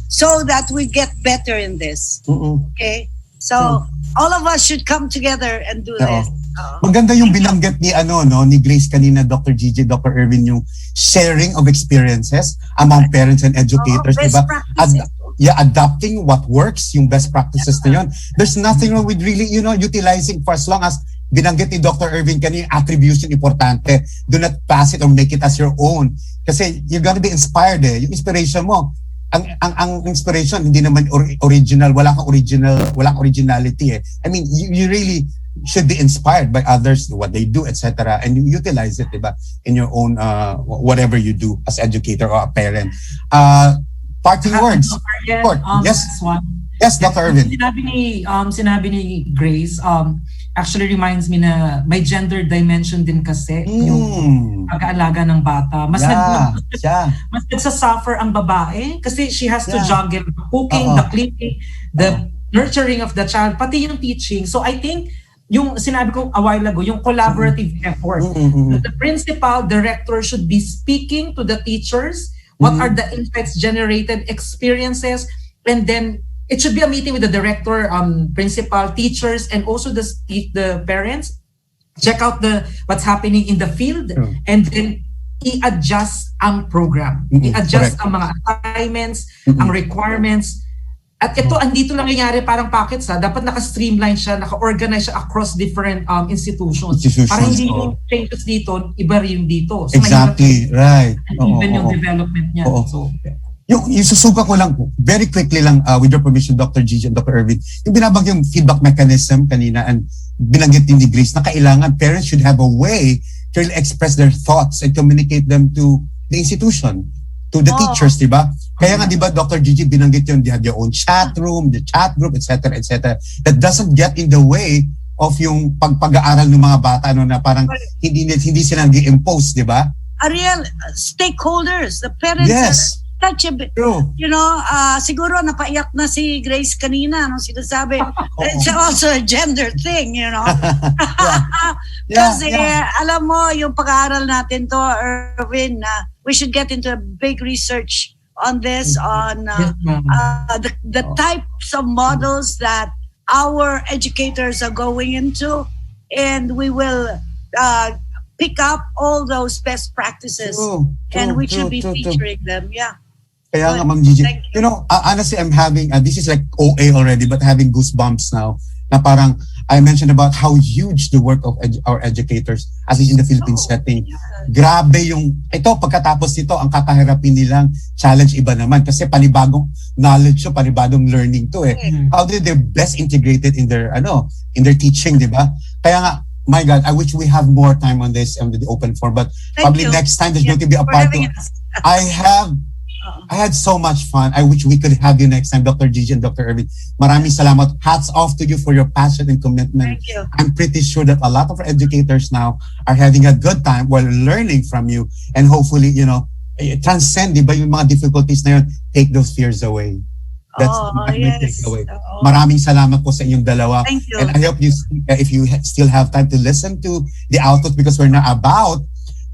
so that we get better in this. Okay? So all of us should come together and do this. Maganda yung binanggit ni Grace kanina, Dr. Gigi, Dr. Erwin, yung sharing of experiences among parents and educators, best diba? practices. Adapting what works, yung best practices na yun. There's nothing wrong with really, utilizing for as long as binanggit ni Dr. Erwin kanina, attribution importante. Do not pass it or make it as your own. Kasi you're gonna be inspired Yung inspiration mo, ang inspiration hindi naman original, wala kang originality I mean, you really should be inspired by others, what they do, etc., and you utilize it, diba, in your own whatever you do as educator or a parent. Parting words. Yes, Dr. Erwin. Sinabi ni Grace, actually reminds me na may gender dimension din kasi yung pag-aalaga ng bata. Mas nagsasuffer ang babae kasi she has to juggle the cooking, the cleaning, the nurturing of the child, pati yung teaching. So I think yung sinabi ko a while ago, yung collaborative effort. The principal, director should be speaking to the teachers. What are the insights generated, experiences, and then it should be a meeting with the director, principal, teachers, and also the parents. Check out what's happening in the field, and then i-adjust ang program. I-adjust ang mga assignments, ang requirements. At ito, andito lang nangyayari parang packets dapat naka-streamline siya, naka-organize siya across different institutions. Para hindi yung changes dito, iba rin dito. So, exactly, right. Even yung development niya. So, yung susuka ko lang po, very quickly lang, with your permission, Dr. Gigi and Dr. Erwin, yung binabag yung feedback mechanism kanina and binanggit ni Grace na kailangan parents should have a way to really express their thoughts and communicate them to the institution, to the teachers, di ba? Kaya nga, di ba, Dr. Gigi, binanggit yun, they have their own chat room, the chat group, etc., etc. That doesn't get in the way of yung pag-aaral ng mga bata, na parang hindi sila nag-impose, di ba? Ariel, stakeholders, the parents, yes. Such a bit, siguro napaiyak na si Grace kanina nung sinasabi, it's also a gender thing, Kasi alam mo, yung pag-aaral natin to, Erwin, we should get into a big research on this, on the types of models that our educators are going into, and we will pick up all those best practices, and we should be featuring them. Kaya nga, Ma'am Gigi, honestly, I'm having, this is like OA already, but having goosebumps now, na parang, I mentioned about how huge the work of our educators, as in the Philippine setting. Grabe ito, pagkatapos nito, ang kakaharapin nilang challenge iba naman, kasi panibagong knowledge to, panibagong learning to How did they best integrated in their teaching, di ba? Kaya nga, my God, I wish we have more time on this and the open forum, but probably next time there's going to be a part two. I had so much fun. I wish we could have you next time, Dr. Gigi and Dr. Irvin. Maraming salamat. Hats off to you for your passion and commitment. Thank you. I'm pretty sure that a lot of our educators now are having a good time while learning from you, and hopefully, transcend, di ba, yung mga difficulties na yun, take those fears away. That's my takeaway. Maraming salamat po sa inyong dalawa. Thank you. And I hope you, if you still have time to listen to the output, because we're now about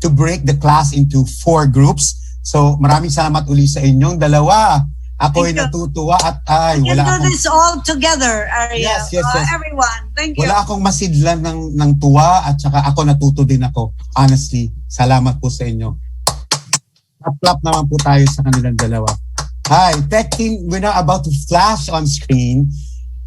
to break the class into 4 groups. So maraming salamat uli sa inyong dalawa. Ako'y natutuwa at We can do this all together, Arya. Yes. Everyone, thank you. Wala akong masidlan ng tuwa at saka ako natuto din ako. Honestly, salamat po sa inyo. Clap naman po tayo sa kanilang dalawa. Hi, Tech Team, we're now about to flash on screen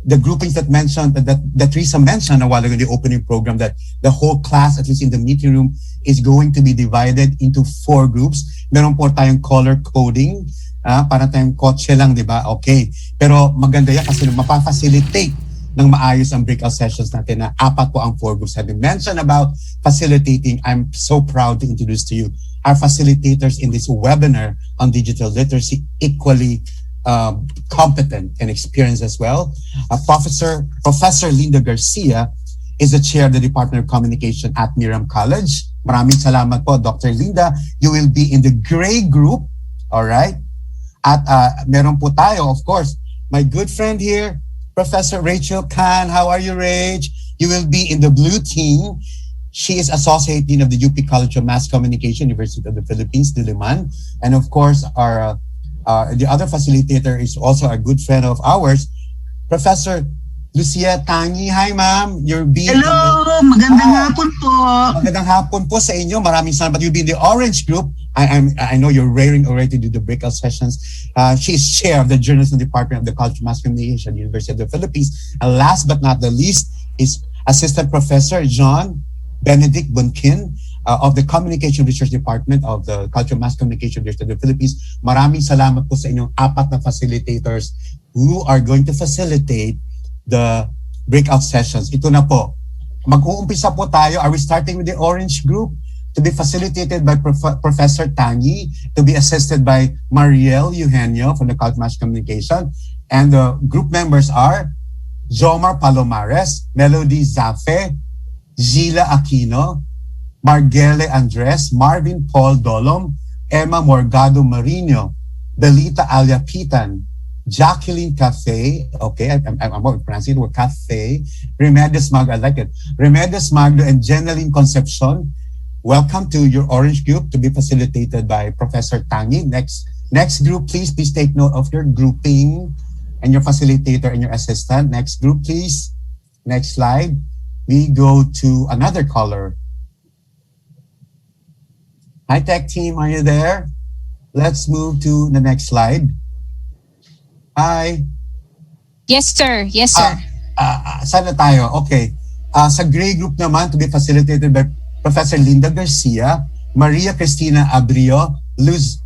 the groupings that Teresa mentioned a while ago in the opening program, that the whole class, at least in the meeting room, is going to be divided into 4 groups. Meron po tayong color coding, para tayong kotse lang, di ba? Okay. Pero maganda yan kasi mapafacilitate ng maayos ang breakout sessions natin na 4 po ang 4 groups. Having mentioned about facilitating, I'm so proud to introduce to you our facilitators in this webinar on digital literacy, equally competent and experienced as well. Professor Linda Garcia is the chair of the Department of Communication at Miriam College. Maraming salamat po, Dr. Linda. You will be in the gray group, all right? At meron po tayo, of course, my good friend here, Professor Rachel Khan. How are you, Rach? You will be in the blue team. She is Associate Dean of the UP College of Mass Communication, University of the Philippines, Diliman. And of course, the other facilitator is also a good friend of ours, Professor Lucia Tangi. Hi, ma'am. You're being... Hello! Magandang hapon po. Magandang hapon po sa inyo. Maraming salamat. You'll be in the orange group. I know you're raring already to do the breakout sessions. She is chair of the Journalism Department of the College of Mass Communication, University of the Philippines. And last but not the least is Assistant Professor John Benedict Bunkin of the Communication Research Department of the College of Mass Communication University of the Philippines. Maraming salamat po sa inyong 4 na facilitators who are going to facilitate the breakout sessions. Ito na po. Mag-uumpisa po tayo. Are we starting with the orange group? To be facilitated by Professor Tangi, to be assisted by Mariel Eugenio from the College of Mass Communication. And the group members are Jomar Palomares, Melody Zafe, Gila Aquino, Margele Andres, Marvin Paul Dolom, Emma Morgado Marino, Belita Aliapitan, Jacqueline Cafe, okay, I'm pronouncing the word Cafe, Remedios Magdo, I like it, Remedios Magdo and Jeneline Concepcion. Welcome to your orange group to be facilitated by Professor Tangi. Next group, please take note of your grouping and your facilitator and your assistant. Next group, please. Next slide. We go to another color. Hi, Tech Team, are you there? Let's move to the next slide. Hi. Yes, sir. Yes, sir. Saan na tayo? Okay. Sa gray group naman, to be facilitated by Professor Linda Garcia, Maria Cristina Abrio, Luz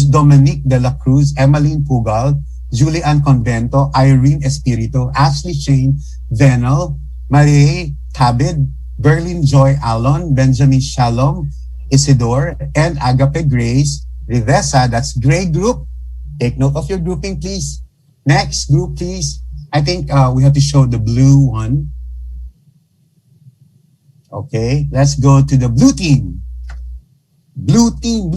Dominique de la Cruz, Emmeline Pugal, Julian Convento, Irene Espirito, Ashley Shane Venel, Marie Tabid, Berlin Joy Alon, Benjamin Shalom, Isidore, and Agape Grace Rivesa. That's gray group. Take note of your grouping, please. Next group, please. I think we have to show the blue one. Okay, let's go to the blue team. Blue team.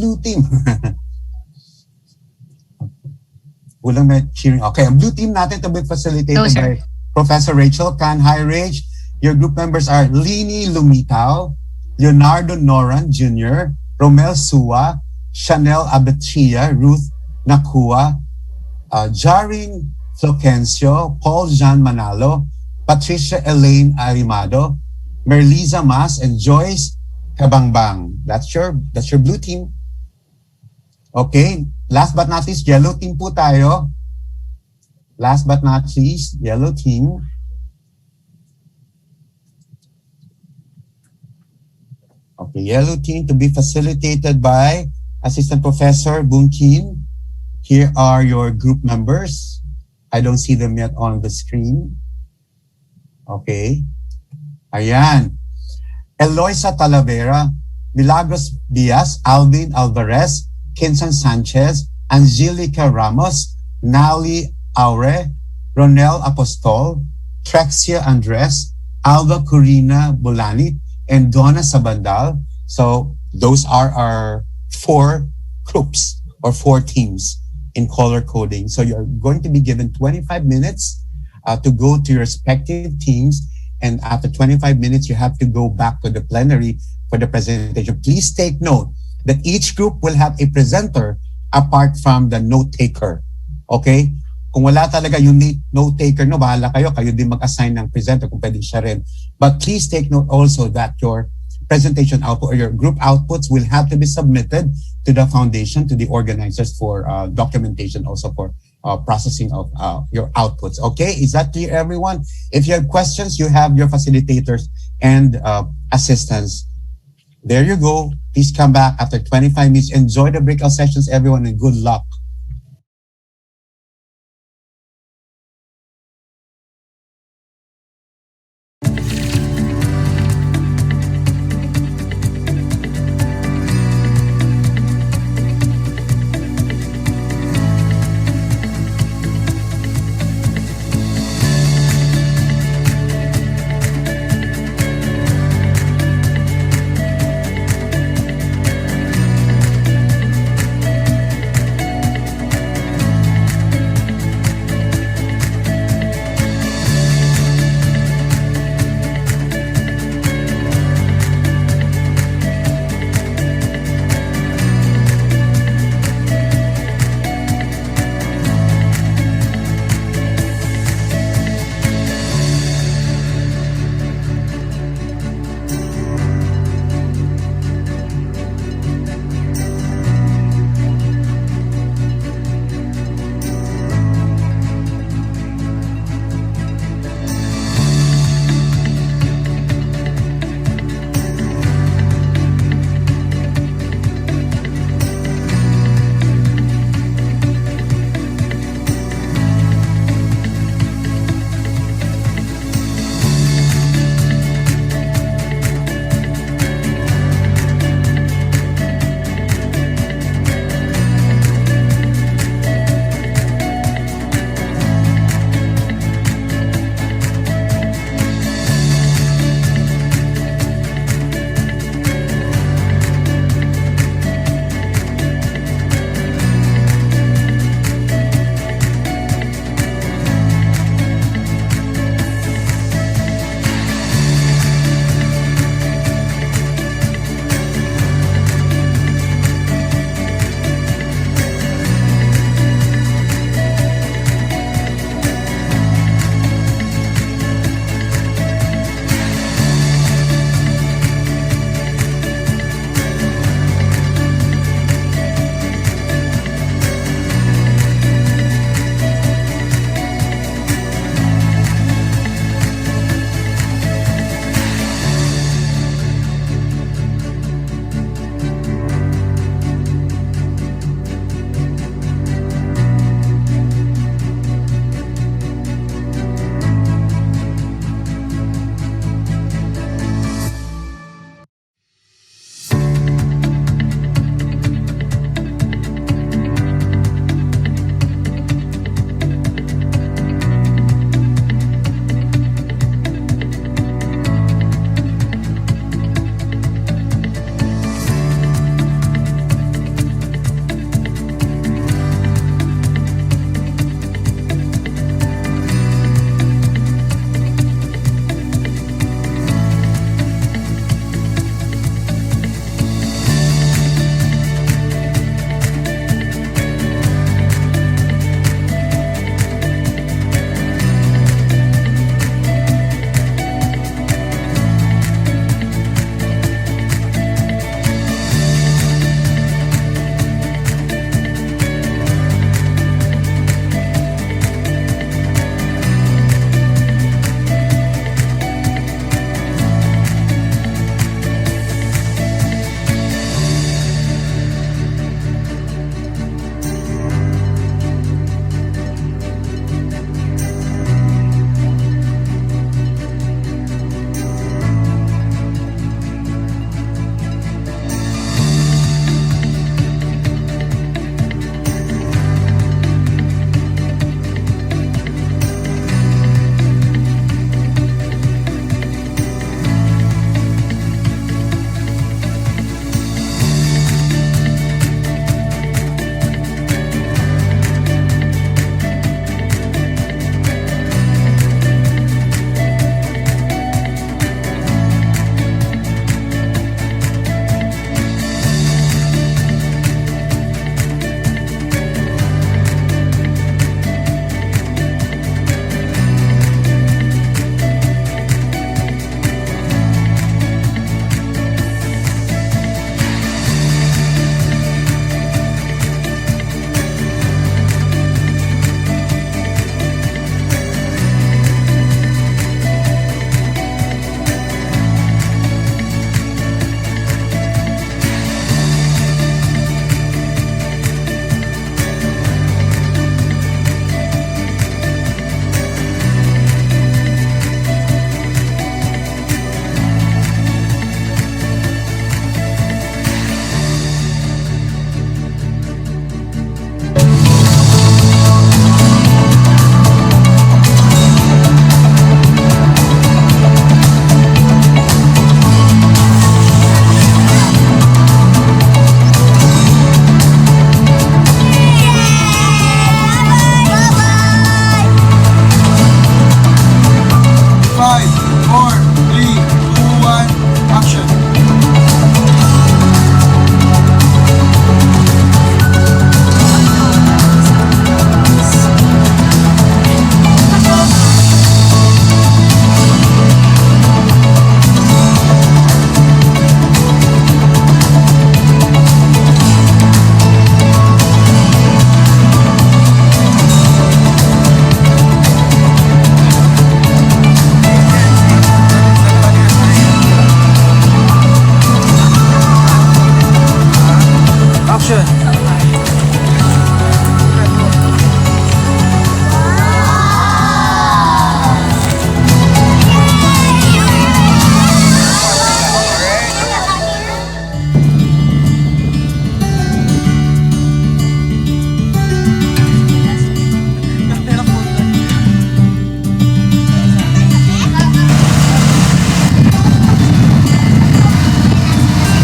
Walang may cheering. Okay, ang blue team natin to be facilitated by Professor Rachel Khan. Hi, Rach. Your group members are Lini Lumitao, Leonardo Noran Jr., Romel Sua, Chanel Abatria, Ruth Nakua, Jarin Flokencio, Paul Jean Manalo, Patricia Elaine Arimado, Merliza Mas, and Joyce Kabangbang. That's your blue team. Okay, last but not least, yellow team po tayo. Last but not least, yellow team. Okay, yellow team to be facilitated by Assistant Professor Bunkin. Here are your group members. I don't see them yet on the screen. Okay. Ayan. Eloisa Talavera, Milagros Diaz, Alvin Alvarez, Kinsan Sanchez, Angelica Ramos, Nali Aure, Ronel Apostol, Trexia Andres, Alva Corina Bolani, and Donna Sabandal. So those are our 4 groups or 4 teams in color coding. So you're going to be given 25 minutes to go to your respective teams. And after 25 minutes, you have to go back to the plenary for the presentation. Please take note that each group will have a presenter apart from the note taker. Okay? Kung wala talaga yung note taker, no, bahala kayo din mag-assign ng presenter kung pwede siya rin. But please take note also that your presentation output or your group outputs will have to be submitted to the foundation, to the organizers for documentation, also for processing of your outputs. Okay, is that clear, everyone? If you have questions, you have your facilitators and assistants. There you go. Please come back after 25 minutes. Enjoy the breakout sessions, everyone, and good luck.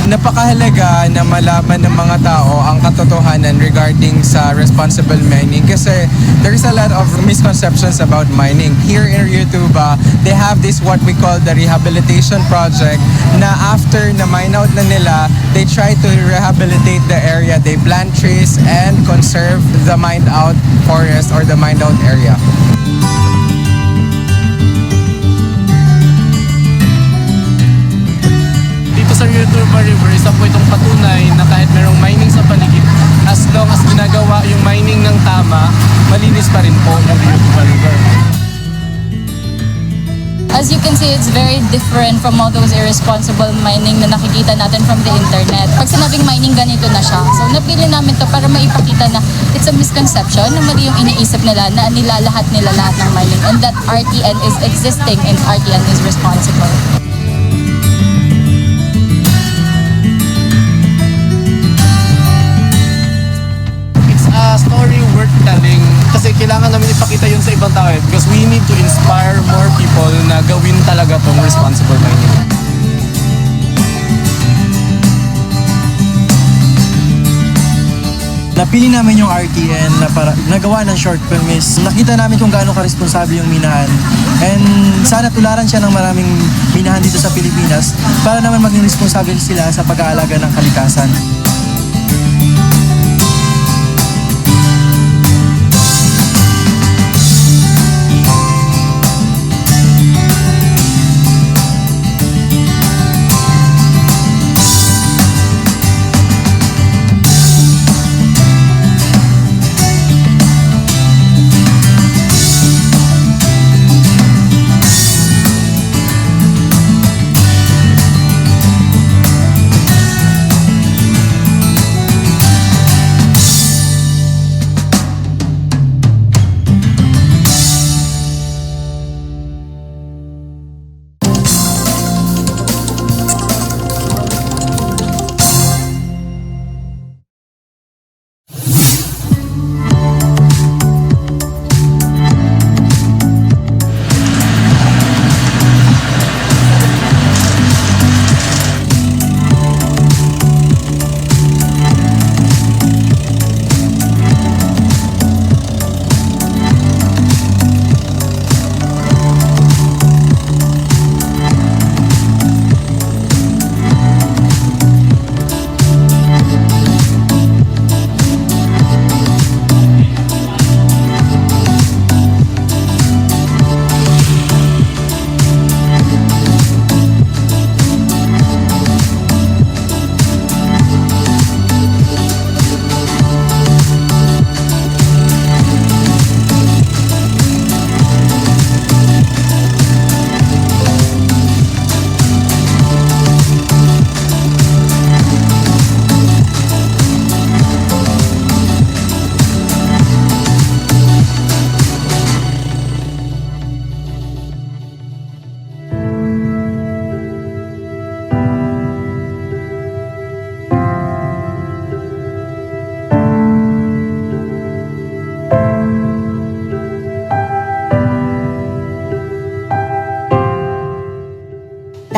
napakahalaga na malaman ng mga tao ang katotohanan regarding sa responsible mining kasi there's a lot of misconceptions about mining. Here in Rio Tuba, they have this what we call the rehabilitation project na after na mine out na nila, they try to rehabilitate the area. They plant trees and conserve the mined out forest or the mined out area. Sa Rio Tuba River, isa po itong patunay na kahit merong mining sa paligid, as long as ginagawa yung mining ng tama, malinis pa rin po yung Rio Tuba River. As you can see, it's very different from all those irresponsible mining na nakikita natin from the internet. Pag sinabing mining, ganito na siya. So napili namin to para maipakita na it's a misconception na mali yung iniisip nila na nilalahat nila lahat ng mining and that RTN is existing and RTN is responsible. Story worth telling kasi kailangan namin ipakita yun sa ibang tao because we need to inspire more people na gawin talaga tong responsible mining. Napili namin yung RTN na para nagawa ng short film is nakita namin kung gaano ka-responsable yung minahan and sana tularan siya ng maraming minahan dito sa Pilipinas para naman maging responsable sila sa pag-aalaga ng kalikasan.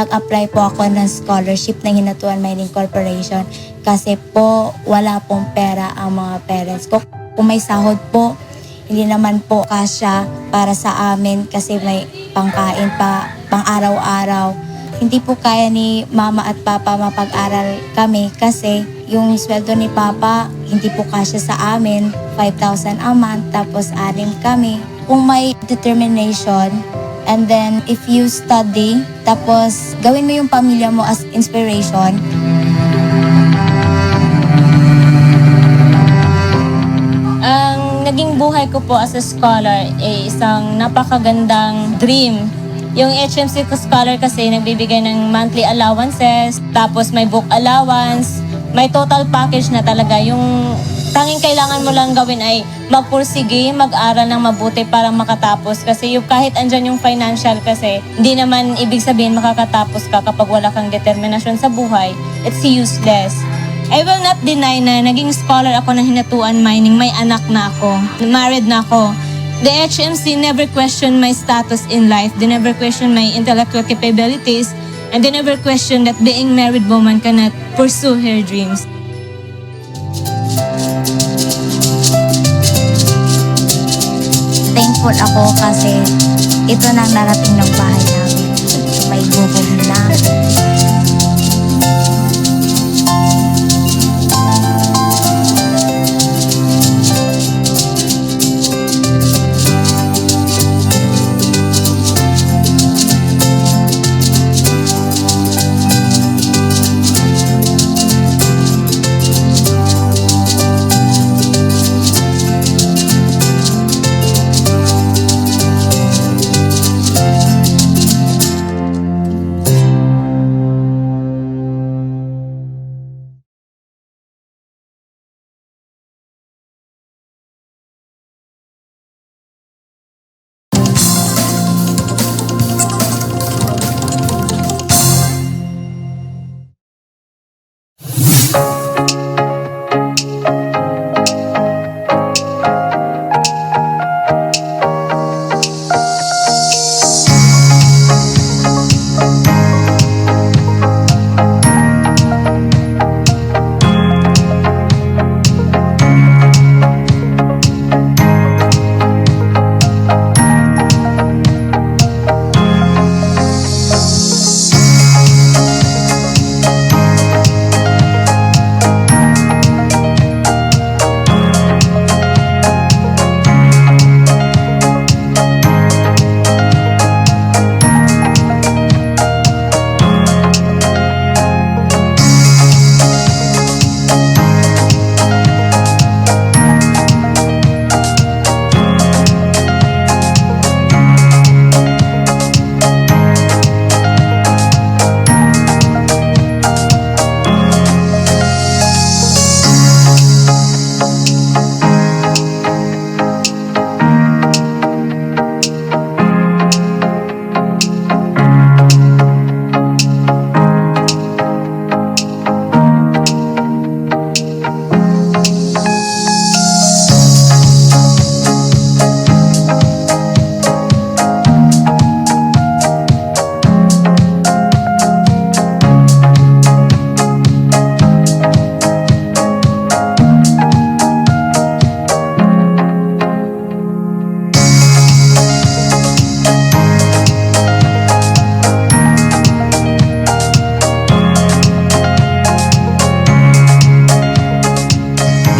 Nag-apply po ako ng scholarship ng Hinatuan Mining Corporation kasi po wala pong pera ang mga parents ko. Kung may sahod po, hindi naman po kasya para sa amin kasi may pangkain pa, pang araw-araw. Hindi po kaya ni mama at papa mapag-aral kami kasi yung sweldo ni papa hindi po kasya sa amin, 5,000 a month tapos 6 kami. Kung may determination, and then, if you study, tapos gawin mo yung pamilya mo as inspiration. Ang naging buhay ko po as a scholar ay isang napakagandang dream. Yung HMC ko scholar kasi nagbibigay ng monthly allowances, tapos may book allowance, may total package na talaga. Yung tanging kailangan mo lang gawin ay magpursige, mag-aral ng mabuti para makatapos. Kasi yung kahit andyan yung financial kasi, hindi naman ibig sabihin makakatapos ka kapag wala kang determinasyon sa buhay. It's useless. I will not deny na naging scholar ako ng Hinatuan Mining. May anak na ako. Married na ako. The HMC never questioned my status in life. They never questioned my intellectual capabilities. And they never questioned that being married woman cannot pursue her dreams. Thankful ako kasi ito nang narating ng bahay namin. May bubog na.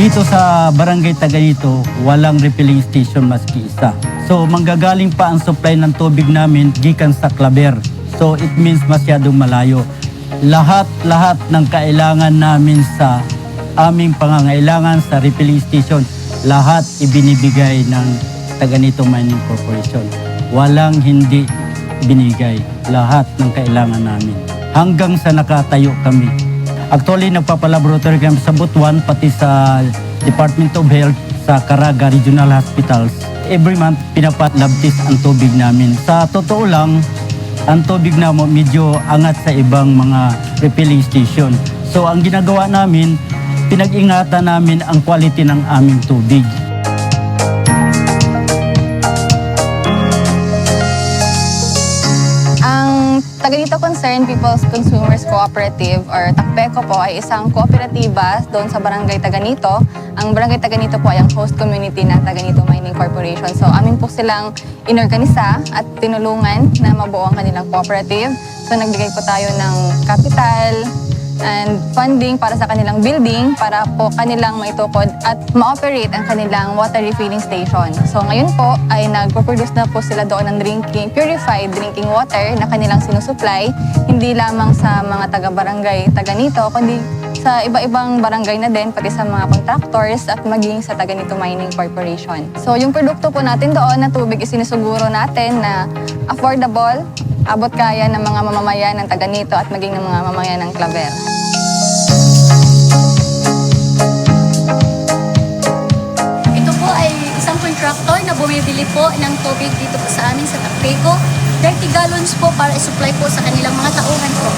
Dito sa Barangay Taganito, walang refilling station maski isa. So manggagaling pa ang supply ng tubig namin gikan sa Claver. So it means masyadong malayo. Lahat ng kailangan namin sa aming pangangailangan sa refilling station, lahat ibinibigay ng Taganito Mining Corporation. Walang hindi binigay. Lahat ng kailangan namin. Hanggang sa nakatayo kami. Actually, nagpapalaboratory kami sa Butuan, pati sa Department of Health, sa Caraga Regional Hospitals. Every month, pinapat-lab test ang tubig namin. Sa totoo lang, ang tubig na medyo angat sa ibang mga refilling station. So, ang ginagawa namin, pinag-ingatan namin ang quality ng aming tubig. Taganito Concerned People's Consumers Cooperative or TACPECO po ay isang kooperatiba doon sa Barangay Taganito. Ang Barangay Taganito po ay ang host community ng Taganito Mining Corporation. So amin po silang inorganisa at tinulungan na mabuo ang kanilang cooperative. So nagbigay po tayo ng capital and funding para sa kanilang building para po kanilang maitukod at ma-operate ang kanilang water refilling station. So ngayon po ay nagpo-produce na po sila doon ng purified drinking water na kanilang sinusupply, hindi lamang sa mga taga-barangay Taganito, kundi sa iba-ibang barangay na din, pati sa mga contractors at maging sa Taganito Mining Corporation. So yung produkto po natin doon na tubig isinisuguro natin na affordable, abot kaya ng mga mamamayan ng Taganito at maging ng mga mamamayan ng Claver. Ito po ay isang contractor na bumibili po ng tubig dito po sa amin sa TACPECO. 30 gallons po para i-supply po sa kanilang mga tauhan po.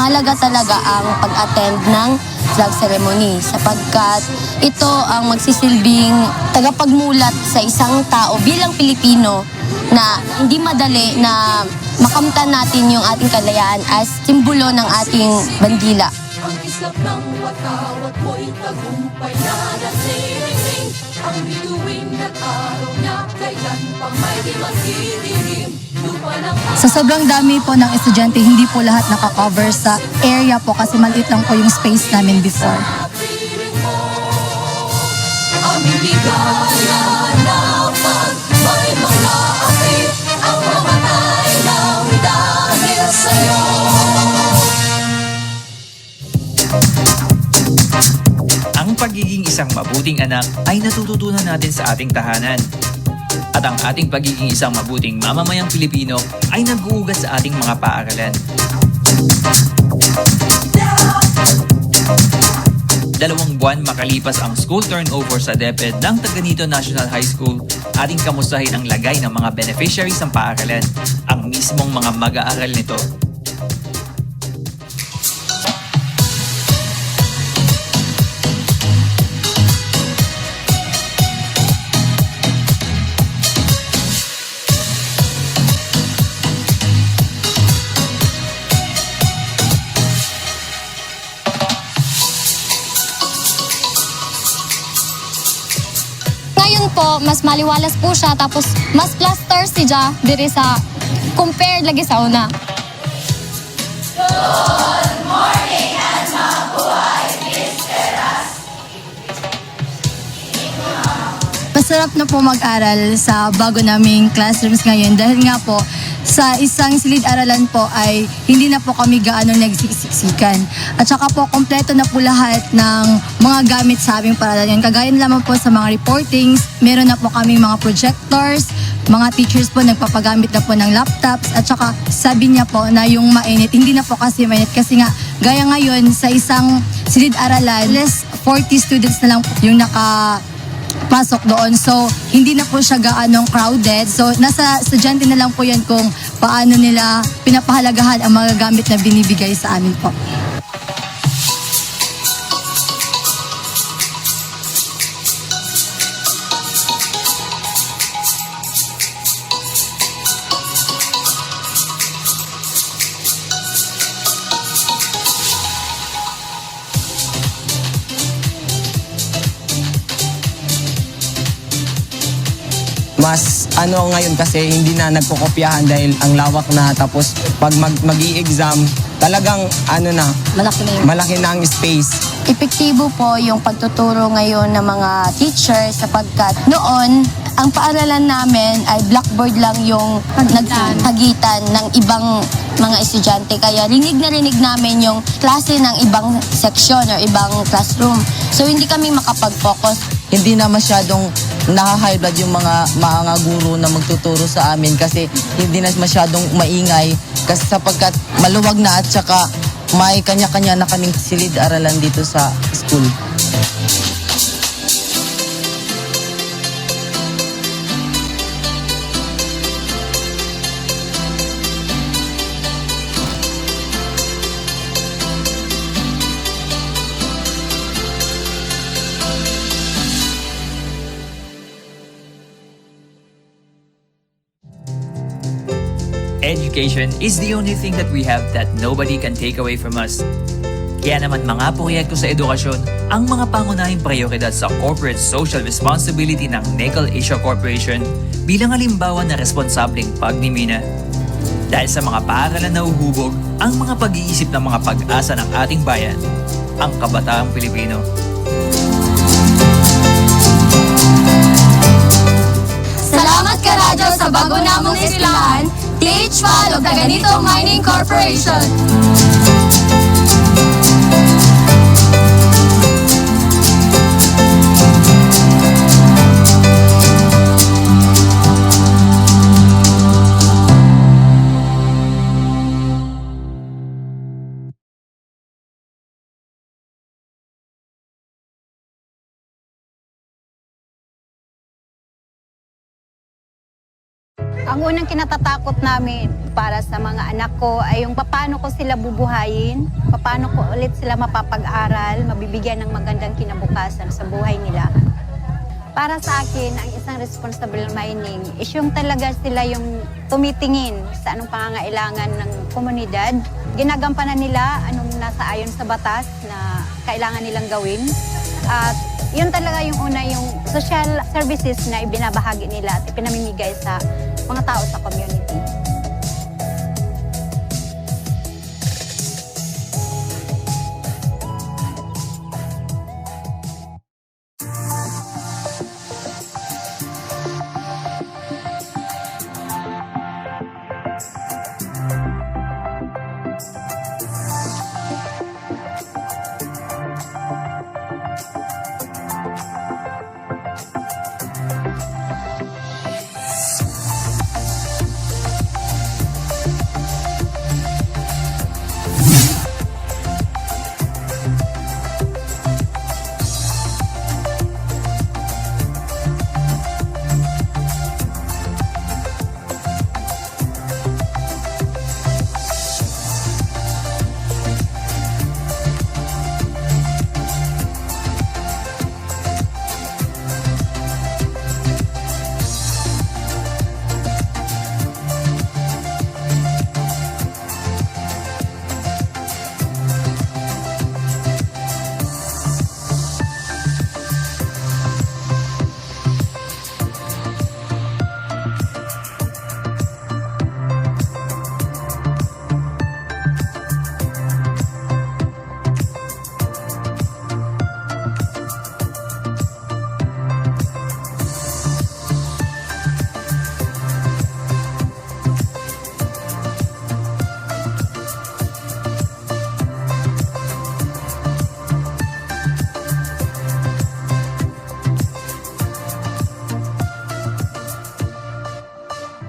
mahalaga talaga ang pag-attend ng flag ceremony sapagkat ito ang magsisilbing tagapagmulat sa isang tao bilang Pilipino na hindi madali na makamtan natin yung ating kalayaan as simbolo ng ating bandila. Ang islap ng watawat mo'y tagumpay na nasirinig. Ang bituin at araw niya, kailan pang may di magdidilim. Lupa ng Sa sobrang dami po ng estudyante, hindi po lahat nakakover sa area po kasi maliit lang po yung space namin before. aming ligaya na pag may mga api ang mamatay ng dahil sa'yo. Ang pagiging isang mabuting anak ay natututunan natin sa ating tahanan. At ang ating pagiging isang mabuting mamamayang Pilipino ay nag-uugat sa ating mga paaralan. 2 buwan makalipas ang school turnover sa DepEd ng Taganito National High School, ating kamustahin ang lagay ng mga beneficiaries ng paaralan, ang mismong mga mag-aaral nito. Ngayon po, mas maliwalas po siya tapos mas plaster siya diri sa compared lagi sa una. Good morning and mabuhay, Mr. Ras. Masarap na po mag-aral sa bago naming classrooms ngayon dahil nga po sa isang silid-aralan po ay hindi na po kami gaano nagsisiksikan. At saka po kompleto na po lahat ng mga gamit sa aming paaralan. Kagaya naman po sa mga reportings, meron na po kaming mga projectors, mga teachers po nagpapagamit na po ng laptops at saka sabi niya po na yung mainit, hindi na po kasi mainit kasi nga gaya ngayon sa isang silid-aralan, less 40 students na lang po yung pasok doon. So, hindi na po siya gaanong crowded. So, nasa estudyante na lang po yan kung paano nila pinapahalagahan ang mga gamit na binibigay sa amin po. Mas ngayon kasi hindi na nagkokopyahan dahil ang lawak na tapos pag mag-i-exam talagang malaki na ang space. Epektibo po yung pagtuturo ngayon ng mga teachers sapagkat noon, ang paaralan namin ay blackboard lang yung nagpagitan ng ibang mga estudyante. Kaya rinig na rinig namin yung klase ng ibang section or ibang classroom. So hindi kami makapag-focus. Hindi na masyadong naha-high blood yung mga guro na magtuturo sa amin kasi hindi na masyadong maingay kasi sapagkat maluwag na at saka may kanya-kanya na kaming silid-aralan dito sa school. Education is the only thing that we have that nobody can take away from us. Kaya naman mga proyekto sa edukasyon ang mga pangunahing prioridad sa corporate social responsibility ng Nickel Asia Corporation bilang halimbawa na responsableng pagmimina. Dahil sa mga paaralan na uhubog ang mga pag-iisip ng mga pag-asa ng ating bayan, ang kabataang Pilipino. Salamat ka, Radyo, sa bago namong silahan, TH1 o Taganito Mining Corporation. Ang unang kinatatakot namin para sa mga anak ko ay yung paano ko sila bubuhayin, paano ko ulit sila mapapag-aral, mabibigyan ng magandang kinabukasan sa buhay nila. Para sa akin, ang isang responsible mining is yung talaga sila yung tumitingin sa anong pangangailangan ng komunidad. Ginagampanan nila anong nasa ayon sa batas na kailangan nilang gawin. At yun talaga yung una, yung social services na ibinabahagi nila at ipinamimigay sa mga tao sa community.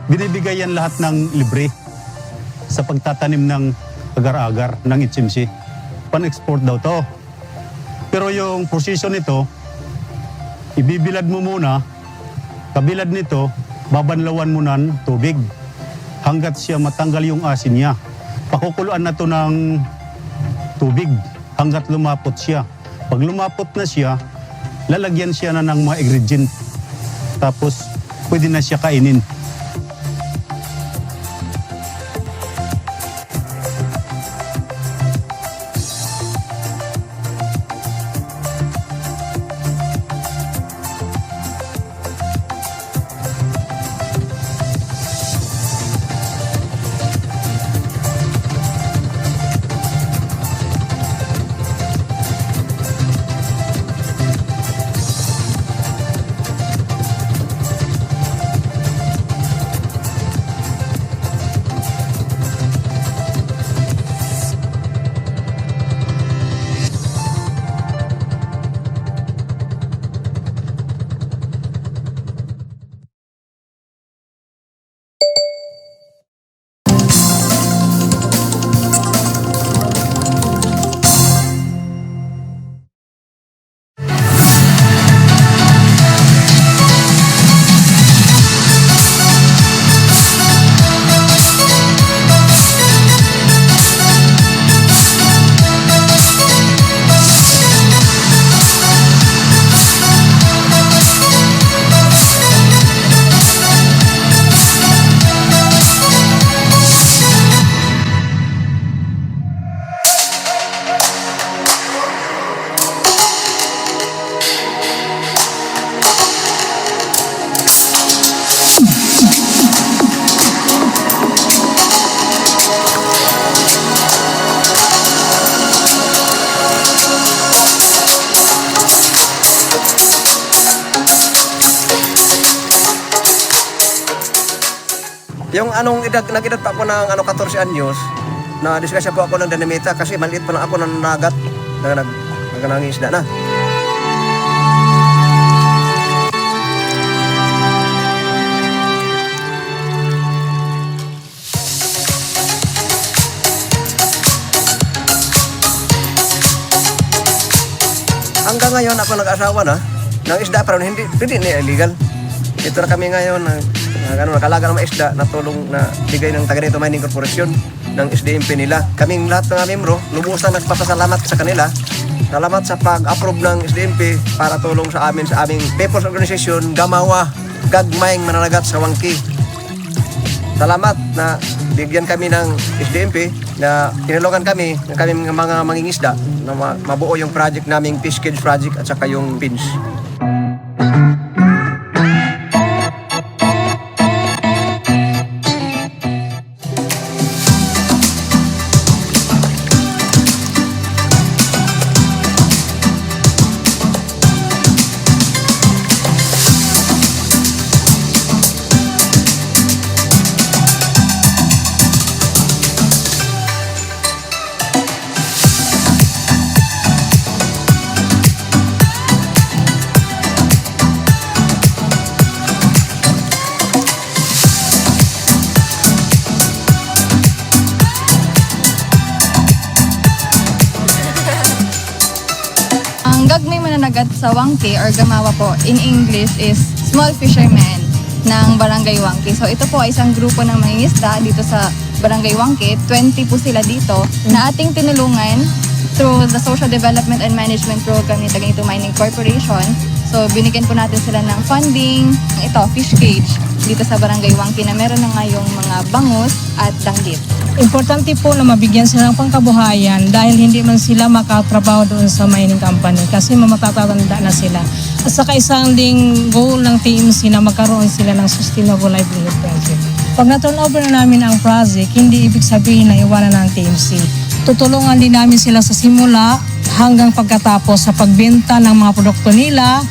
Binibigay yan lahat ng libre sa pagtatanim ng agar-agar ng HMC. Pan-export daw to. Pero yung position nito, ibibilad mo muna, kabilad nito, babanlawan mo ng tubig hanggat siya matanggal yung asin niya. Pakukuluan na to ng tubig hanggat lumapot siya. Pag lumapot na siya, lalagyan siya na ng mga ingredient. Tapos, pwede na siya kainin. Yung nag-edad pa ako ng 14 anyos, na diskusya po ako ng dinamita kasi maliit pa lang ako ng nagat na nangisda na. Hanggang ngayon ako nag-asawa na ng isda pero hindi na illegal. Ito na kami ngayon nakalaga ng mga isda na tulong na bigay ng Taganito Mining Corporation ng SDMP nila. Kaming lahat ng membro, lubusang nagpapasalamat sa kanila. Salamat sa pag-approve ng SDMP para tulong sa amin sa aming People's Organization Gamawa Gagmayng Mananagat sa Wangki. Salamat na bigyan kami ng SDMP na tinulungan kami ng kaming mga mangingisda na mabuo yung project naming Fish Cage Project at saka yung pins. Gagmay mananagat sa Wangki or Gamawa po in English is small fishermen ng Barangay Wangki. So ito po ay isang grupo ng mangingisda dito sa Barangay Wangki. 20 po sila dito na ating tinulungan through the Social Development and Management Program ni Taganito Mining Corporation. So binigyan po natin sila ng funding. Ito, fish cage dito sa Barangay Wangki na meron na ngayong mga bangus at danggit. Importante po na mabigyan sila ng pangkabuhayan dahil hindi man sila makatrabaho doon sa mining company kasi mamatatanda na sila. At saka isang ding goal ng TMC na magkaroon sila ng sustainable livelihood project. Pag na-turn over na namin ang project, hindi ibig sabihin na iwanan ng TMC. Tutulungan din namin sila sa simula hanggang pagkatapos sa pagbenta ng mga produkto nila,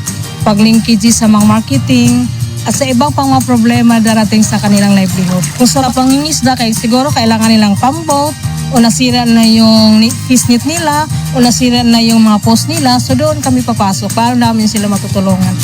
paglinkage sa mga marketing, at sa ibang pang mga problema darating sa kanilang livelihood. Kung sa pangingisda, siguro kailangan nilang pamboat, o nasira na yung fish net nila, o nasira na yung mga post nila, so doon kami papasok para namin sila matutulungan.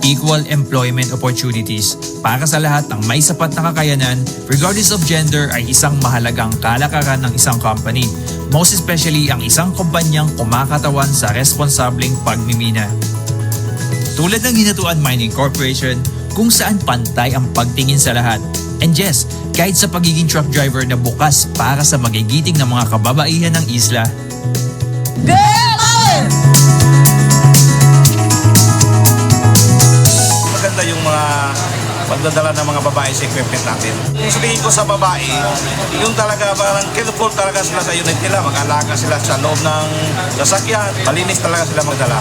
equal employment opportunities para sa lahat ng may sapat na kakayanan regardless of gender ay isang mahalagang kalakaran ng isang company, most especially ang isang kumpanyang kumakatawan sa responsableng pagmimina. Tulad ng Hinatuan Mining Corporation kung saan pantay ang pagtingin sa lahat. And yes, kahit sa pagiging truck driver na bukas para sa magigiting ng mga kababaihan ng isla. Maganda yung mga pagdadala ng mga babae sa equipment natin. Sa tingin ko sa babae, yung talaga parang careful talaga sila sa unit nila. Mag-alaga sila sa loob ng sasakyan. Malinis talaga sila magdala.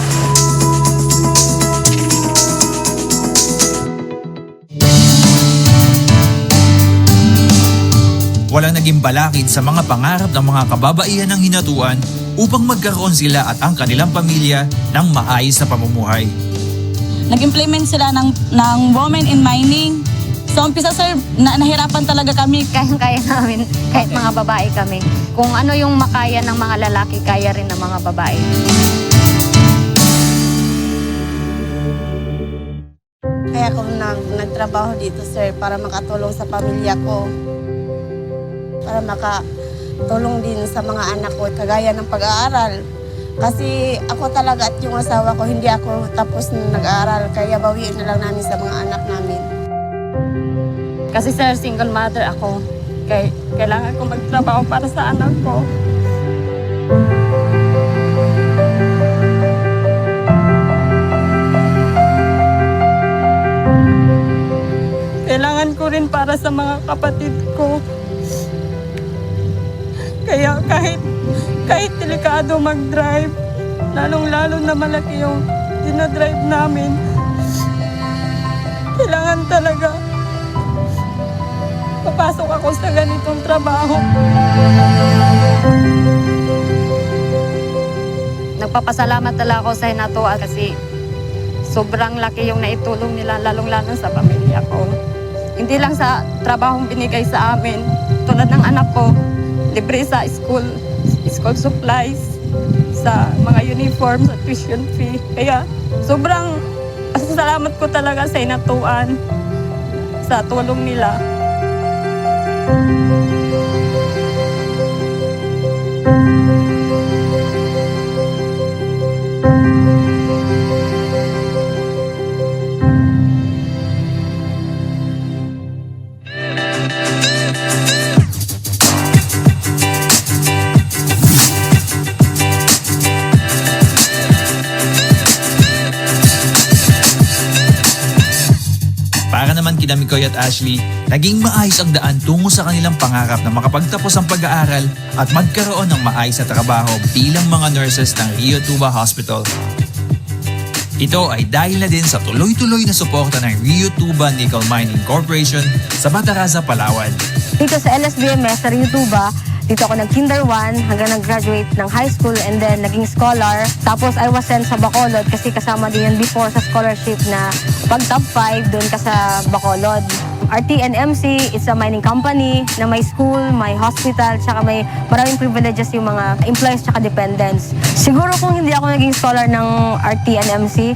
walang naging balakid sa mga pangarap ng mga kababaihan ng hinatuan upang magkaroon sila at ang kanilang pamilya ng maayos na pamumuhay. Nag-implement sila ng women in mining. So umpisa sir, nahirapan talaga kami. Kayang-kaya namin kahit mga babae kami. Kung ano yung makaya ng mga lalaki, kaya rin ng mga babae. Kaya ako nagtrabaho dito sir para makatulong sa pamilya ko. Para makatulong din sa mga anak ko kagaya ng pag-aaral. Kasi ako talaga at yung asawa ko, hindi ako tapos nag-aaral. Kaya bawiin na lang namin sa mga anak namin. Kasi sir, single mother ako. Kailangan ko magtrabaho para sa anak ko. Kailangan ko rin para sa mga kapatid ko. Kaya kahit delikado mag-drive, lalong-lalo na malaki yung dinadrive namin, kailangan talaga papasok ako sa ganitong trabaho. Nagpapasalamat talaga ako sa hinatuan kasi sobrang laki yung naitulong nila, lalong-lalo sa pamilya ko. Hindi lang sa trabahong binigay sa amin, tulad ng anak ko, libre sa school supplies, sa mga uniform, sa tuition fee. Kaya sobrang salamat ko talaga sa hinatuan, sa tulong nila. Para naman kina Mikoy at Ashley, naging maayos ang daan tungo sa kanilang pangarap na makapagtapos ang pag-aaral at magkaroon ng maayos na trabaho bilang mga nurses ng Rio Tuba Hospital. Ito ay dahil na din sa tuloy-tuloy na suporta ng Rio Tuba Nickel Mining Corporation sa Bataraza, Palawan. Dito sa LSBMS sa Rio Tuba, dito ako nag-Kinder 1 hanggang nag-graduate ng high school and then naging scholar. Tapos I was sent sa Bacolod kasi kasama din yun before sa scholarship na pag top 5 doon ka sa Bacolod. RTNMC is a mining company na may school, may hospital, tsaka may maraming privileges yung mga employees tsaka dependents. Siguro kung hindi ako naging scholar ng RTNMC,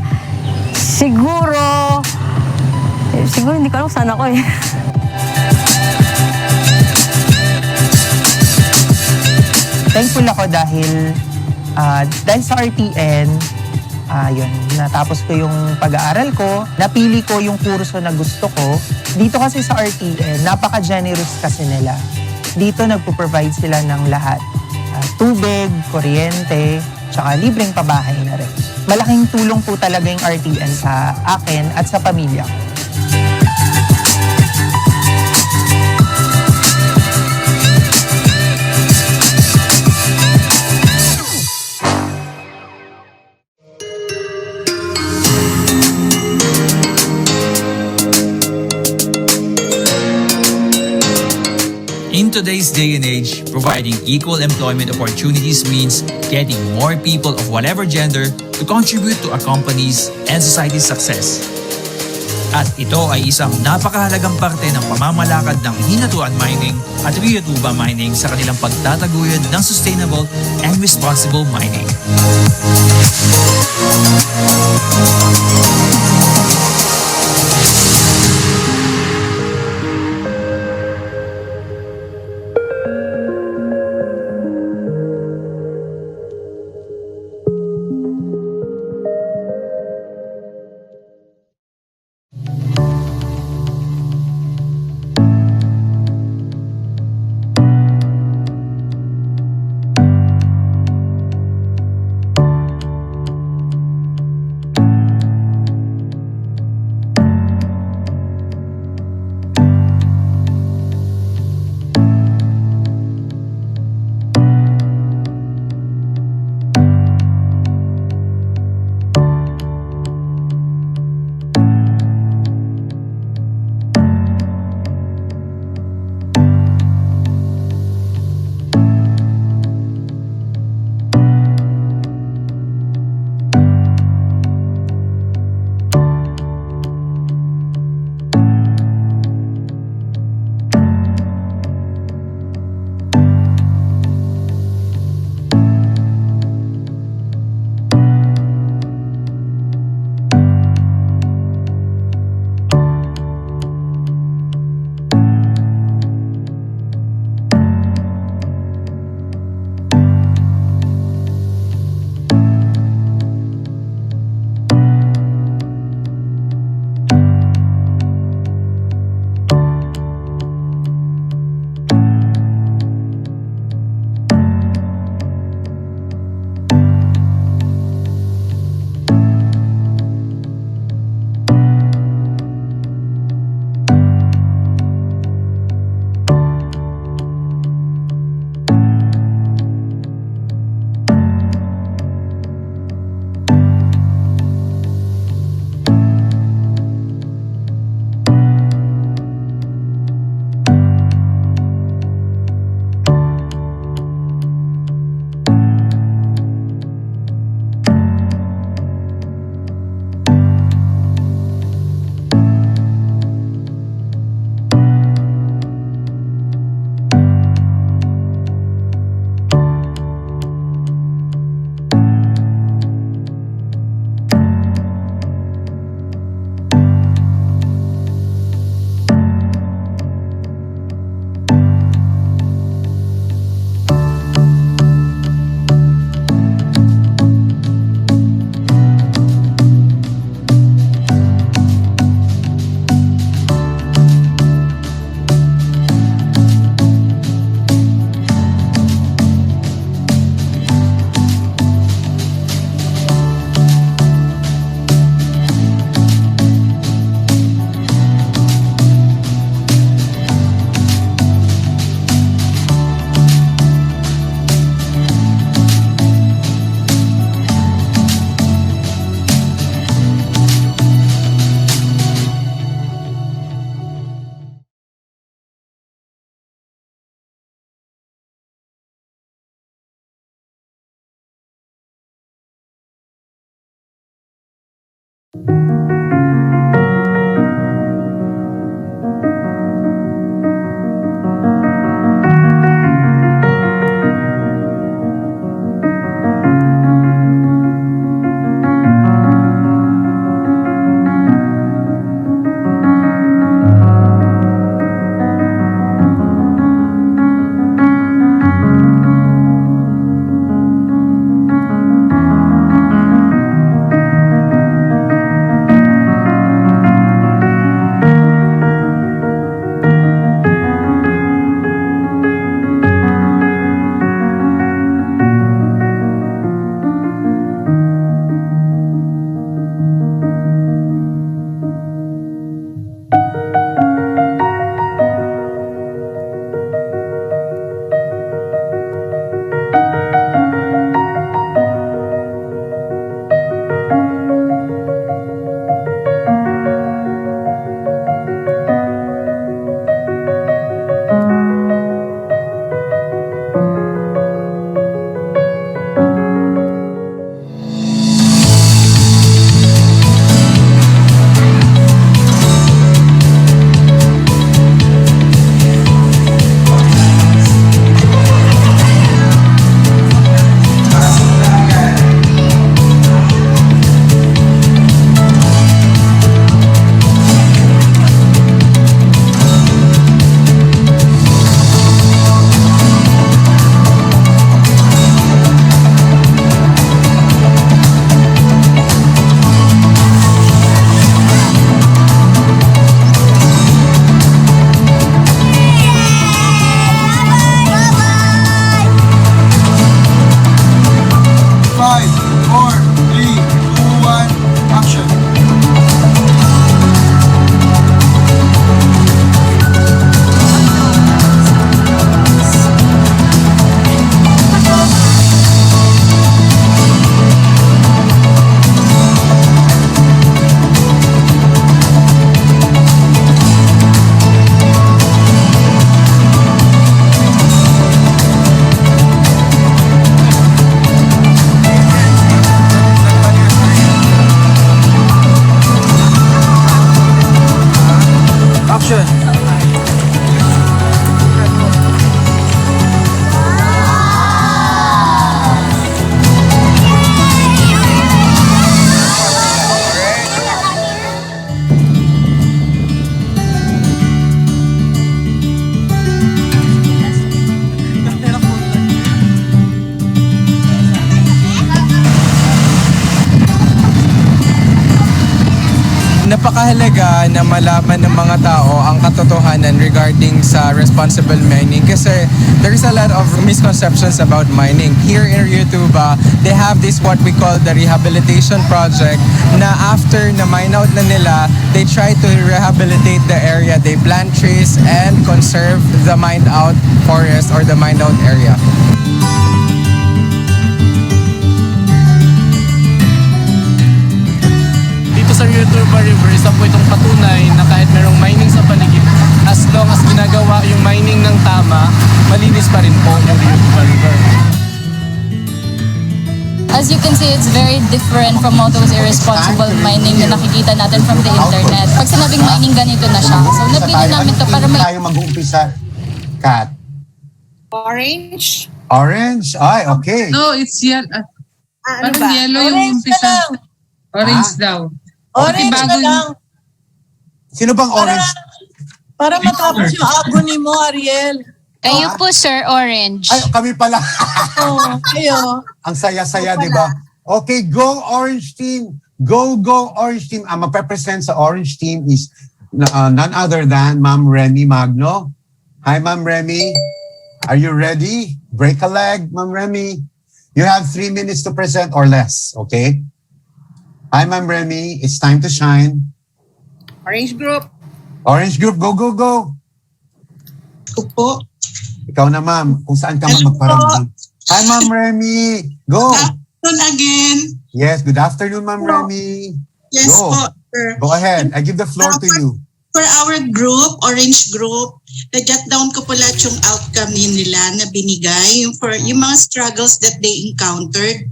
siguro hindi ko alam saan ako eh. Thankful ako dahil sa RTN, yun, natapos ko yung pag-aaral ko, napili ko yung kurso na gusto ko. Dito kasi sa RTN, napaka-generous kasi nila. Dito nagpo-provide sila ng lahat. Tubig, kuryente, tsaka libreng pabahay na rin. Malaking tulong po talaga yung RTN sa akin at sa pamilya ko. In today's day and age, providing equal employment opportunities means getting more people of whatever gender to contribute to a company's and society's success. At ito ay isang napakahalagang parte ng pamamalakad ng Hinatuan Mining at Rio Tuba Mining sa kanilang pagtataguyod ng sustainable and responsible mining. Napakahalaga na malaman ng mga tao ang katotohanan regarding sa responsible mining kasi there's a lot of misconceptions about mining. Here in Rio Tuba, they have this what we call the rehabilitation project na after na mine out na nila, they try to rehabilitate the area. They plant trees and conserve the mined out forest or the mined out area. Sa Rio Tuba River, isa po itong patunay na kahit merong mining sa paligid, as long as ginagawa yung mining ng tama, malinis pa rin po yung Rio Tuba River. As you can see, it's very different from all those irresponsible mining na nakikita natin from the internet. Pag sinabing mining, ganito na siya. So, napili namin to para may... Tayo mag-uumpisa, Kat. Orange? Orange? Ay, okay. No, it's yellow. Parang ba? yellow yung Orange umpisa. na lang. Orange daw. Orange bago na lang. Sino bang orange? Para matapos yung agony mo, Ariel. Kayo po, Sir Orange. Ay, kami pala. Oo, kayo. Ang saya-saya, di ba? Okay, go Orange Team. Go Orange Team. Ang mape-present sa Orange Team is none other than Ma'am Remy Magno. Hi, Ma'am Remy. Are you ready? Break a leg, Ma'am Remy. You have 3 minutes to present or less, okay? Hi, Ma'am Remy. It's time to shine. Orange Group. Orange Group, go, go, go. Ako po. Ikaw na, ma'am. Kung saan ka magparamdam. Hi, Ma'am Remy. Go. Good afternoon again. Yes, good afternoon, Ma'am Remy. Yes Go. po, sir. Go ahead. I give the floor to you. For our group, Orange Group, na-jot down ko po lahat yung outcome nila na binigay. Yung mga struggles that they encountered.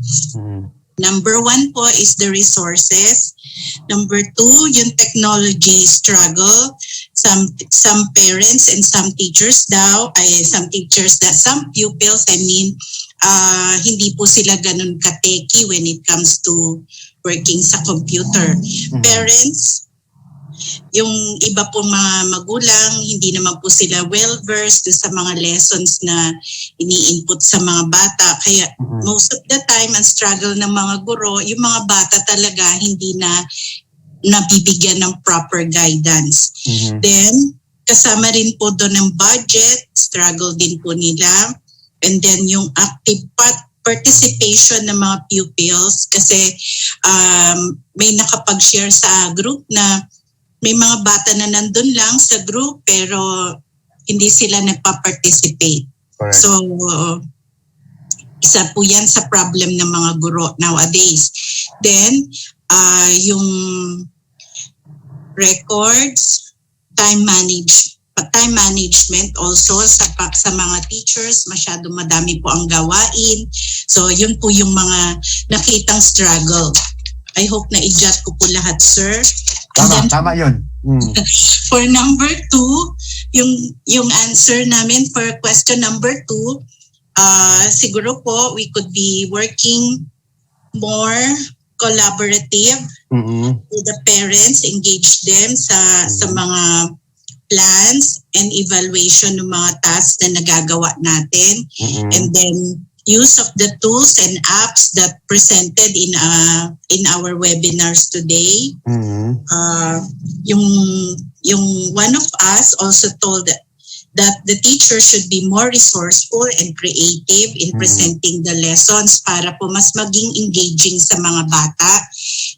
Number 1 po is the resources. Number 2, yung technology struggle. Some parents and some teachers some pupils, hindi po sila ganun ka-techy when it comes to working sa computer. Parents, yung iba po mga magulang, hindi naman po sila well-versed sa mga lessons na ini-input sa mga bata. Kaya most of the time, ang struggle ng mga guro, yung mga bata talaga hindi na nabibigyan ng proper guidance. Then, kasama rin po doon ng budget, struggle din po nila. And then yung active participation ng mga pupils kasi may nakapag-share sa group na may mga bata na nandun lang sa group pero hindi sila nagpa-participate. Correct. So, isa po yan sa problem ng mga guro nowadays. Then, yung records, time management also sa mga teachers, masyado madami po ang gawain. So, yun po yung mga nakitang struggle. I hope na i-jot ko po lahat, sir. Tama yun. For number 2, yung answer namin for question number 2, siguro po we could be working more collaborative with the parents, engage them sa mga plans and evaluation ng mga tasks na nagagawa natin. And then use of the tools and apps that presented in our webinars today. Yung one of us also told that the teacher should be more resourceful and creative in presenting the lessons para po mas maging engaging sa mga bata.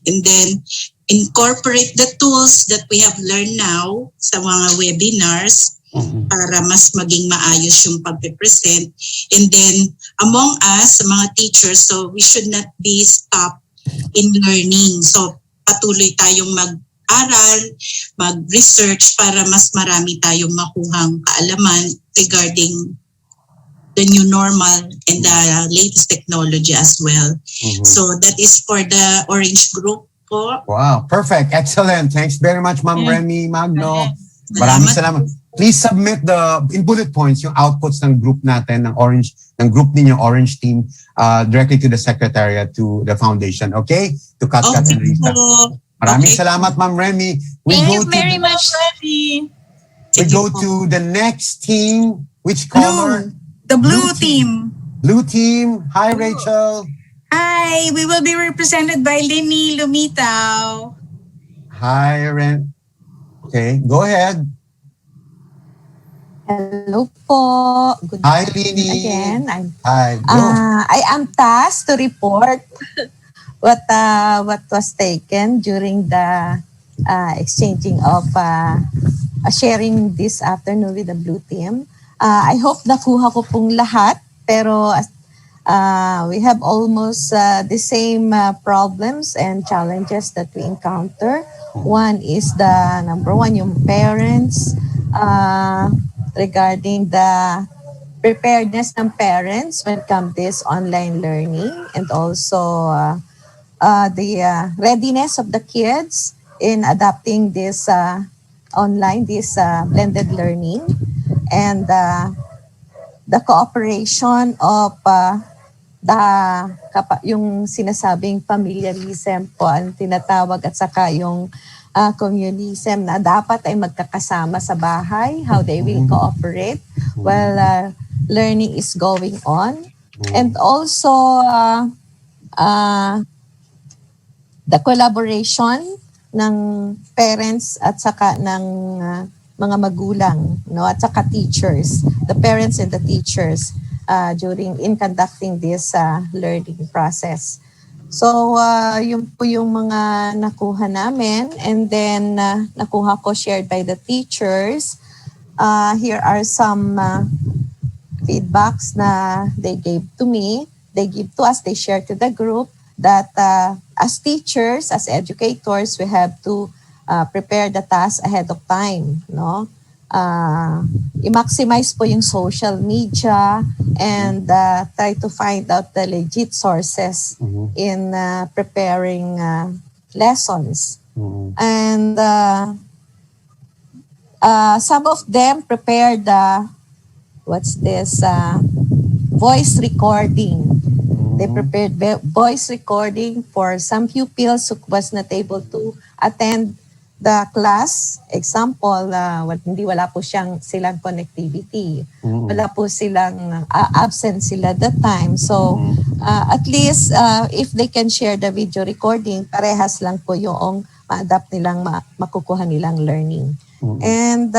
And then incorporate the tools that we have learned now sa mga webinars para mas maging maayos yung pagpe-present. And then, among us, mga teachers, so we should not be stopped in learning. So, patuloy tayong mag-aral, mag-research para mas marami tayong makuhang kaalaman regarding the new normal and the latest technology as well. So, that is for the Orange Group po. Wow, perfect. Excellent. Thanks very much, Ma'am Remy Magno. Maraming salamat. Please submit in bullet points yung outputs ng group natin, ng group ninyo, Orange Team, directly to the Secretariat, to the Foundation, okay? To Kat and Rita. Maraming salamat, Ma'am Remy. Thank you very much, Remy. We go to the next team. Which color? The blue team. Blue team. Hi, Rachel. Hi, we will be represented by Lenny Lumitaw. Hi, Ren. Okay, go ahead. Hello po. Good Hi, morning Lini. again. Hi. I am tasked to report what was taken during the exchanging of sharing this afternoon with the blue team. I hope nakuha ko pong lahat, pero we have almost the same problems and challenges that we encounter. One is number one, yung parents, regarding the preparedness ng parents when it comes to this online learning, and also the readiness of the kids in adapting this blended learning, and the cooperation of yung sinasabing familiarism po ang tinatawag, at saka yung communism na dapat ay magkakasama sa bahay, how they will cooperate while learning is going on. And also the collaboration ng parents at saka ng mga magulang, no, at saka teachers, the parents and the teachers in conducting this learning process. So, yun po yung mga nakuha namin, and then nakuha ko shared by the teachers. Here are some feedbacks na they gave to me, they give to us, they share to the group, that as teachers, as educators, we have to prepare the task ahead of time, no? I-maximize po yung social media and try to find out the legit sources in preparing lessons. And some of them prepared voice recording. They prepared voice recording for some pupils who was not able to attend the class. Example, wala po silang connectivity. Wala po silang absent sila that time. So at least if they can share the video recording, parehas lang po yung ma-adapt nilang makukuha nilang learning. And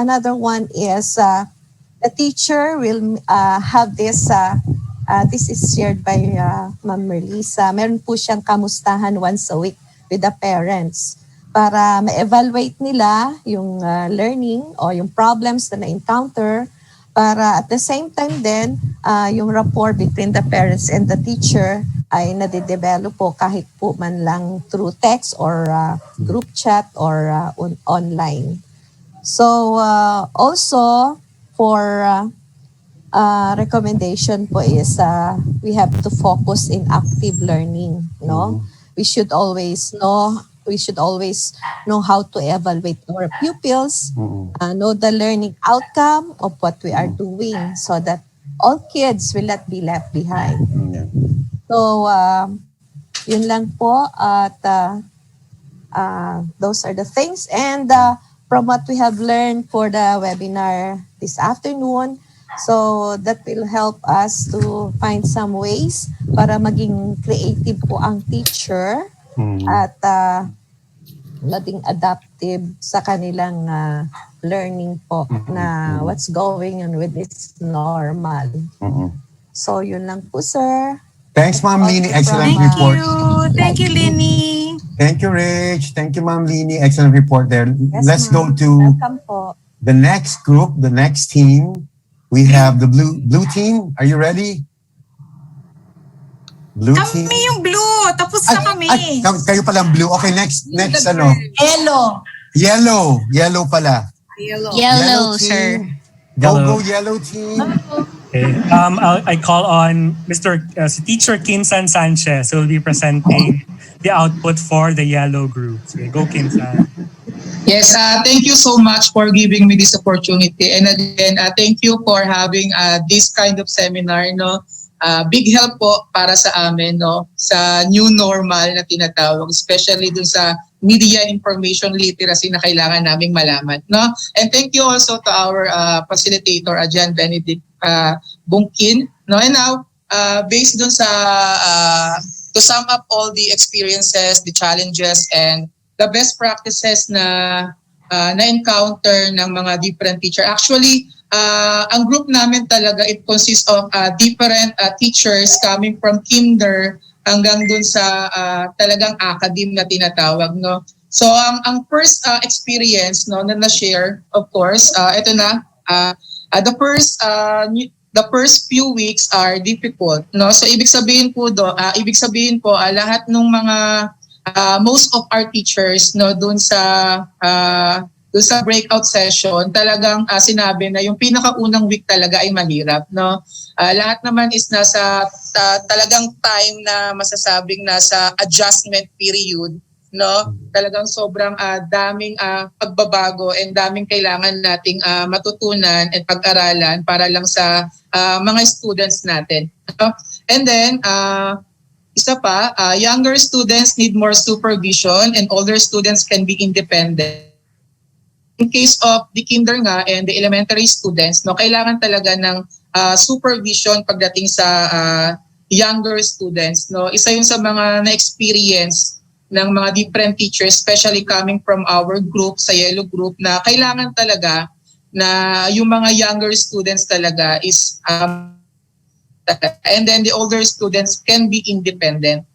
another one is the teacher will have this is shared by Ma'am Merlisa. Meron po siyang kamustahan once a week with the parents para ma-evaluate nila yung learning o yung problems na na-encounter, para at the same time din yung rapport between the parents and the teacher ay nade-develop po kahit po man lang through text or group chat or online. So also for recommendation po is we have to focus in active learning, no? We should always know how to evaluate our pupils, know the learning outcome of what we are doing so that all kids will not be left behind. So yun lang po at those are the things. And from what we have learned for the webinar this afternoon, so that will help us to find some ways para maging creative po ang teacher at maging adaptive sa kanilang learning po na what's going on with this normal. So yun lang po, sir. Thanks, Ma'am Lini. Excellent report. Thank you, Lini. Thank you, Rich. Thank you, Ma'am Lini. Excellent report there. Yes, Let's ma'am. go to Welcome po. the next group, the next team. We have the blue team. Are you ready? Blue team. Kami yung blue. Tapos na kami. Kayo palang blue. Okay, next ano? Yellow pala. Yellow, sir. Go yellow team. Okay. I call on si Teacher Kinsan Sanchez who will be presenting the output for the yellow group. Okay, go Kinsan. Yes, thank you so much for giving me this opportunity. And again, thank you for having this kind of seminar. No? Big help po para sa amin, no? Sa new normal na tinatawag, especially dun sa media information literacy na kailangan naming malaman. No? And thank you also to our facilitator, Jan Benedict Bungkin. No? And now, based dun sa, to sum up all the experiences, the challenges, and the best practices na na-encounter ng mga different teacher. Actually, ang group namin talaga, it consists of different teachers coming from kinder hanggang dun sa talagang academe na tinatawag. No? So, ang first experience no, na na-share, of course, ito na, the first few weeks are difficult. No? So, ibig sabihin po, lahat ng mga most of our teachers no doon sa breakout session talagang sinabi na yung pinakaunang week talaga ay mahirap no. Lahat naman is nasa talagang time na masasabing nasa adjustment period no. Talagang sobrang daming pagbabago and daming kailangan nating matutunan at pag-aralan para lang sa mga students natin. And then isa pa, younger students need more supervision and older students can be independent. In case of the kinder nga and the elementary students, no, kailangan talaga ng supervision pagdating sa younger students. No. Isa yun sa mga na-experience ng mga different teachers, especially coming from our group, sa yellow group, na kailangan talaga na yung mga younger students talaga is and then the older students can be independent.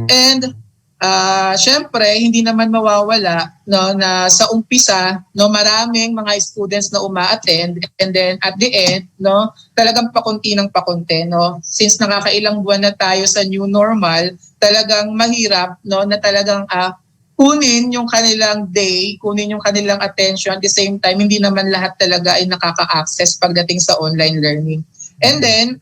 And syempre hindi naman mawawala no na sa umpisa no maraming mga students na uma-attend and then at the end no talagang pakunti ng pakunti no since nakakailang buwan na tayo sa new normal talagang mahirap no na talagang kunin yung kanilang day, kunin yung kanilang attention at the same time hindi naman lahat talaga ay nakaka-access pagdating sa online learning. And then,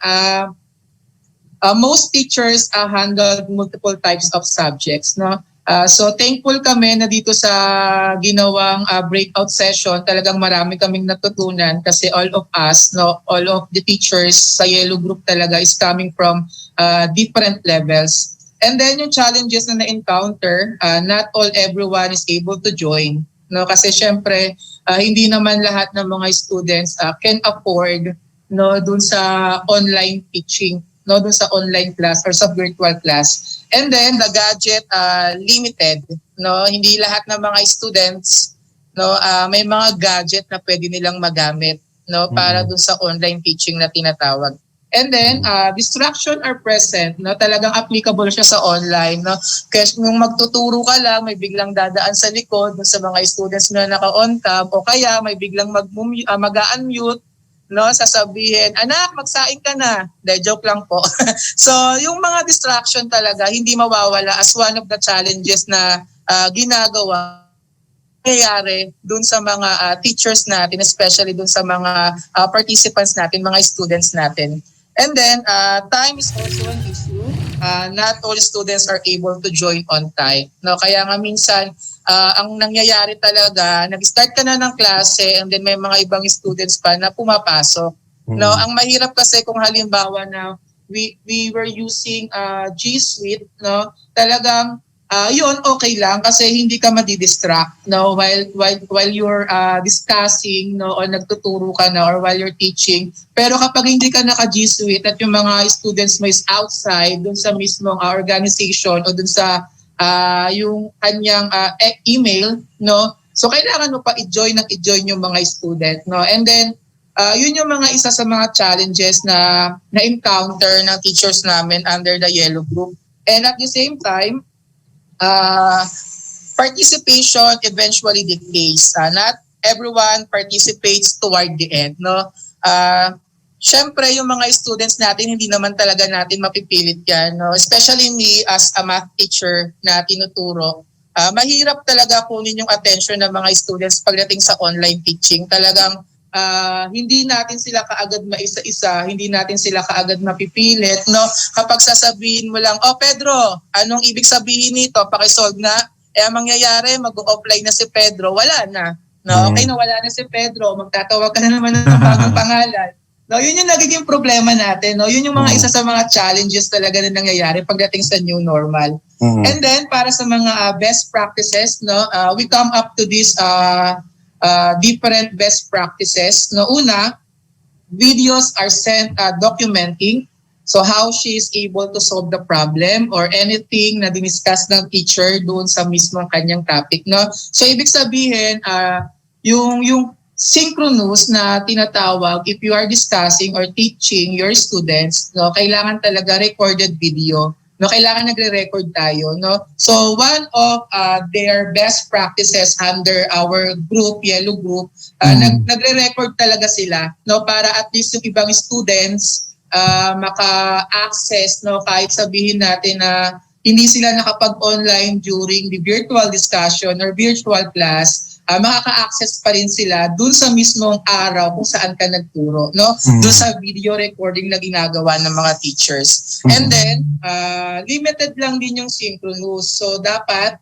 most teachers handle multiple types of subjects. No? So thankful kami na dito sa ginawang breakout session, talagang marami kaming natutunan kasi all of us, no, all of the teachers sa Yellow Group talaga is coming from different levels. And then yung challenges na na-encounter, not all everyone is able to join, no, kasi syempre hindi naman lahat ng mga students can afford, no, dun sa online teaching, no, dun sa online class or sa virtual class. And then the gadget limited, no, hindi lahat ng mga students, no, may mga gadget na pwede nilang magamit, no, para dun sa online teaching na tinatawag. And then distraction are present, no, talagang applicable siya sa online, no. Kasi nung magtuturo ka lang, may biglang dadaan sa likod dun sa mga students na naka-on cam, o kaya may biglang mag-unmute, no, sasabihin, anak, magsaing ka na. Joke lang po. So, yung mga distraction talaga, hindi mawawala as one of the challenges na ginagawa nangyayari dun sa mga teachers natin, especially dun sa mga participants natin, mga students natin. And then, time is also an issue. Not all students are able to join on time. No, kaya nga minsan, ang nangyayari talaga, nag-start ka na ng klase and then may mga ibang students pa na pumapasok. No, ang mahirap kasi kung halimbawa na we were using G Suite, no, talagang yun okay lang kasi hindi ka madidistract, no, while you're discussing, no, or nagtuturo ka na or while you're teaching. Pero kapag hindi ka naka G Suite at yung mga students mo is outside dun sa mismong organization o dun sa yung kanyang email, no, so kailangan mo pa i-join yung mga student, no. And then yun yung mga isa sa mga challenges na encounter ng teachers namin under the Yellow Group. And at the same time, participation eventually decays. Not everyone participates toward the end, no. Syempre yung mga students natin hindi naman talaga natin mapipilit yan, no. Especially me as a math teacher na tinuturo. Mahirap talaga kunin yung attention ng mga students pagdating sa online teaching. Talagang hindi natin sila kaagad maisa-isa, hindi natin sila kaagad mapipilit, no? Kapag sasabihin mo lang, oh Pedro, anong ibig sabihin nito? Pakisolve na. Ang mangyayari, mag-offline na si Pedro, wala na. No? Okay na, wala na si Pedro, magtatawag ka na naman ng bagong pangalan. No, yun yung nagiging problema natin, no? Yun yung mga isa sa mga challenges talaga na nangyayari pagdating sa new normal. And then, para sa mga best practices, no, we come up to this different best practices. No, una, videos are sent documenting so how she is able to solve the problem or anything na diniscuss ng teacher doon sa mismong kanyang topic, no. So ibig sabihin yung synchronous na tinatawag, if you are discussing or teaching your students, no, kailangan talaga recorded video. No, kailangan nagre-record tayo, no. So one of their best practices under our group, Yellow Group, nagre-record talaga sila, no, para at least yung ibang students maka-access, no, kahit sabihin natin na hindi sila nakapag-online during the virtual discussion or virtual class, makaka-access pa rin sila dun sa mismong araw kung saan ka nagturo, no? Dun sa video recording na ginagawa ng mga teachers. And then, limited lang din yung synchronous. So, dapat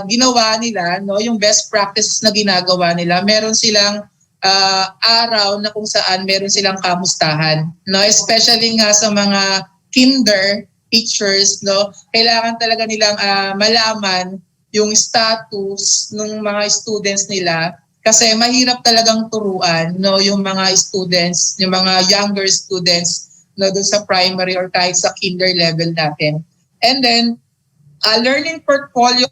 ginawa nila, no, yung best practices na ginagawa nila, meron silang araw na kung saan meron silang kamustahan, no? Especially nga sa mga kinder teachers, no? Kailangan talaga nilang malaman yung status ng mga students nila kasi mahirap talagang turuan, no, yung mga students, yung mga younger students, no, doon sa primary or kahit sa kinder level natin. And then learning portfolio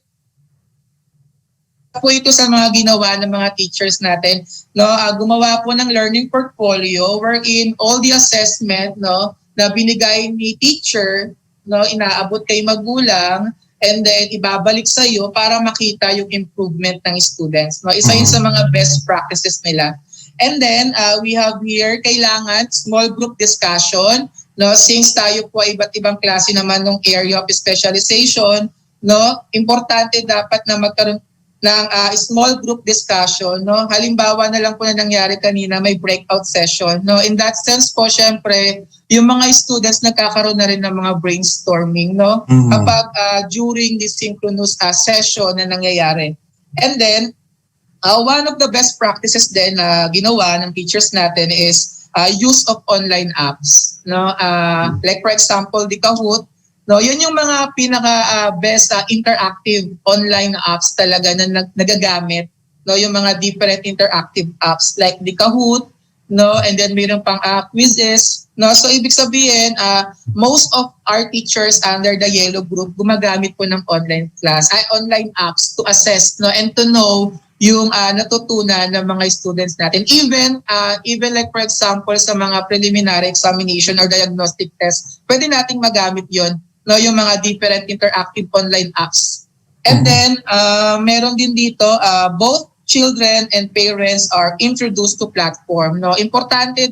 po ito sa mga ginawa ng mga teachers natin, no. Gumawa po ng learning portfolio wherein all the assessment, no, na binigay ni teacher, no, inaabot kay magulang, and then ibabalik sa iyo para makita yung improvement ng students. No, isa yun sa mga best practices nila. And then we have here kailangan small group discussion, no, since tayo po ay iba't ibang klase naman ng area of specialization, no, importante dapat na magkaroon ng small group discussion, no? Halimbawa na lang po na nangyari kanina, may breakout session, no? In that sense po, syempre, yung mga students nagkakaroon na rin ng mga brainstorming, no? Kapag during this synchronous session na nangyayari. And then, one of the best practices din na ginawa ng teachers natin is use of online apps, no? Like for example, the Kahoot, no, yun yung mga pinaka best interactive online apps talaga na nagagamit, no, yung mga different interactive apps like the Kahoot, no, and then mayroon pang quizzes, no. So ibig sabihin, most of our teachers under the yellow group gumagamit po ng online apps to assess, no, and to know yung natutunan ng mga students natin. Even like for example sa mga preliminary examination or diagnostic test, pwede nating magamit yon, no, yung mga different interactive online apps. And then meron din dito both children and parents are introduced to platform, no. Importante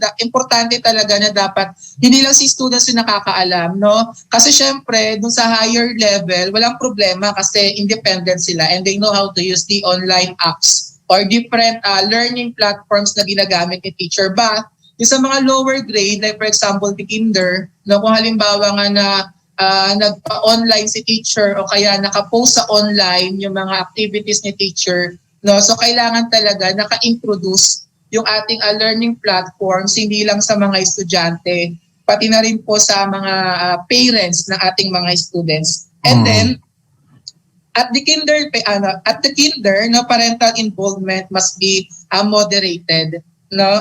talaga na dapat hindi lang si students yung nakakaalam, no, kasi syempre dun sa higher level walang problema kasi independent sila and they know how to use the online apps or different learning platforms na ginagamit ni teacher. But yung sa mga lower grade, like for example the kinder, no, kung halimbawa nga na nagpa-online si teacher o kaya naka-post sa online yung mga activities ni teacher, no, so kailangan talaga naka-introduce yung ating learning platforms hindi lang sa mga estudyante, pati na rin po sa mga parents ng ating mga students. And then at the kinder, no, parental involvement must be moderated, no.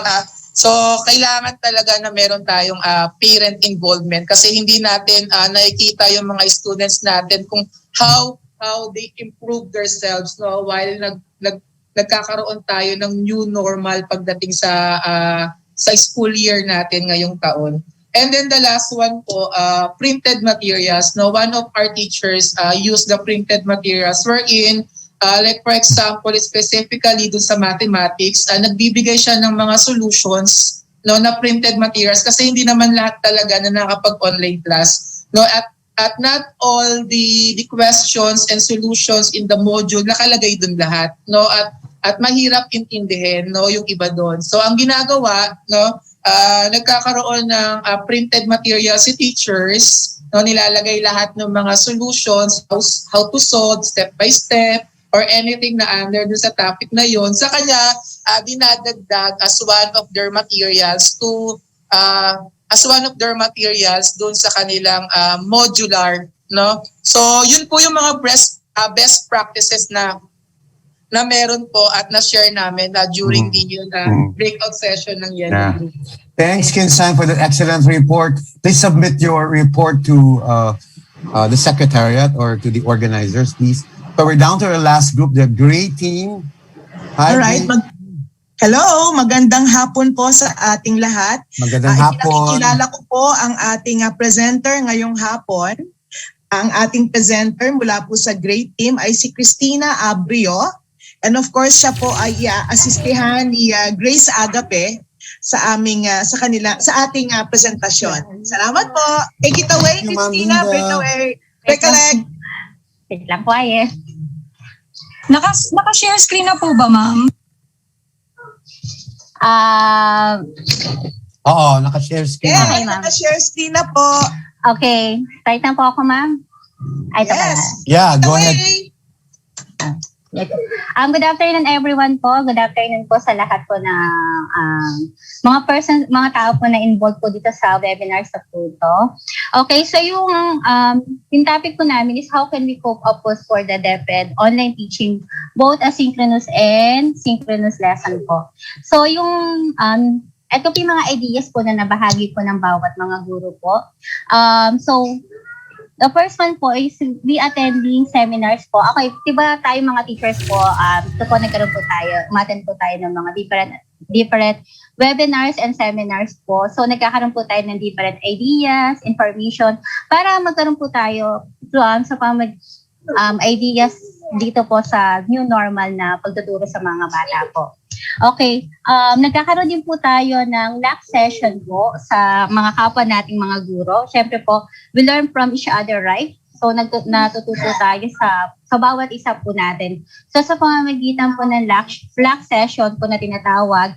So, kailangan talaga na meron tayong parent involvement kasi hindi natin nakikita yung mga students natin kung how they improve themselves, no, while nagkakaroon tayo ng new normal pagdating sa school year natin ngayong taon. And then the last one po, printed materials. No, one of our teachers used the printed materials wherein like for example, specifically dun sa mathematics, nagbibigay siya ng mga solutions, no, na printed materials kasi hindi naman lahat talaga na nakapag-online class, no, at not all the questions and solutions in the module nakalagay dun lahat, no, at mahirap intindihin, no, yung iba doon. So ang ginagawa, no, nagkakaroon ng printed materials si teachers, no, nilalagay lahat ng mga solutions, how to solve step by step, or anything na under dun sa topic na yon, sa kanya dinadagdag as one of their materials dun sa kanilang modular, no. So yun po yung mga best practices na meron po at na-share namin during the breakout session ng Yellow Group. Thanks, Kinsan, for that excellent report. Please submit your report to the secretariat or to the organizers, please. So we're down to our last group, the gray team. Hi, all right. Hello, magandang hapon po sa ating lahat. Magandang hapon. Kilala ko po ang ating presenter ngayong hapon. Ang ating presenter mula po sa gray team ay si Cristina Abrio. And of course, siya po ay asistihan ni Grace Agape sa ating presentasyon. Salamat po. Take it away, Cristina. Bring away. Recollect. Wait lang po, Naka-share screen na po ba, ma'am? Oo, naka-share screen. Yeah, Okay, ma'am. naka-share screen na po. Okay. Start na po ako, ma'am. Ay, ito pala. Yeah, go ahead. Good afternoon everyone po. Good afternoon po sa lahat po na mga tao po na involved po dito sa webinar sa po ito. Okay, so yung topic po namin is how can we cope up for the DepEd online teaching, both asynchronous and synchronous lesson po. So yung ito po yung mga ideas po na nabahagi po ng bawat mga guro po. So the first one po is we attending seminars po. Okay, diba tayo mga teachers po, umattend po tayo ng mga different webinars and seminars po. So nagkakaroon po tayo ng different ideas, information, para magkaroon po tayo sa ideas dito po sa new normal na pagtuturo sa mga bata po. Okay, nagkakaroon din po tayo ng LAC session po sa mga kapwa nating mga guro. Siyempre po, we learn from each other, right? So natututo tayo sa bawat isa po natin. So sa pamamagitan po ng flash session po na tinatawag,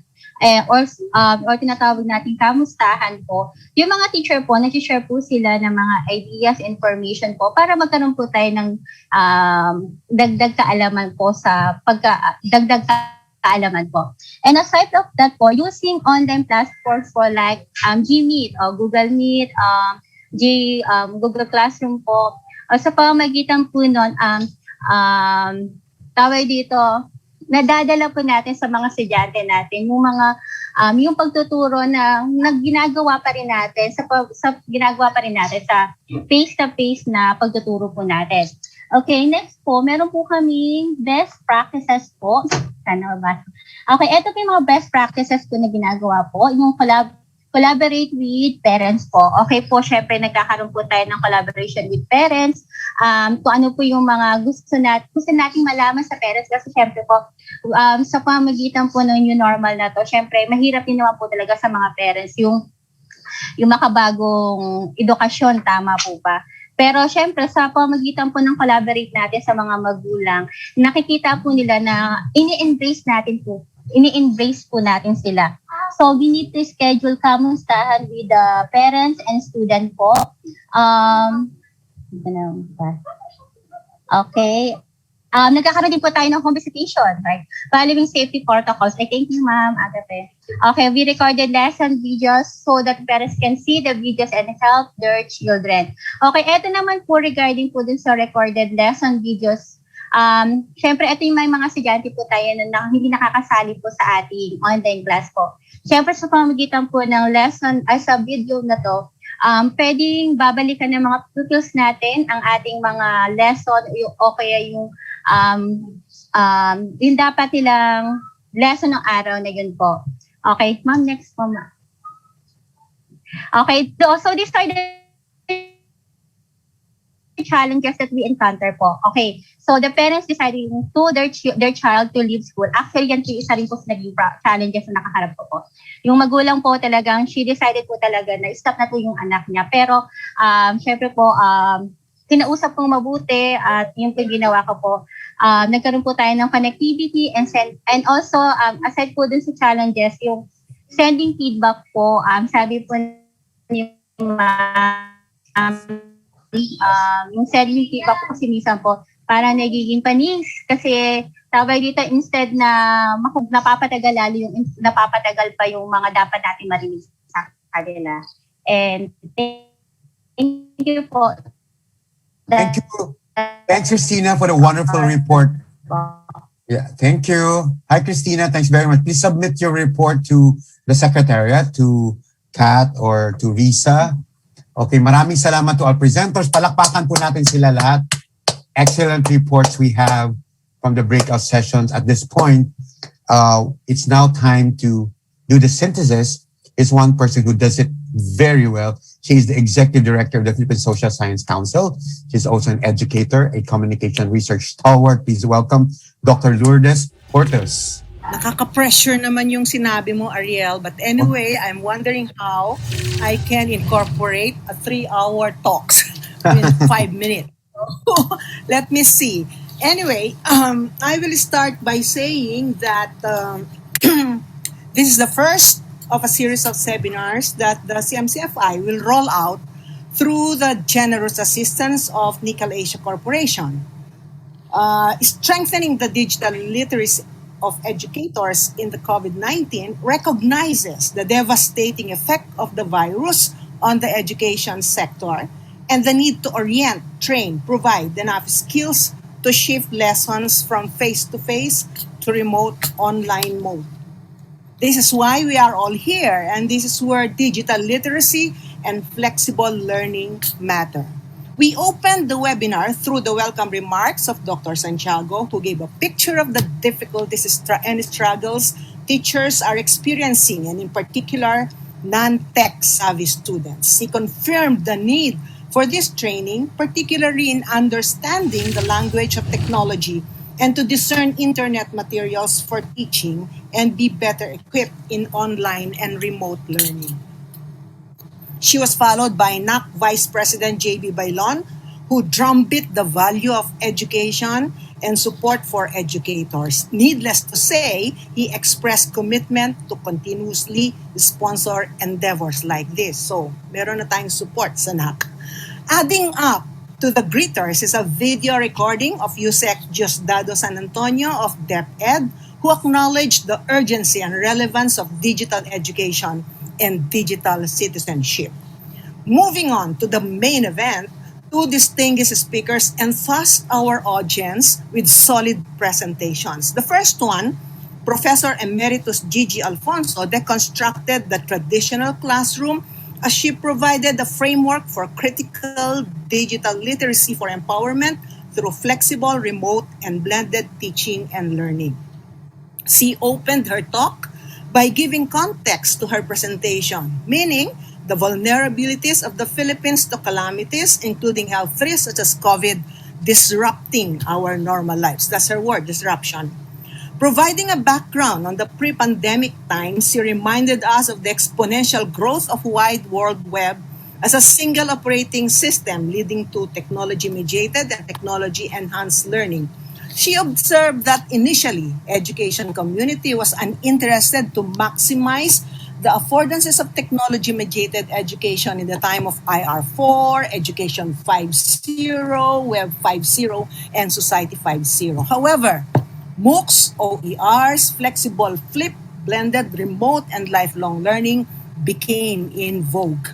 or tinatawag nating kamustahan po, yung mga teacher po, nag-share po sila ng mga ideas, information po para magkaroon po tayo ng dagdag kaalaman po dagdag kaalaman po. And aside of that po, using online platforms po like Gmeet o Google Meet, Google Classroom po, sa pamamagitan po nun, tawag dito, nadadala po natin sa mga estudyante natin yung mga yung pagtuturo na ginagawa pa rin natin ginagawa pa rin natin sa face-to-face na pagtuturo po natin. Okay, next po, meron po kaming best practices po. Sana ba? Okay, ito po yung mga best practices po na ginagawa po. Yung collaborate with parents po. Okay po, syempre nagkakaroon po tayo ng collaboration with parents. Kung ano po yung mga gusto nating malaman sa parents kasi syempre po, sa pamamagitan po ng new normal na to, syempre mahirap din naman po talaga sa mga parents yung makabagong edukasyon, tama po ba? Pero syempre sa pamamagitan po ng collaborate natin sa mga magulang, nakikita po nila na ini-embrace po natin sila. So we need to schedule kamustahan with the parents and student po. Okay. Nagkakaroon din po tayo ng home visitation, right? Following safety protocols. I thank you, Ma'am Agape. Okay, we recorded lesson videos so that parents can see the videos and help their children. Okay, eto naman po regarding po dun sa recorded lesson videos. Siyempre, ito yung may mga estudyante po tayo na hindi nakakasali po sa ating online class po. Siyempre, sa pamamagitan po ng lesson ay sa video na to, pwedeng babalikan ng mga pupils natin ang ating mga lesson o kaya yung dapat nilang lesson ng araw na yun po. Okay, ma'am, next po, ma'am. Okay, so these are the challenges that we encounter po. Okay, so the parents deciding to their child to leave school. Actually, yan po isa rin po sa naging challenges na nakaharap ko po. Yung magulang po talagang, she decided po talaga na stop na po yung anak niya. Pero, syempre po, kinausap kong mabuti at yung po ginawa ko po, nagkaroon po tayo ng connectivity and also, aside po dun sa challenges, yung sending feedback po, sabi po yung sending feedback po kasi minsan po, parang nagiging panis kasi tawag dito instead na napapatagal pa yung mga dapat natin marinig sa kanila. And thank you po. Thank you. Thanks, Christina, for the wonderful report. Yeah, thank you. Hi, Christina. Thanks very much. Please submit your report to the Secretariat, to Kat or to Risa. Okay, maraming salamat to all presenters. Palakpakan po natin sila lahat. Excellent reports we have from the breakout sessions. At this point, it's now time to do the synthesis. Is one person who does it very well. She is the Executive Director of the Philippine Social Science Council. She's also an educator, a communication research stalwart. Please welcome Dr. Lourdes Portes. Nakaka-pressure naman yung sinabi mo, Ariel. But anyway, I'm wondering how I can incorporate a 3-hour talks in 5 minutes. Let me see. Anyway, I will start by saying that this is the first of a series of seminars that the CMCFI will roll out through the generous assistance of Nickel Asia Corporation. Strengthening the digital literacy of educators in the COVID-19 recognizes the devastating effect of the virus on the education sector and the need to orient, train, provide enough skills to shift lessons from face-to-face to remote online mode. This is why we are all here, and this is where digital literacy and flexible learning matter. We opened the webinar through the welcome remarks of Dr. Santiago, who gave a picture of the difficulties and struggles teachers are experiencing, and in particular, non-tech savvy students. He confirmed the need for this training, particularly in understanding the language of technology and to discern internet materials for teaching and be better equipped in online and remote learning. She was followed by NAC Vice President J.B. Bailon, who drumbeat the value of education and support for educators. Needless to say, he expressed commitment to continuously sponsor endeavors like this. So, meron na tayong support sa NAC. Adding up to the greeters is a video recording of Yusek Diosdado San Antonio of DepEd, who acknowledged the urgency and relevance of digital education and digital citizenship. Moving on to the main event, two distinguished speakers enthused our audience with solid presentations. The first one, Professor Emeritus Gigi Alfonso, deconstructed the traditional classroom as she provided a framework for critical digital literacy for empowerment through flexible, remote, and blended teaching and learning. She opened her talk by giving context to her presentation, meaning the vulnerabilities of the Philippines to calamities, including health risks such as COVID, disrupting our normal lives. That's her word, disruption. Providing a background on the pre-pandemic times, she reminded us of the exponential growth of wide world web as a single operating system leading to technology-mediated and technology-enhanced learning. She observed that initially, education community was uninterested to maximize the affordances of technology-mediated education in the time of IR4, Education 5.0, Web 5.0, and Society 5.0. However, MOOCs, OERs, flexible flip, blended remote, and lifelong learning became in vogue.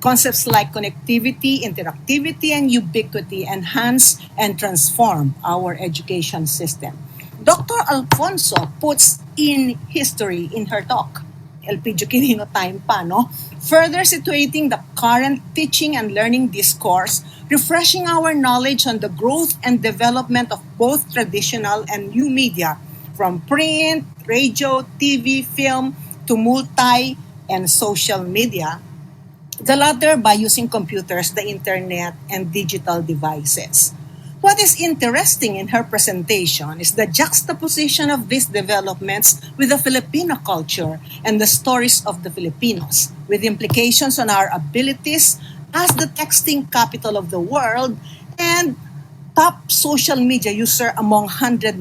Concepts like connectivity, interactivity, and ubiquity enhance and transform our education system. Dr. Alfonso puts in history in her talk. LPG Quirino time pa, no? Further situating the current teaching and learning discourse, refreshing our knowledge on the growth and development of both traditional and new media, from print, radio, TV, film, to multi and social media, the latter by using computers, the internet, and digital devices. What is interesting in her presentation is the juxtaposition of these developments with the Filipino culture and the stories of the Filipinos, with implications on our abilities as the texting capital of the world and top social media user among 194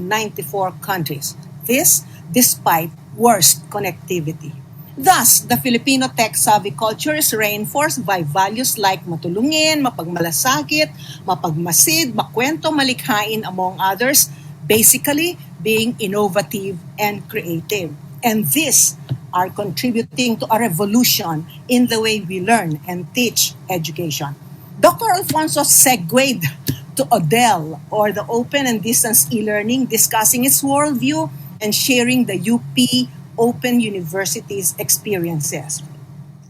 countries. This despite worst connectivity. Thus, the Filipino tech-savvy culture is reinforced by values like matulungin, mapagmalasakit, mapagmasid, makwento, malikhain, among others, basically being innovative and creative. And these are contributing to a revolution in the way we learn and teach education. Dr. Alfonso segued to ODEL, or the Open and Distance E-Learning, discussing its worldview and sharing the UP Open University's experiences.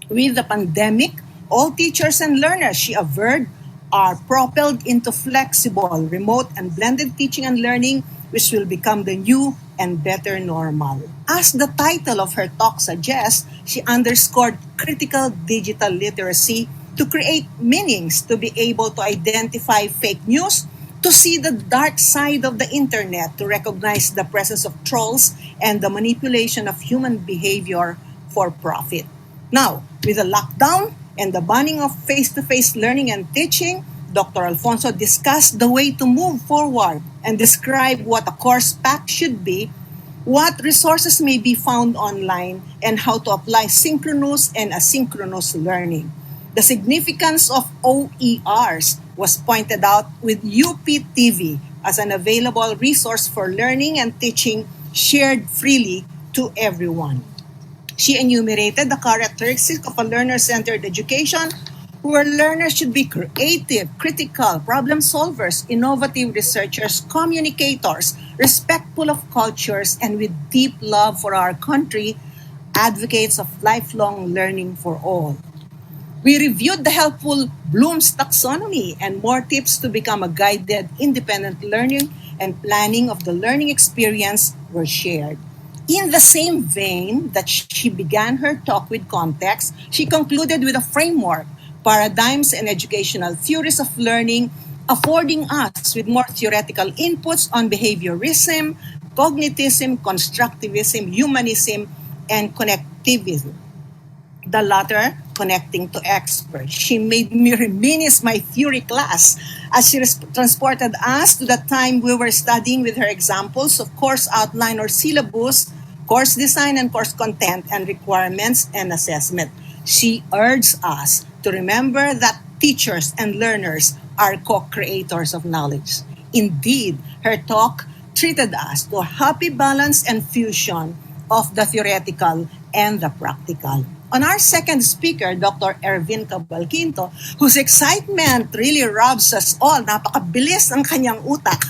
With the pandemic, all teachers and learners, she averred, are propelled into flexible, remote, and blended teaching and learning, which will become the new and better normal. As the title of her talk suggests, she underscored critical digital literacy to create meanings, to be able to identify fake news, to see the dark side of the internet, to recognize the presence of trolls and the manipulation of human behavior for profit. Now, with the lockdown and the banning of face-to-face learning and teaching, Dr. Alfonso discussed the way to move forward and describe what a course pack should be, what resources may be found online, and how to apply synchronous and asynchronous learning. The significance of OERs was pointed out with UPTV as an available resource for learning and teaching shared freely to everyone. She enumerated the characteristics of a learner-centered education where learners should be creative, critical, problem solvers, innovative researchers, communicators, respectful of cultures, and with deep love for our country, advocates of lifelong learning for all. We reviewed the helpful Bloom's taxonomy and more tips to become a guided, independent learning and planning of the learning experience were shared. In the same vein that she began her talk with context, she concluded with a framework, paradigms, and educational theories of learning, affording us with more theoretical inputs on behaviorism, cognitivism, constructivism, humanism, and connectivism. The latter connecting to experts. She made me reminisce my theory class as she transported us to the time we were studying with her examples of course outline or syllabus, course design and course content and requirements and assessment. She urged us to remember that teachers and learners are co-creators of knowledge. Indeed, her talk treated us to a happy balance and fusion of the theoretical and the practical. On our second speaker, Dr. Ervin Cabalquinto, whose excitement really robs us all. Napakabilis ang kanyang utak.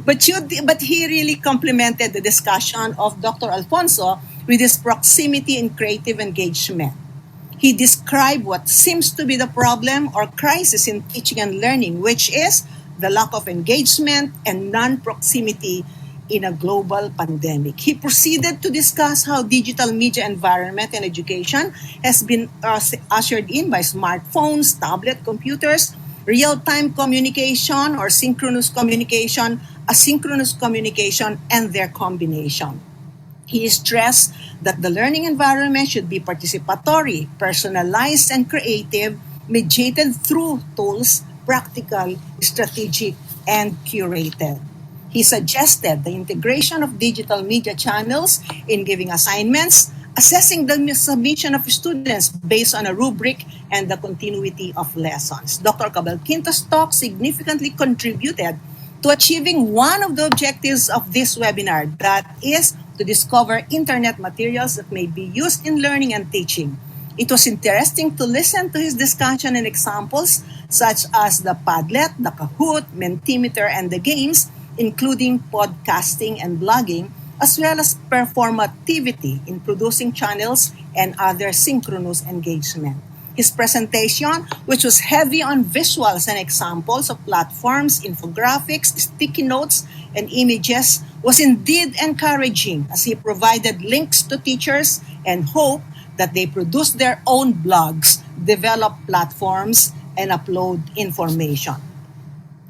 but he really complemented the discussion of Dr. Alfonso with his proximity and creative engagement. He described what seems to be the problem or crisis in teaching and learning, which is the lack of engagement and non-proximity in a global pandemic. He proceeded to discuss how digital media environment and education has been ushered in by smartphones, tablet, computers, real-time communication or synchronous communication, asynchronous communication, and their combination. He stressed that the learning environment should be participatory, personalized, and creative, mediated through tools, practical, strategic, and curated. He suggested the integration of digital media channels in giving assignments, assessing the submission of students based on a rubric, and the continuity of lessons. Dr. Cabalquinto's talk significantly contributed to achieving one of the objectives of this webinar, that is to discover internet materials that may be used in learning and teaching. It was interesting to listen to his discussion and examples such as the Padlet, the Kahoot, Mentimeter, and the games, including podcasting and blogging, as well as performativity in producing channels and other synchronous engagement. His presentation, which was heavy on visuals and examples of platforms, infographics, sticky notes, and images, was indeed encouraging as he provided links to teachers and hope that they produce their own blogs, develop platforms, and upload information.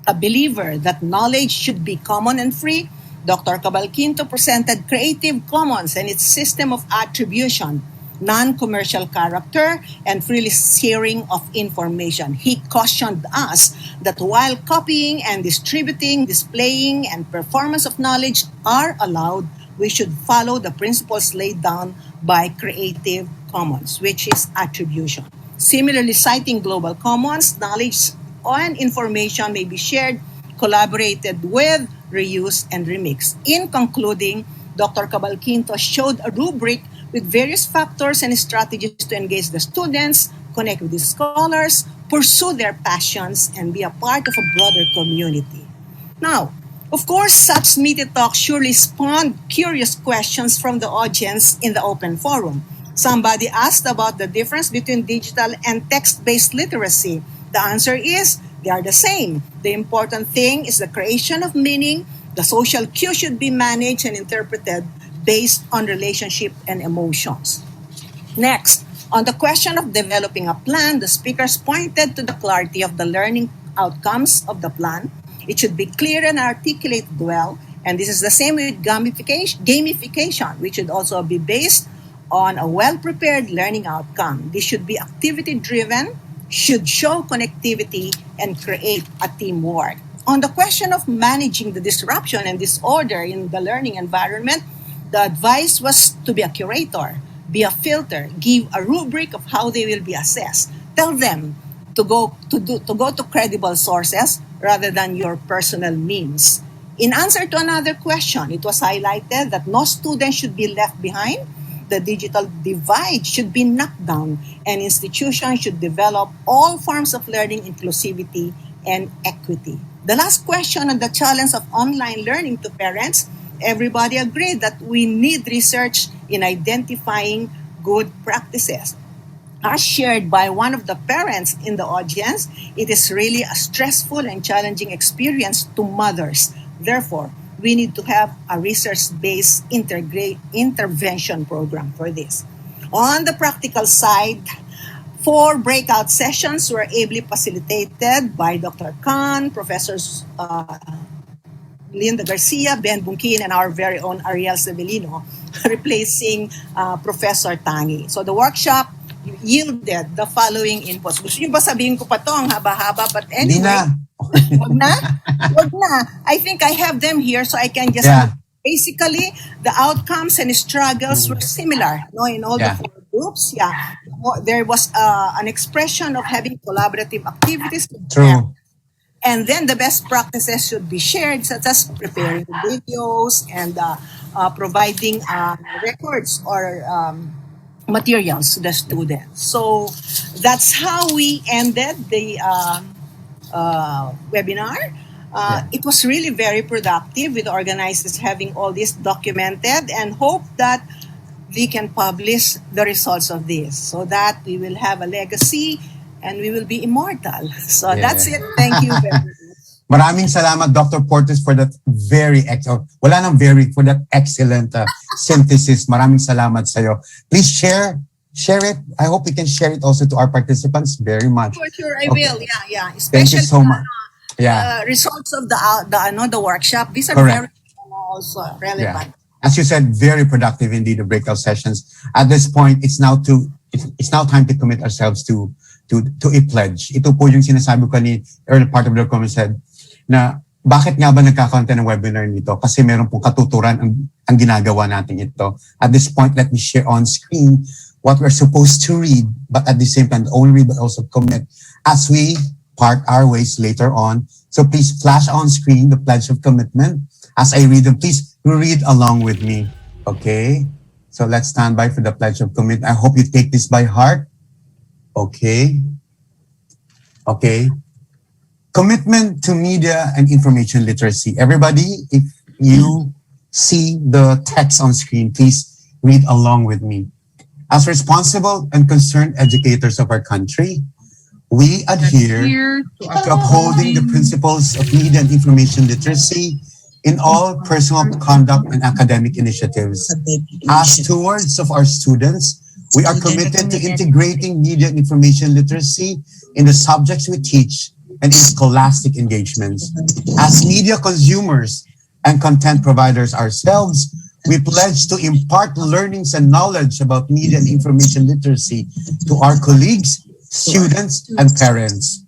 A believer that knowledge should be common and free, Dr. Cabalquinto presented Creative Commons and its system of attribution, non-commercial character, and freely sharing of information. He cautioned us that while copying and distributing, displaying, and performance of knowledge are allowed, we should follow the principles laid down by Creative Commons, which is attribution. Similarly, citing Global Commons, knowledge and information may be shared, collaborated with, reused, and remixed. In concluding, Dr. Cabalquinto showed a rubric with various factors and strategies to engage the students, connect with the scholars, pursue their passions, and be a part of a broader community. Now, of course, such meaty talk surely spawned curious questions from the audience in the open forum. Somebody asked about the difference between digital and text-based literacy. The answer is, they are the same. The important thing is the creation of meaning. The social cue should be managed and interpreted based on relationship and emotions. Next, on the question of developing a plan, the speakers pointed to the clarity of the learning outcomes of the plan. It should be clear and articulated well, and this is the same with gamification, which should also be based on a well-prepared learning outcome. This should be activity-driven, should show connectivity, and create a teamwork. On the question of managing the disruption and disorder in the learning environment, the advice was to be a curator, be a filter, give a rubric of how they will be assessed. Tell them to go to credible sources rather than your personal memes. In answer to another question, it was highlighted that no student should be left behind. The digital divide should be knocked down, and institutions should develop all forms of learning inclusivity and equity. The last question on the challenge of online learning to parents, everybody agreed that we need research in identifying good practices. As shared by one of the parents in the audience, it is really a stressful and challenging experience to mothers. Therefore, we need to have a research-based intervention program for this. On the practical side, 4 breakout sessions were ably facilitated by Dr. Khan, Professors Linda Garcia, Ben Bunkin, and our very own Ariel Severino, replacing Professor Tangi. So the workshop yielded the following inputs. Gusto niyo ba sabihin ko pa to? Ang haba-haba. But Hindi anyway, na. wag na? Wag na. I think I have them here so I can just... Yeah. Basically, the outcomes and struggles were similar, no, in all the Yeah. 4 groups. Yeah, there was an expression of having collaborative activities. True. And then the best practices should be shared, such as preparing videos and providing records or materials to the students. So that's how we ended the webinar. It was really very productive with organizers having all this documented, and hope that we can publish the results of this so that we will have a legacy and we will be immortal. So that's it. Thank you very much. Maraming salamat, Dr. Portes, for that for that excellent synthesis. Maraming salamat sa'yo. Please share it. I hope we can share it also to our participants very much. For sure, I Okay. will. Yeah. Thank you Especially so much. Yeah. results of the workshop. These are Correct. very also relevant. Yeah. As you said, very productive indeed, the breakout sessions. At this point, it's now time to commit ourselves to a pledge. Ito po yung sinasabi ko ni early part of the comment said na bakit nga ba nagkakaroon ng webinar nito? Kasi meron pong katuturan ang ginagawa natin ito. At this point, let me share on screen what we're supposed to read, but at the same time, only read but also commit as we part our ways later on. So please flash on screen the pledge of commitment. As I read them, please read along with me. Okay? So let's stand by for the pledge of commitment. I hope you take this by heart. Okay? Okay. Commitment to media and information literacy. Everybody, if you see the text on screen, please read along with me. As responsible and concerned educators of our country, we adhere to upholding the principles of media and information literacy in all personal conduct and academic initiatives. As stewards of our students, we are committed to integrating media and information literacy in the subjects we teach and in scholastic engagements. As media consumers and content providers ourselves, we pledge to impart learnings and knowledge about media and information literacy to our colleagues, students, and parents.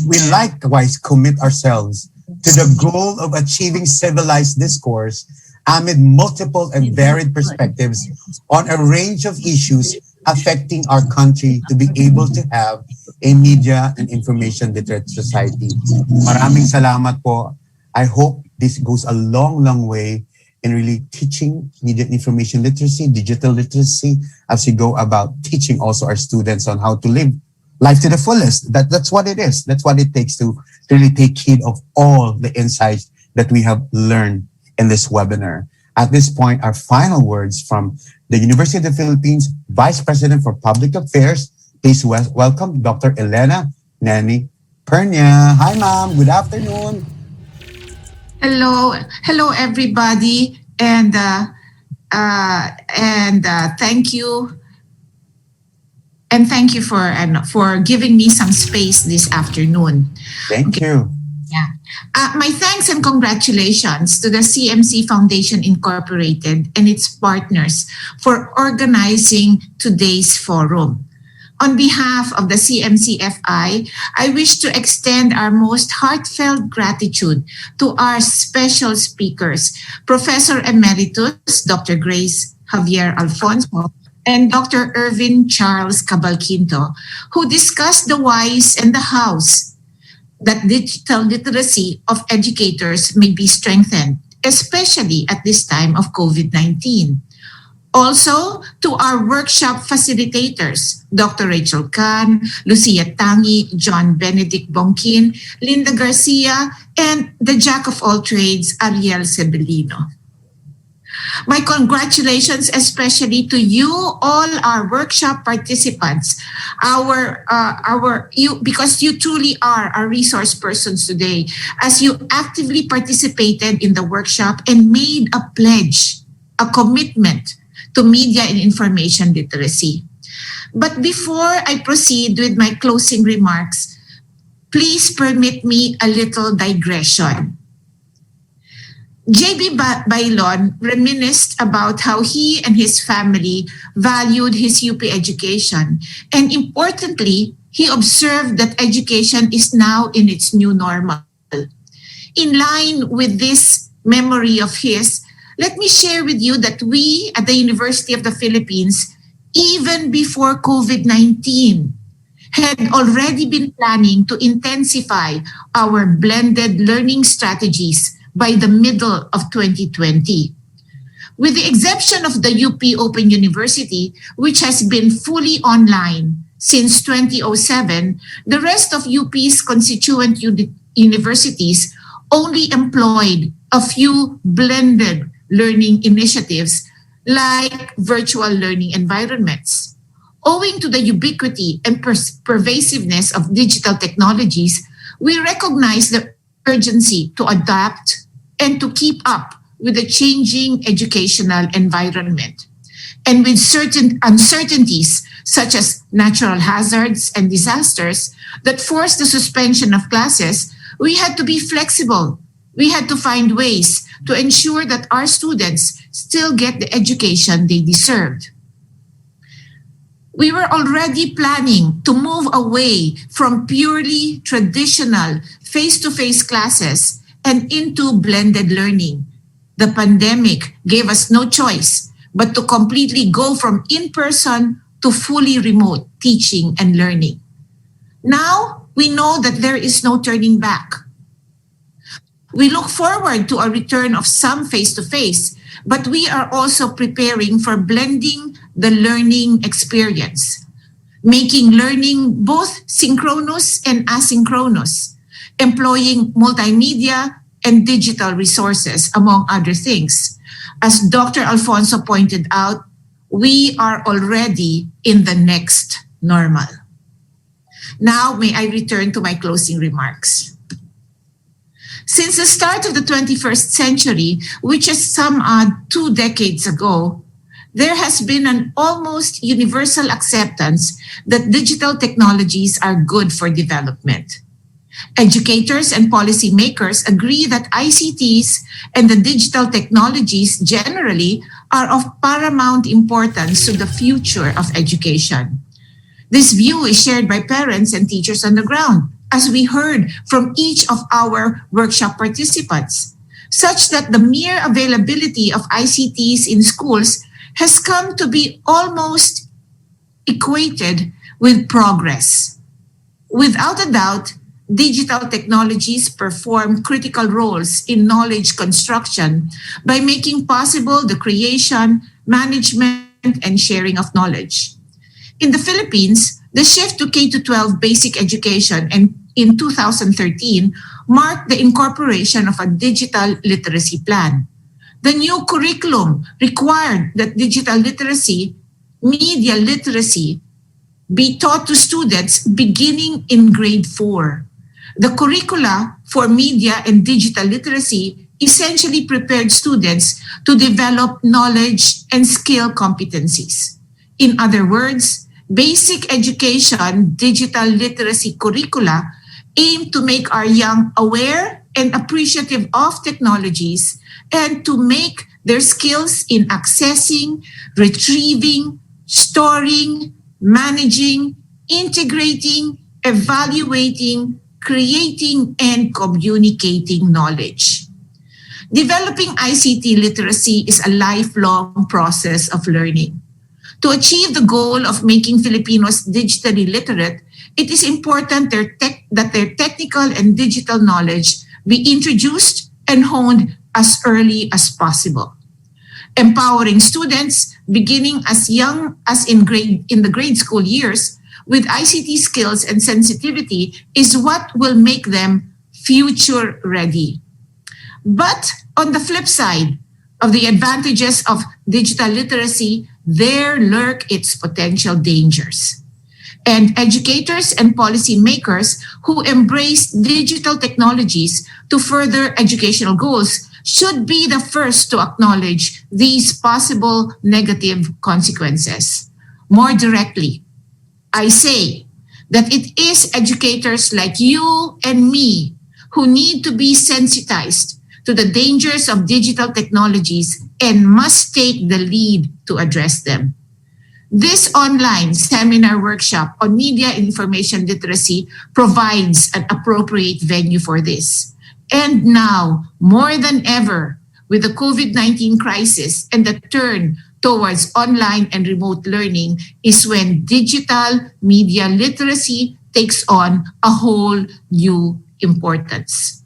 We likewise commit ourselves to the goal of achieving civilized discourse amid multiple and varied perspectives on a range of issues affecting our country to be able to have a media and information literate society. Maraming salamat po. I hope this goes a long, long way in really teaching media and information literacy, digital literacy, as we go about teaching also our students on how to live life to the fullest. That's what it is. That's what it takes to really take heed of all the insights that we have learned in this webinar. At this point, our final words from the University of the Philippines Vice President for Public Affairs. Please welcome Dr. Elena Nani Pernia. Hi, ma'am. Good afternoon. Hello, everybody, and thank you. And thank you for giving me some space this afternoon. Thank you. Yeah. My thanks and congratulations to the CMC Foundation Incorporated and its partners for organizing today's forum. On behalf of the CMCFI, I wish to extend our most heartfelt gratitude to our special speakers, Professor Emeritus Dr. Grace Javier Alfonso, and Dr. Irvin Charles Cabalquinto, who discussed the whys and the hows that digital literacy of educators may be strengthened, especially at this time of COVID-19. Also, to our workshop facilitators, Dr. Rachel Khan, Lucia Tangi, John Benedict Bonkin, Linda Garcia, and the Jack of all trades, Ariel Sebelino. My congratulations especially to you, all our workshop participants, because you truly are our resource persons today, as you actively participated in the workshop and made a pledge, a commitment to media and information literacy. But before I proceed with my closing remarks, please permit me a little digression. JB Bailon reminisced about how he and his family valued his UP education. And importantly, he observed that education is now in its new normal. In line with this memory of his, let me share with you that we at the University of the Philippines, even before COVID-19, had already been planning to intensify our blended learning strategies by the middle of 2020. With the exception of the UP Open University, which has been fully online since 2007, the rest of UP's constituent universities only employed a few blended learning initiatives like virtual learning environments. Owing to the ubiquity and pervasiveness of digital technologies, we recognize the urgency to adapt and to keep up with the changing educational environment. And with certain uncertainties, such as natural hazards and disasters, that forced the suspension of classes, we had to be flexible. We had to find ways to ensure that our students still get the education they deserved. We were already planning to move away from purely traditional face-to-face classes and into blended learning. The pandemic gave us no choice but to completely go from in-person to fully remote teaching and learning. Now, we know that there is no turning back. We look forward to a return of some face-to-face, but we are also preparing for blending the learning experience, making learning both synchronous and asynchronous, employing multimedia and digital resources, among other things. As Dr. Alfonso pointed out, we are already in the next normal. Now, may I return to my closing remarks. Since the start of the 21st century, which is some 2 decades ago, there has been an almost universal acceptance that digital technologies are good for development. Educators and policymakers agree that ICTs and the digital technologies generally are of paramount importance to the future of education. This view is shared by parents and teachers on the ground, as we heard from each of our workshop participants, such that the mere availability of ICTs in schools has come to be almost equated with progress. Without a doubt, digital technologies perform critical roles in knowledge construction by making possible the creation, management, and sharing of knowledge. In the Philippines, the shift to K-12 basic education and in 2013 marked the incorporation of a digital literacy plan. The new curriculum required that digital literacy, media literacy, be taught to students beginning in grade 4. The curricula for media and digital literacy essentially prepared students to develop knowledge and skill competencies. In other words, basic education digital literacy curricula aim to make our young aware and appreciative of technologies and to make their skills in accessing, retrieving, storing, managing, integrating, evaluating, creating, and communicating knowledge. Developing ICT literacy is a lifelong process of learning. To achieve the goal of making Filipinos digitally literate, it is important that their technical and digital knowledge be introduced and honed as early as possible. Empowering students beginning as young as in the grade school years with ICT skills and sensitivity is what will make them future ready. But on the flip side of the advantages of digital literacy, there lurk its potential dangers. And educators and policymakers who embrace digital technologies to further educational goals should be the first to acknowledge these possible negative consequences. More directly, I say that it is educators like you and me who need to be sensitized to the dangers of digital technologies and must take the lead to address them. This online seminar workshop on media and information literacy provides an appropriate venue for this. And now, more than ever, with the COVID-19 crisis and the turn towards online and remote learning is when digital media literacy takes on a whole new importance.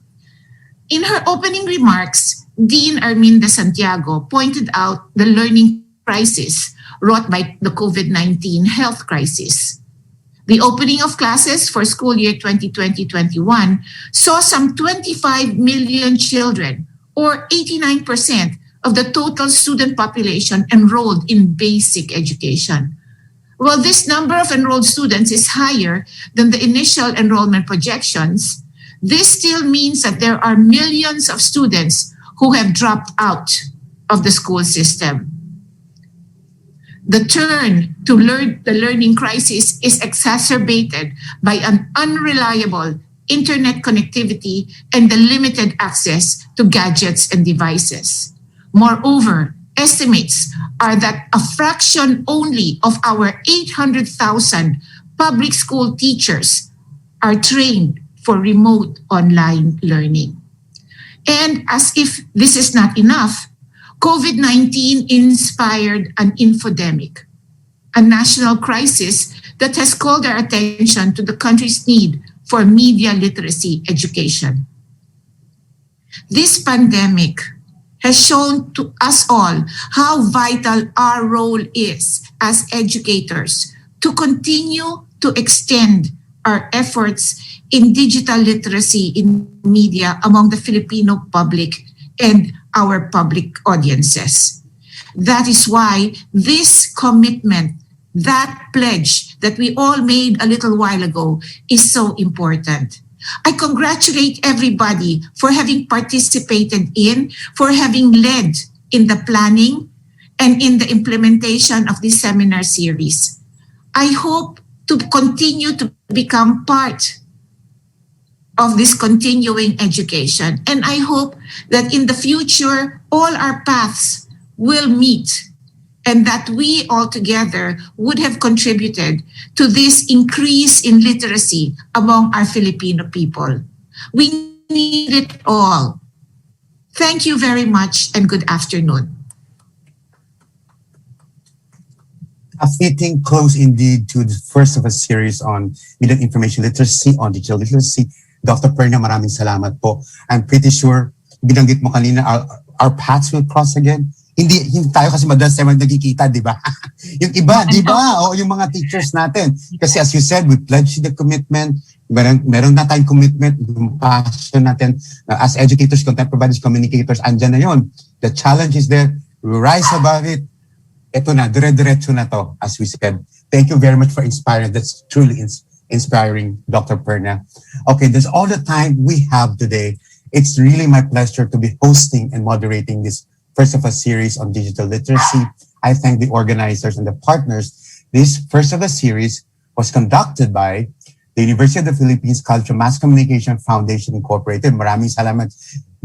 In her opening remarks, Dean Arminda Santiago pointed out the learning crisis wrought by the COVID-19 health crisis. The opening of classes for school year 2020-21 saw some 25 million children, or 89% of the total student population enrolled in basic education. While this number of enrolled students is higher than the initial enrollment projections, this still means that there are millions of students who have dropped out of the school system. The turn to the learning crisis is exacerbated by an unreliable internet connectivity and the limited access to gadgets and devices. Moreover, estimates are that a fraction only of our 800,000 public school teachers are trained for remote online learning. And as if this is not enough, COVID-19 inspired an infodemic, a national crisis that has called our attention to the country's need for media literacy education. This pandemic has shown to us all how vital our role is as educators to continue to extend our efforts in digital literacy in media among the Filipino public and our public audiences. That is why this commitment, that pledge that we all made a little while ago is so important. I congratulate everybody for having participated in, for having led in the planning and in the implementation of this seminar series. I hope to continue to become part of this continuing education. And I hope that in the future, all our paths will meet and that we all together would have contributed to this increase in literacy among our Filipino people. We need it all. Thank you very much and good afternoon. A fitting close indeed to the first of a series on media and information literacy, on digital literacy. Dr. Perna, maraming salamat po. I'm pretty sure, binanggit mo kanina, our paths will cross again. Hindi tayo kasi madalas tayo nagkikita, di ba? Yung iba, di ba? O yung mga teachers natin. Kasi as you said, we pledged the commitment. Meron na tayong commitment, yung passion natin as educators, content providers, communicators, andyan na yun. The challenge is there. We rise above it. Ito na, dire-diretso na to, as we said. Thank you very much for inspiring. That's truly inspiring, Dr. Perna. Okay, that's all the time we have today. It's really my pleasure to be hosting and moderating this first of a series on digital literacy. I thank the organizers and the partners. This first of a series was conducted by the University of the Philippines Cultural Mass Communication Foundation Incorporated. Maraming salamat,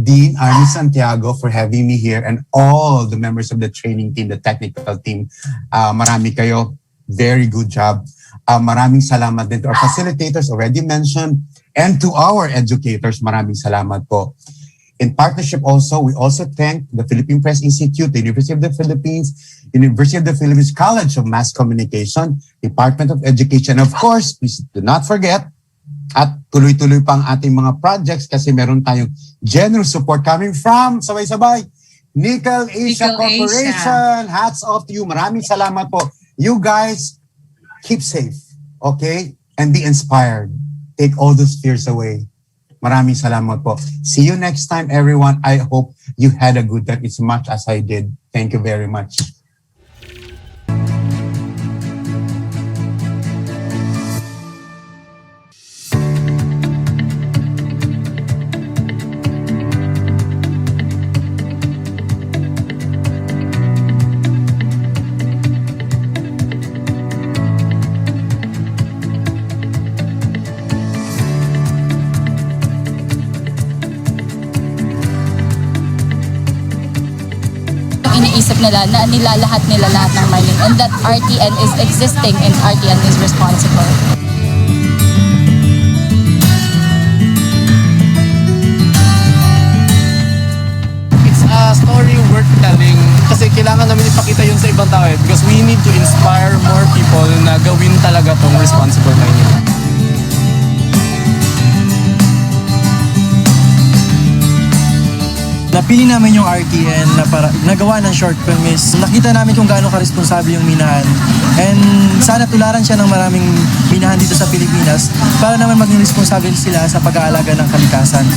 Dean Armin Santiago, for having me here, and all the members of the training team, the technical team. Marami kayo. Very good job. Maraming salamat din to our facilitators already mentioned, and to our educators. Maraming salamat po. In partnership also, we also thank the Philippine Press Institute, the University of the Philippines, University of the Philippines College of Mass Communication, Department of Education. Of course, please do not forget, at tuloy-tuloy pang ating mga projects kasi meron tayong generous support coming from, sabay-sabay, Nickel Asia Corporation. Hats off to you. Maraming salamat po. You guys, keep safe, okay? And be inspired. Take all those fears away. Maraming salamat po. See you next time, everyone. I hope you had a good time as much as I did. Thank you very much. iniisip nila na lahat ng mining and that RTN is existing and RTN is responsible. A story worth telling kasi kailangan namin ipakita yun sa ibang tao because we need to inspire more people na gawin talaga tong responsible mining. Napili namin yung RTN na para nagawa ng short film is nakita namin kung gaano ka-responsable yung minahan and sana tularan siya ng maraming minahan dito sa Pilipinas para naman maging responsable sila sa pag-aalaga ng kalikasan.